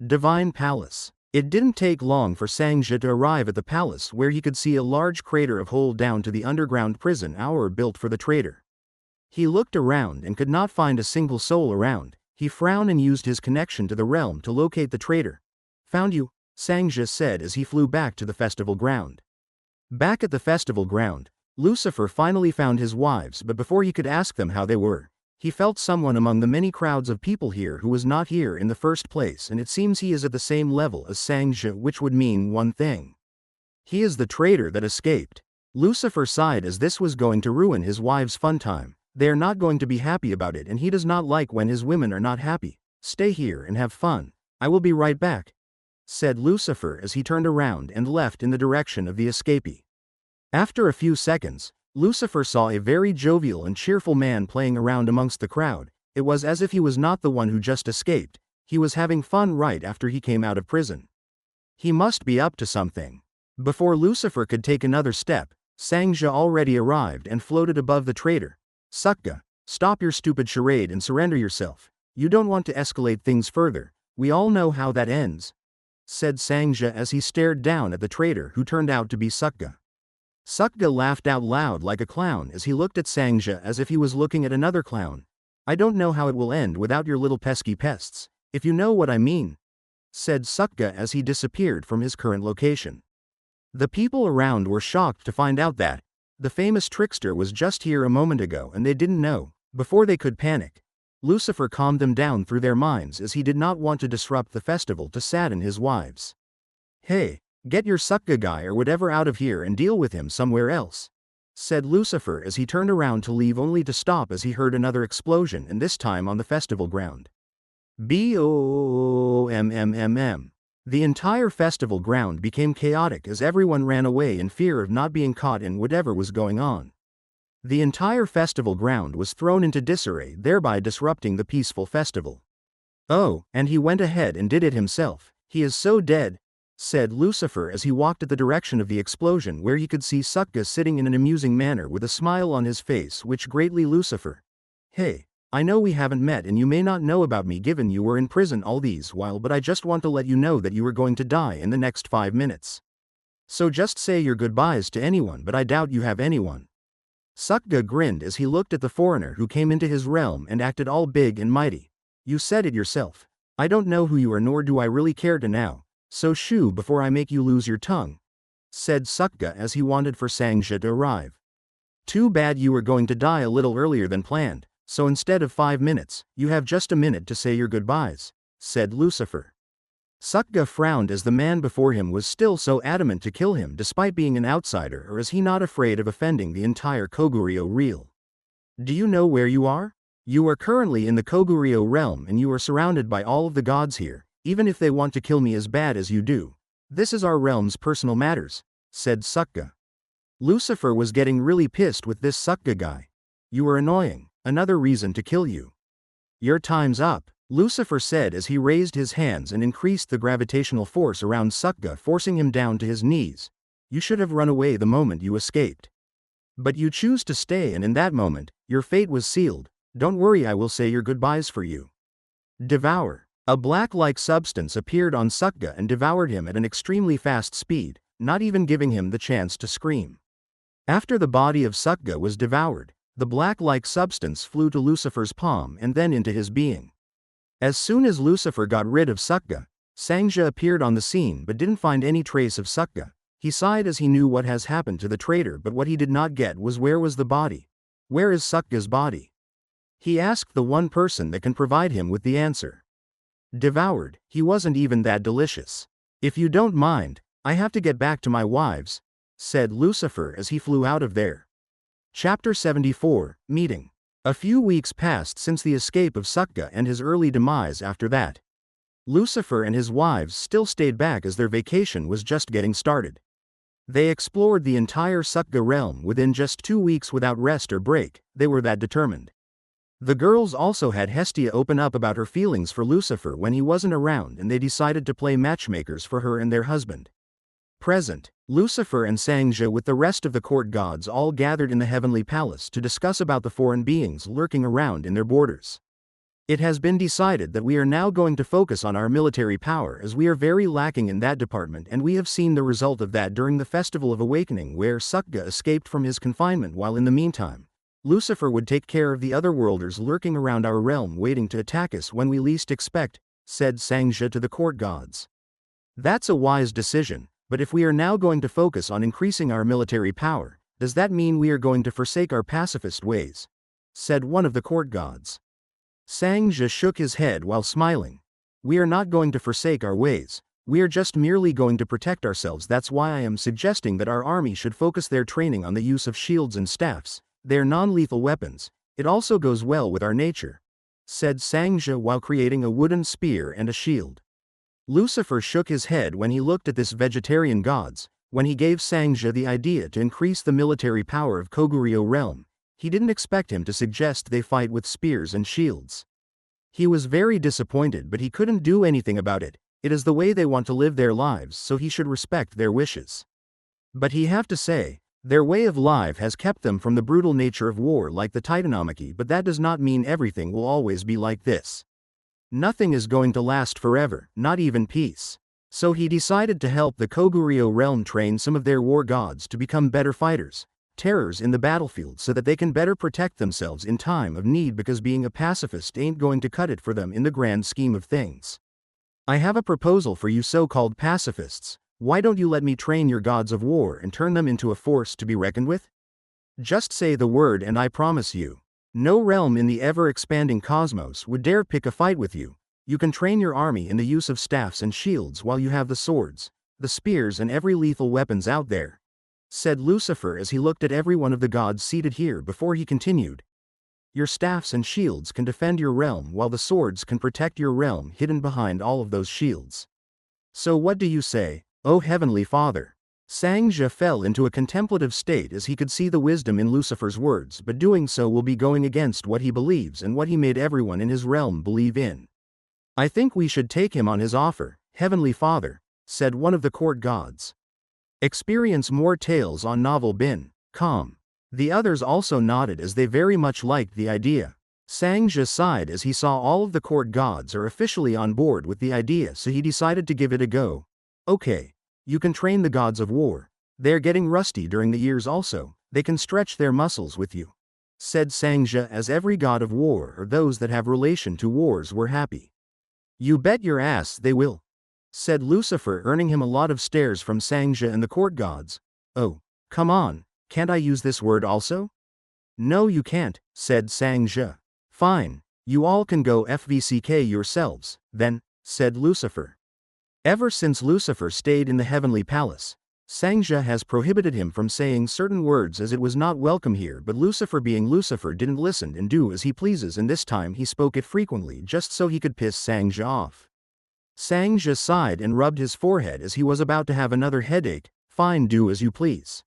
Divine Palace. It didn't take long for Sangja to arrive at the palace, where he could see a large crater of hole down to the underground prison built for the traitor. He looked around and could not find a single soul around. He frowned and used his connection to the realm to locate the traitor. Found you, Sangja said as he flew back to the festival ground. Back at the festival ground, Lucifer finally found his wives, but before he could ask them how they were, he felt someone among the many crowds of people here who was not here in the first place, and it seems he is at the same level as Sangja, which would mean one thing. He is the traitor that escaped. Lucifer sighed as this was going to ruin his wives' fun time. They are not going to be happy about it, and he does not like when his women are not happy. Stay here and have fun. I will be right back, said Lucifer as he turned around and left in the direction of the escapee. After a few seconds, Lucifer saw a very jovial and cheerful man playing around amongst the crowd. It was as if he was not the one who just escaped. He was having fun right after he came out of prison. He must be up to something. Before Lucifer could take another step, Sangja already arrived and floated above the traitor. Sukka, stop your stupid charade and surrender yourself. You don't want to escalate things further. We all know how that ends, said Sangja as he stared down at the traitor, who turned out to be Sukka. Sukka laughed out loud like a clown as he looked at Sangja as if he was looking at another clown. I don't know how it will end without your little pesky pests, if you know what I mean, said Sukka as he disappeared from his current location. The people around were shocked to find out that the famous trickster was just here a moment ago, and they didn't know. Before they could panic, Lucifer calmed them down through their minds, as he did not want to disrupt the festival to sadden his wives. Hey, get your Sukka guy or whatever out of here and deal with him somewhere else, said Lucifer as he turned around to leave, only to stop as he heard another explosion, and this time on the festival ground. Boom. The entire festival ground became chaotic as everyone ran away in fear of not being caught in whatever was going on. The entire festival ground was thrown into disarray, thereby disrupting the peaceful festival. Oh, and he went ahead and did it himself. He is so dead, said Lucifer as he walked at the direction of the explosion, where he could see Sukka sitting in an amusing manner with a smile on his face, which greatly Lucifer. Hey, I know we haven't met and you may not know about me given you were in prison all these while, but I just want to let you know that you are going to die in the next 5 minutes. So just say your goodbyes to anyone, but I doubt you have anyone. Sukka grinned as he looked at the foreigner who came into his realm and acted all big and mighty. You said it yourself. I don't know who you are, nor do I really care to now, so shoo before I make you lose your tongue, said Sukka as he wanted for Sangja to arrive. Too bad you were going to die a little earlier than planned. So instead of 5 minutes, you have just a minute to say your goodbyes, said Lucifer. Sukka frowned as the man before him was still so adamant to kill him despite being an outsider, or is he not afraid of offending the entire Koguryo realm? Do you know where you are? You are currently in the Koguryo realm and you are surrounded by all of the gods here, even if they want to kill me as bad as you do. This is our realm's personal matters, said Sukka. Lucifer was getting really pissed with this Sukka guy. You are annoying. Another reason to kill you. Your time's up, Lucifer said as he raised his hands and increased the gravitational force around Sukka, forcing him down to his knees. You should have run away the moment you escaped. But you choose to stay, and in that moment, your fate was sealed. Don't worry, I will say your goodbyes for you. Devour. A black-like substance appeared on Sukka and devoured him at an extremely fast speed, not even giving him the chance to scream. After the body of Sukka was devoured, the black-like substance flew to Lucifer's palm and then into his being. As soon as Lucifer got rid of Sukka, Sangja appeared on the scene but didn't find any trace of Sukka. He sighed as he knew what has happened to the traitor, but what he did not get was where was the body? Where is Sukka's body? He asked the one person that can provide him with the answer. Devoured, he wasn't even that delicious. If you don't mind, I have to get back to my wives, said Lucifer as he flew out of there. Chapter 74, Meeting. A few weeks passed since the escape of Sukka and his early demise after that. Lucifer and his wives still stayed back as their vacation was just getting started. They explored the entire Sukka realm within just 2 weeks without rest or break, they were that determined. The girls also had Hestia open up about her feelings for Lucifer when he wasn't around, and they decided to play matchmakers for her and their husband. Present, Lucifer and Sangja with the rest of the court gods all gathered in the heavenly palace to discuss about the foreign beings lurking around in their borders. It has been decided that we are now going to focus on our military power, as we are very lacking in that department, and we have seen the result of that during the Festival of Awakening, where Sukka escaped from his confinement, while in the meantime, Lucifer would take care of the otherworlders lurking around our realm waiting to attack us when we least expect, said Sangja to the court gods. That's a wise decision, but if we are now going to focus on increasing our military power, does that mean we are going to forsake our pacifist ways? Said one of the court gods. Sangja shook his head while smiling. We are not going to forsake our ways, we are just merely going to protect ourselves. That's why I am suggesting that our army should focus their training on the use of shields and staffs. They are non-lethal weapons. It also goes well with our nature, said Sangja while creating a wooden spear and a shield. Lucifer shook his head when he looked at this vegetarian gods. When he gave Sangja the idea to increase the military power of Koguryo realm, he didn't expect him to suggest they fight with spears and shields. He was very disappointed, but he couldn't do anything about it. It is the way they want to live their lives, so he should respect their wishes. But he have to say, their way of life has kept them from the brutal nature of war like the Titanomachy, but that does not mean everything will always be like this. Nothing is going to last forever, not even peace. So he decided to help the Koguryo realm train some of their war gods to become better fighters, terrors in the battlefield, so that they can better protect themselves in time of need, because being a pacifist ain't going to cut it for them in the grand scheme of things. I have a proposal for you so-called pacifists. Why don't you let me train your gods of war and turn them into a force to be reckoned with? Just say the word and I promise you, no realm in the ever-expanding cosmos would dare pick a fight with you. You can train your army in the use of staffs and shields while you have the swords, the spears and every lethal weapons out there, said Lucifer as he looked at every one of the gods seated here before he continued. Your staffs and shields can defend your realm, while the swords can protect your realm hidden behind all of those shields. So what do you say, O Heavenly Father? Sangja fell into a contemplative state as he could see the wisdom in Lucifer's words, but doing so will be going against what he believes and what he made everyone in his realm believe in. I think we should take him on his offer, Heavenly Father, said one of the court gods. Experience more tales on novel bin.com. The others also nodded as they very much liked the idea. Sangja sighed as he saw all of the court gods are officially on board with the idea, so he decided to give it a go. Okay, you can train the gods of war. They're getting rusty during the years also, they can stretch their muscles with you, said Sangja as every god of war or those that have relation to wars were happy. You bet your ass they will, said Lucifer, earning him a lot of stares from Sangja and the court gods. Oh, come on, can't I use this word also? No you can't, said Sangja. Fine, you all can go FVCK yourselves, then, said Lucifer. Ever since Lucifer stayed in the heavenly palace, Sangja has prohibited him from saying certain words as it was not welcome here, but Lucifer being Lucifer didn't listen and do as he pleases, and this time he spoke it frequently just so he could piss Sangja off. Sangja sighed and rubbed his forehead as he was about to have another headache. Fine, do as you please.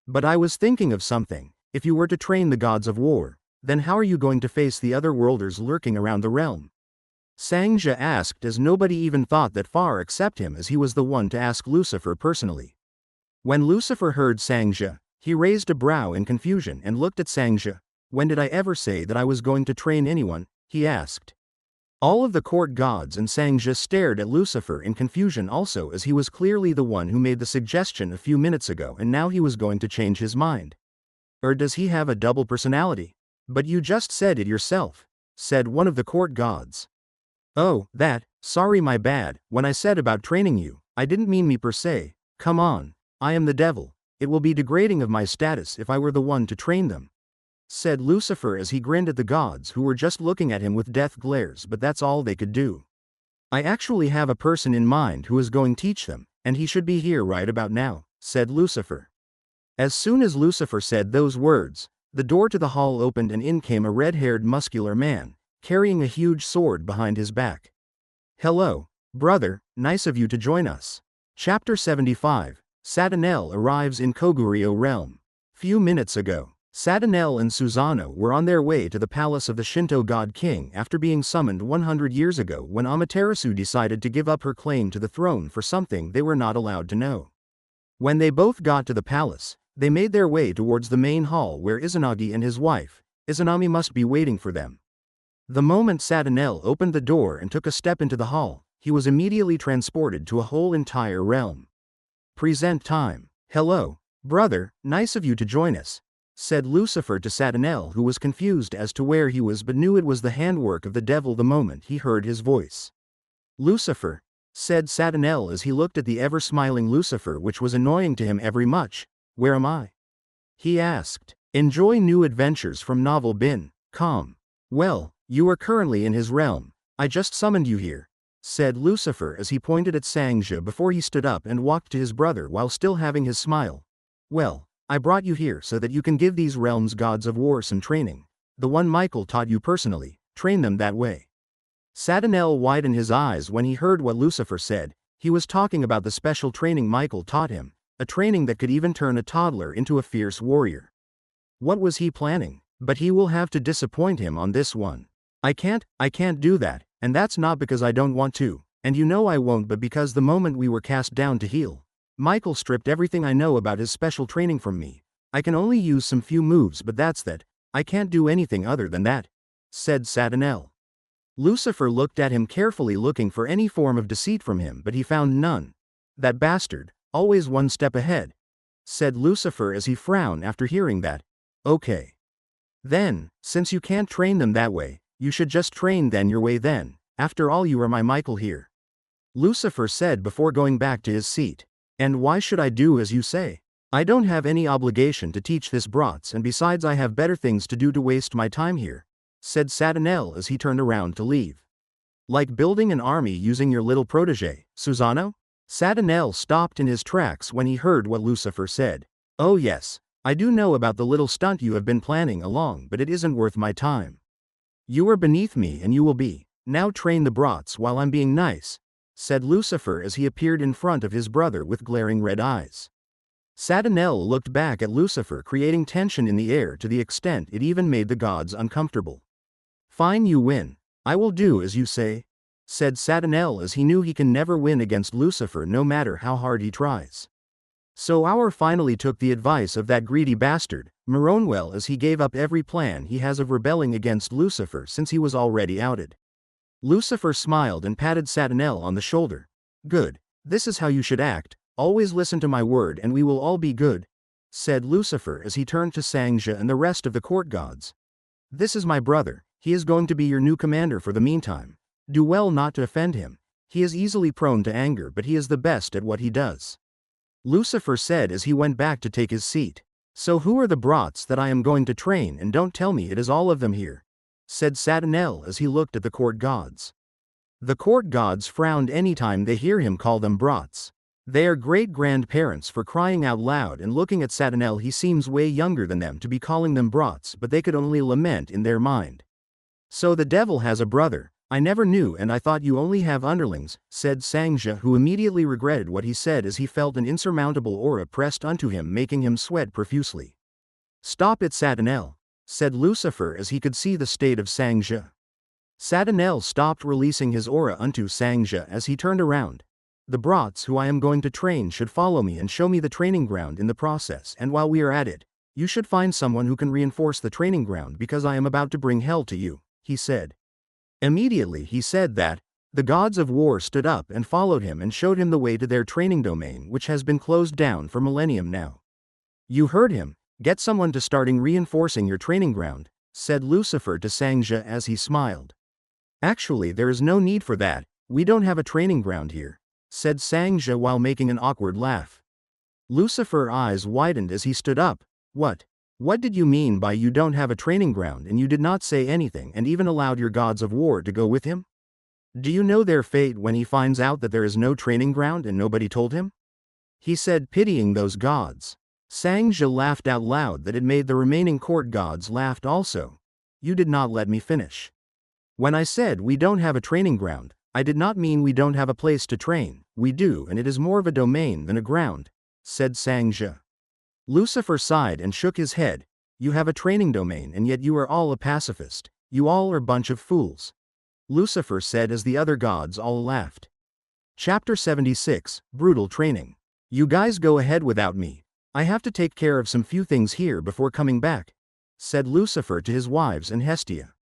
But I was thinking of something. If you were to train the gods of war, then how are you going to face the other worlders lurking around the realm? Sangja asked, as nobody even thought that far except him, as he was the one to ask Lucifer personally. When Lucifer heard Sangja, he raised a brow in confusion and looked at Sangja. When did I ever say that I was going to train anyone? He asked. All of the court gods and Sangja stared at Lucifer in confusion also, as he was clearly the one who made the suggestion a few minutes ago and now he was going to change his mind. Or does he have a double personality? But you just said it yourself, said one of the court gods. Oh, that, sorry, my bad. When I said about training you, I didn't mean me per se. Come on, I am the devil. It will be degrading of my status if I were the one to train them, said Lucifer as he grinned at the gods who were just looking at him with death glares, but that's all they could do. I actually have a person in mind who is going to teach them, and he should be here right about now, said Lucifer. As soon as Lucifer said those words, the door to the hall opened and in came a red-haired muscular man, carrying a huge sword behind his back. Hello, brother, nice of you to join us. Chapter 75, Sadinel arrives in Koguryo realm. Few minutes ago, Sadinel and Susanoo were on their way to the palace of the Shinto god king after being summoned 100 years ago when Amaterasu decided to give up her claim to the throne for something they were not allowed to know. When they both got to the palace, they made their way towards the main hall where Izanagi and his wife, Izanami, must be waiting for them. The moment Sadinel opened the door and took a step into the hall, he was immediately transported to a whole entire realm. Present time. Hello, brother, nice of you to join us, said Lucifer to Sadinel, who was confused as to where he was but knew it was the handwork of the devil the moment he heard his voice. Lucifer, said Sadinel as he looked at the ever-smiling Lucifer, which was annoying to him every much. Where am I? He asked. Enjoy new adventures from novel bin, com. Well, you are currently in his realm. I just summoned you here, said Lucifer as he pointed at Sangja before he stood up and walked to his brother while still having his smile. Well, I brought you here so that you can give these realms' gods of war some training. The one Michael taught you personally, train them that way. Sadinel widened his eyes when he heard what Lucifer said. He was talking about the special training Michael taught him, a training that could even turn a toddler into a fierce warrior. What was he planning? But he will have to disappoint him on this one. I can't do that, and that's not because I don't want to, and you know I won't, but because the moment we were cast down to heal, Michael stripped everything I know about his special training from me. I can only use some few moves, but that's that. I can't do anything other than that, said Sadinel. Lucifer looked at him carefully, looking for any form of deceit from him, but he found none. That bastard, always one step ahead, said Lucifer as he frowned after hearing that. Okay. Then, since you can't train them that way, you should just train then your way then. After all, you are my Michael here, Lucifer said before going back to his seat. And why should I do as you say? I don't have any obligation to teach this brats, and besides I have better things to do to waste my time here, said Sadinel as he turned around to leave. Like building an army using your little protege, Susanoo? Sadinel stopped in his tracks when he heard what Lucifer said. Oh yes, I do know about the little stunt you have been planning along, but it isn't worth my time. You are beneath me and you will be. Now train the brats while I'm being nice, said Lucifer as he appeared in front of his brother with glaring red eyes. Sadinel looked back at Lucifer, creating tension in the air to the extent it even made the gods uncomfortable. Fine, you win. I will do as you say, said Sadinel as he knew he can never win against Lucifer no matter how hard he tries. So our finally took the advice of that greedy bastard, Moronwell, as he gave up every plan he has of rebelling against Lucifer since he was already outed. Lucifer smiled and patted Sadinel on the shoulder. Good. This is how you should act. Always listen to my word and we will all be good, said Lucifer as he turned to Sangja and the rest of the court gods. This is my brother. He is going to be your new commander for the meantime. Do well not to offend him. He is easily prone to anger, but he is the best at what he does, Lucifer said as he went back to take his seat. So who are the brats that I am going to train, and don't tell me it is all of them here, said Sadinel as he looked at the court gods. The court gods frowned anytime they hear him call them brats. They are great-grandparents, for crying out loud, and looking at Sadinel he seems way younger than them to be calling them brats, but they could only lament in their mind. So the devil has a brother. I never knew, and I thought you only have underlings, said Sangja, who immediately regretted what he said as he felt an insurmountable aura pressed onto him, making him sweat profusely. Stop it, Sadinel, said Lucifer as he could see the state of Sangja. Sadinel stopped releasing his aura onto Sangja as he turned around. The brats who I am going to train should follow me and show me the training ground in the process, and while we are at it, you should find someone who can reinforce the training ground because I am about to bring hell to you, he said. Immediately he said that, the gods of war stood up and followed him and showed him the way to their training domain, which has been closed down for millennium now. You heard him. Get someone to starting reinforcing your training ground, said Lucifer to Sangja as he smiled. Actually, there is no need for that. We don't have a training ground here, said Sangja while making an awkward laugh. Lucifer's eyes widened as he stood up. What did you mean by you don't have a training ground, and you did not say anything and even allowed your gods of war to go with him? Do you know their fate when he finds out that there is no training ground and nobody told him? He said, pitying those gods. Sangja laughed out loud that it made the remaining court gods laugh also. You did not let me finish. When I said we don't have a training ground, I did not mean we don't have a place to train. We do, and it is more of a domain than a ground, said Sangja. Lucifer sighed and shook his head. You have a training domain and yet you are all a pacifist. You all are a bunch of fools. Lucifer said as the other gods all laughed. Chapter 76, Brutal Training. You guys go ahead without me. I have to take care of some few things here before coming back, said Lucifer to his wives and Hestia.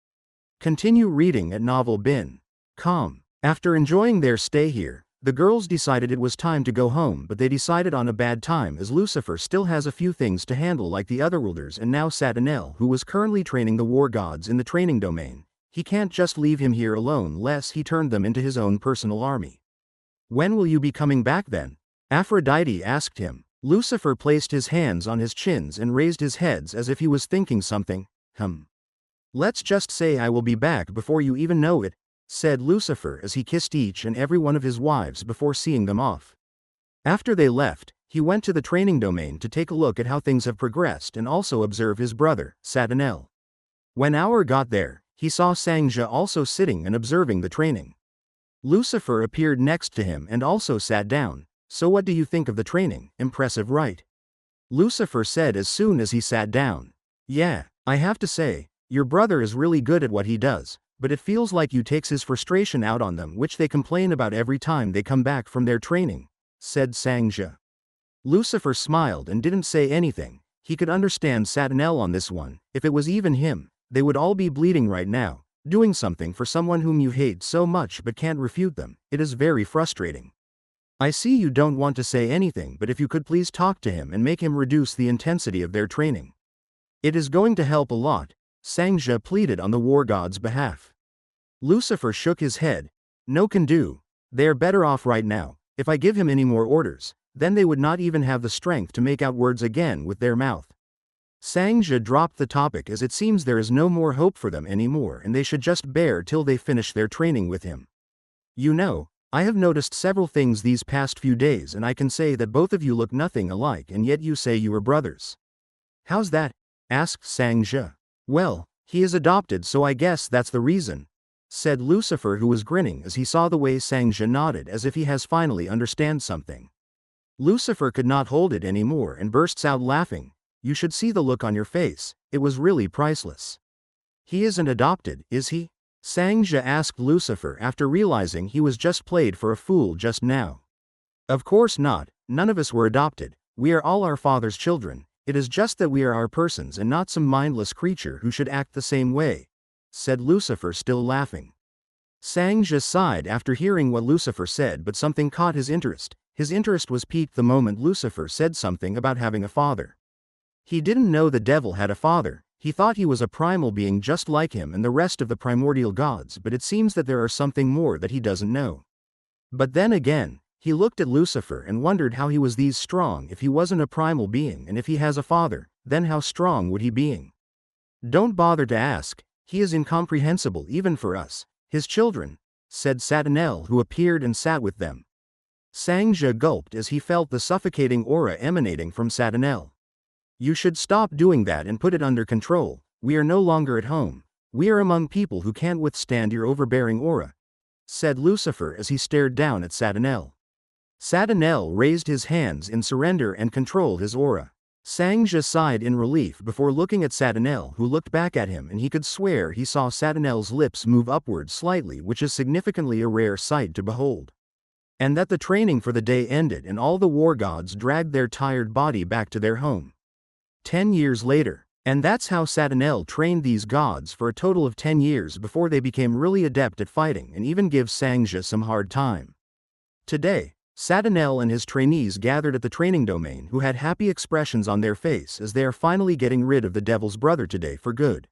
Continue reading at novel bin. Com. After enjoying their stay here, the girls decided it was time to go home, but they decided on a bad time as Lucifer still has a few things to handle like the otherworlders and now Sadinel, who was currently training the war gods in the training domain. He can't just leave him here alone lest he turned them into his own personal army. When will you be coming back then? Aphrodite asked him. Lucifer placed his hands on his chins and raised his heads as if he was thinking something. Let's just say I will be back before you even know it, said Lucifer as he kissed each and every one of his wives before seeing them off. After they left, he went to the training domain to take a look at how things have progressed and also observe his brother, Sadinel. When Aur got there, he saw Sangja also sitting and observing the training. Lucifer appeared next to him and also sat down. So what do you think of the training? Impressive, right? Lucifer said as soon as he sat down. Yeah, I have to say, your brother is really good at what he does, but it feels like you takes his frustration out on them, which they complain about every time they come back from their training, said Sangja. Lucifer smiled and didn't say anything. He could understand Sadinel on this one. If it was even him, they would all be bleeding right now, doing something for someone whom you hate so much but can't refute them. It is very frustrating. I see you don't want to say anything, but if you could please talk to him and make him reduce the intensity of their training. It is going to help a lot, Sangja pleaded on the war god's behalf. Lucifer shook his head. No can do. They are better off right now. If I give him any more orders, then they would not even have the strength to make out words again with their mouth. Sangja dropped the topic as it seems there is no more hope for them anymore and they should just bear till they finish their training with him. You know, I have noticed several things these past few days and I can say that both of you look nothing alike and yet you say you are brothers. How's that? Asked Sangja. Well, he is adopted so I guess that's the reason, said Lucifer, who was grinning as he saw the way Sangja nodded as if he has finally understand something. Lucifer could not hold it anymore and bursts out laughing. You should see the look on your face, it was really priceless. He isn't adopted, is he? Sangja asked Lucifer after realizing he was just played for a fool just now. Of course not, none of us were adopted, we are all our father's children, it is just that we are our persons and not some mindless creature who should act the same way, said Lucifer, still laughing. Sangja sighed after hearing what Lucifer said, but something caught his interest. His interest was piqued the moment Lucifer said something about having a father. He didn't know the devil had a father. He thought he was a primal being just like him and the rest of the primordial gods, but it seems that there are something more that he doesn't know. But then again, he looked at Lucifer and wondered how he was these strong if he wasn't a primal being, and if he has a father, then how strong would he being? Don't bother to ask, he is incomprehensible even for us, his children, said Sadinel, who appeared and sat with them. Sangja gulped as he felt the suffocating aura emanating from Sadinel. You should stop doing that and put it under control. We are no longer at home. We are among people who can't withstand your overbearing aura, said Lucifer as he stared down at Sadinel. Sadinel raised his hands in surrender and control his aura. Sangja sighed in relief before looking at Sadinel, who looked back at him, and he could swear he saw Sadinel's lips move upward slightly, which is significantly a rare sight to behold. And that the training for the day ended and all the war gods dragged their tired body back to their home. 10 years later, and that's how Sadinel trained these gods for a total of 10 years before they became really adept at fighting and even give Sangja some hard time. Today, Sadinel and his trainees gathered at the training domain who had happy expressions on their face as they are finally getting rid of the devil's brother today for good.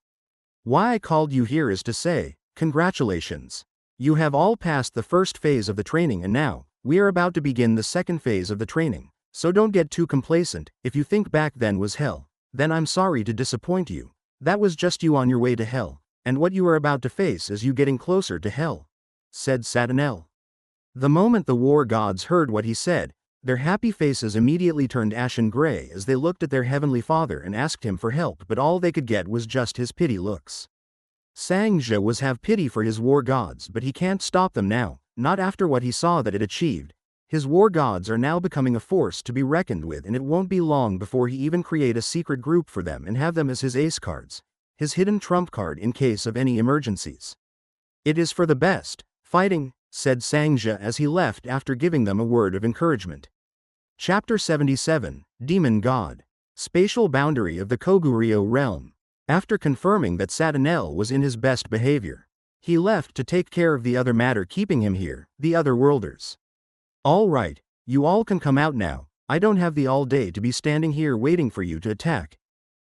Why I called you here is to say, congratulations. You have all passed the first phase of the training and now, we are about to begin the second phase of the training. So don't get too complacent. If you think back then was hell, then I'm sorry to disappoint you. That was just you on your way to hell, and what you are about to face is you getting closer to hell, said Sadinel. The moment the war gods heard what he said, their happy faces immediately turned ashen gray as they looked at their heavenly father and asked him for help, but all they could get was just his pity looks. Sangja was have pity for his war gods, but he can't stop them now, not after what he saw that it achieved. His war gods are now becoming a force to be reckoned with, and it won't be long before he even create a secret group for them and have them as his ace cards, his hidden trump card in case of any emergencies. It is for the best, fighting, said Sangja as he left after giving them a word of encouragement. Chapter 77, Demon God. Spatial boundary of the Koguryo realm. After confirming that Sadinel was in his best behavior, he left to take care of the other matter keeping him here, the other worlders. All right, you all can come out now, I don't have the all day to be standing here waiting for you to attack,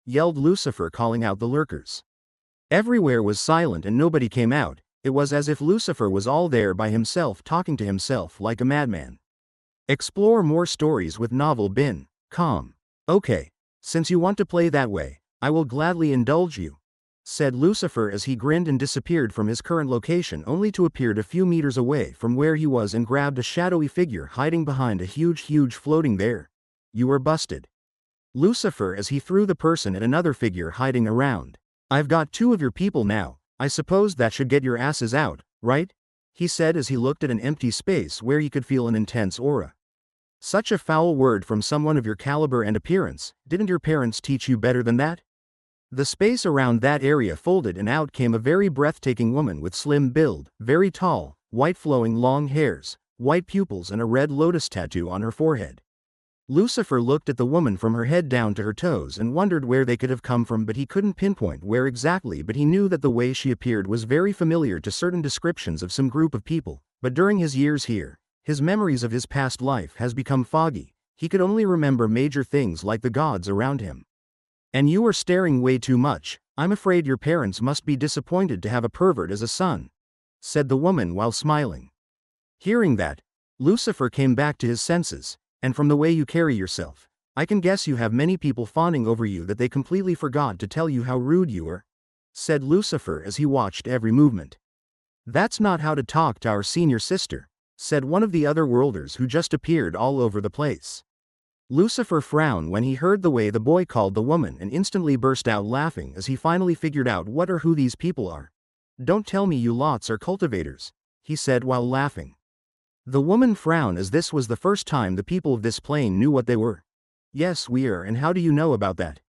yelled Lucifer, calling out the lurkers. Everywhere was silent and nobody came out. It was as if Lucifer was all there by himself talking to himself like a madman. Explore more stories with novel bin. Com. Okay, since you want to play that way, I will gladly indulge you, said Lucifer as he grinned and disappeared from his current location only to appear a few meters away from where he was and grabbed a shadowy figure hiding behind a huge floating there. You were busted, Lucifer as he threw the person at another figure hiding around. I've got 2 of your people now, I suppose that should get your asses out, right? He said as he looked at an empty space where he could feel an intense aura. Such a foul word from someone of your caliber and appearance, didn't your parents teach you better than that? The space around that area folded and out came a very breathtaking woman with slim build, very tall, white flowing long hairs, white pupils and a red lotus tattoo on her forehead. Lucifer looked at the woman from her head down to her toes and wondered where they could have come from, but he couldn't pinpoint where exactly, but he knew that the way she appeared was very familiar to certain descriptions of some group of people, but during his years here, his memories of his past life has become foggy, he could only remember major things like the gods around him. And you are staring way too much, I'm afraid your parents must be disappointed to have a pervert as a son, said the woman while smiling. Hearing that, Lucifer came back to his senses. And from the way you carry yourself, I can guess you have many people fawning over you that they completely forgot to tell you how rude you were, said Lucifer as he watched every movement. That's not how to talk to our senior sister, said one of the other worlders who just appeared all over the place. Lucifer frowned when he heard the way the boy called the woman and instantly burst out laughing as he finally figured out what or who these people are. Don't tell me you lots are cultivators, he said while laughing. The woman frowned as this was the first time the people of this plane knew what they were. Yes, we are, and how do you know about that?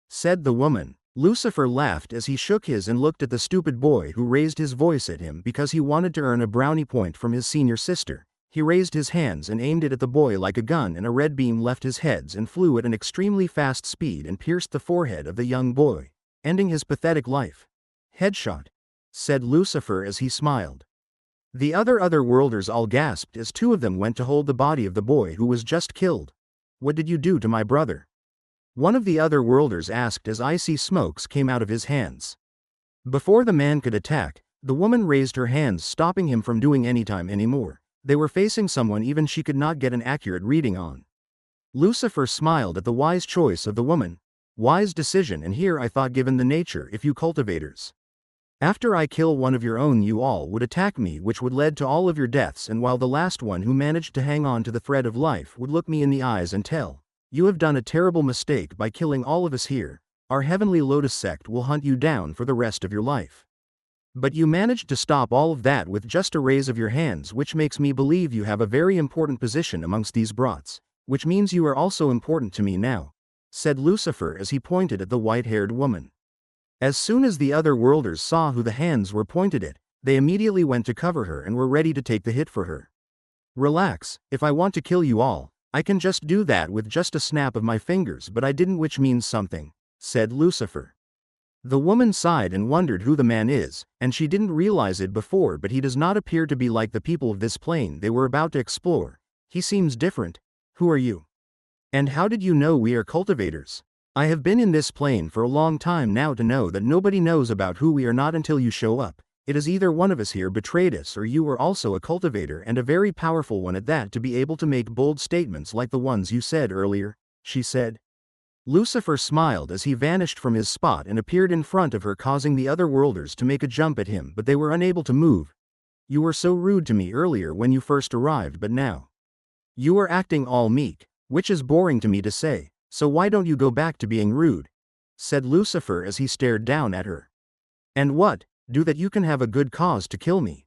Said the woman. Lucifer laughed as he shook his and looked at the stupid boy who raised his voice at him because he wanted to earn a brownie point from his senior sister. He raised his hands and aimed it at the boy like a gun, and a red beam left his heads and flew at an extremely fast speed and pierced the forehead of the young boy, ending his pathetic life. Headshot, said Lucifer as he smiled. The other worlders all gasped as 2 of them went to hold the body of the boy who was just killed. What did you do to my brother? One of the other worlders asked as icy smokes came out of his hands. Before the man could attack, the woman raised her hands, stopping him from doing anytime anymore. They were facing someone even she could not get an accurate reading on. Lucifer smiled at the wise choice of the woman. Wise decision, and here I thought, given the nature if you cultivators. After I kill one of your own, you all would attack me, which would lead to all of your deaths, and while the last one who managed to hang on to the thread of life would look me in the eyes and tell, you have done a terrible mistake by killing all of us here, our heavenly lotus sect will hunt you down for the rest of your life. But you managed to stop all of that with just a raise of your hands, which makes me believe you have a very important position amongst these brats, which means you are also important to me now, said Lucifer as he pointed at the white-haired woman. As soon as the other worlders saw who the hands were pointed at, they immediately went to cover her and were ready to take the hit for her. Relax, if I want to kill you all, I can just do that with just a snap of my fingers, but I didn't, which means something, said Lucifer. The woman sighed and wondered who the man is, and she didn't realize it before, but he does not appear to be like the people of this plane they were about to explore. He seems different. Who are you? And how did you know we are cultivators? I have been in this plane for a long time now to know that nobody knows about who we are not until you show up. It is either one of us here betrayed us, or you are also a cultivator, and a very powerful one at that, to be able to make bold statements like the ones you said earlier, she said. Lucifer smiled as he vanished from his spot and appeared in front of her, causing the other worlders to make a jump at him, but they were unable to move. You were so rude to me earlier when you first arrived, but now you are acting all meek, which is boring to me to say, so why don't you go back to being rude?" said Lucifer as he stared down at her. "And what, do that you can have a good cause to kill me,"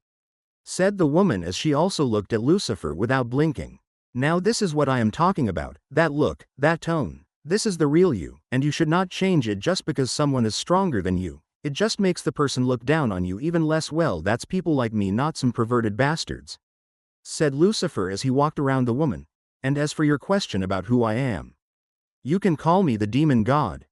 said the woman as she also looked at Lucifer without blinking. "Now this is what I am talking about, that look, that tone. This is the real you, and you should not change it just because someone is stronger than you. It just makes the person look down on you even less. Well, that's people like me, not some perverted bastards," said Lucifer as he walked around the woman. "And as for your question about who I am, you can call me the demon god.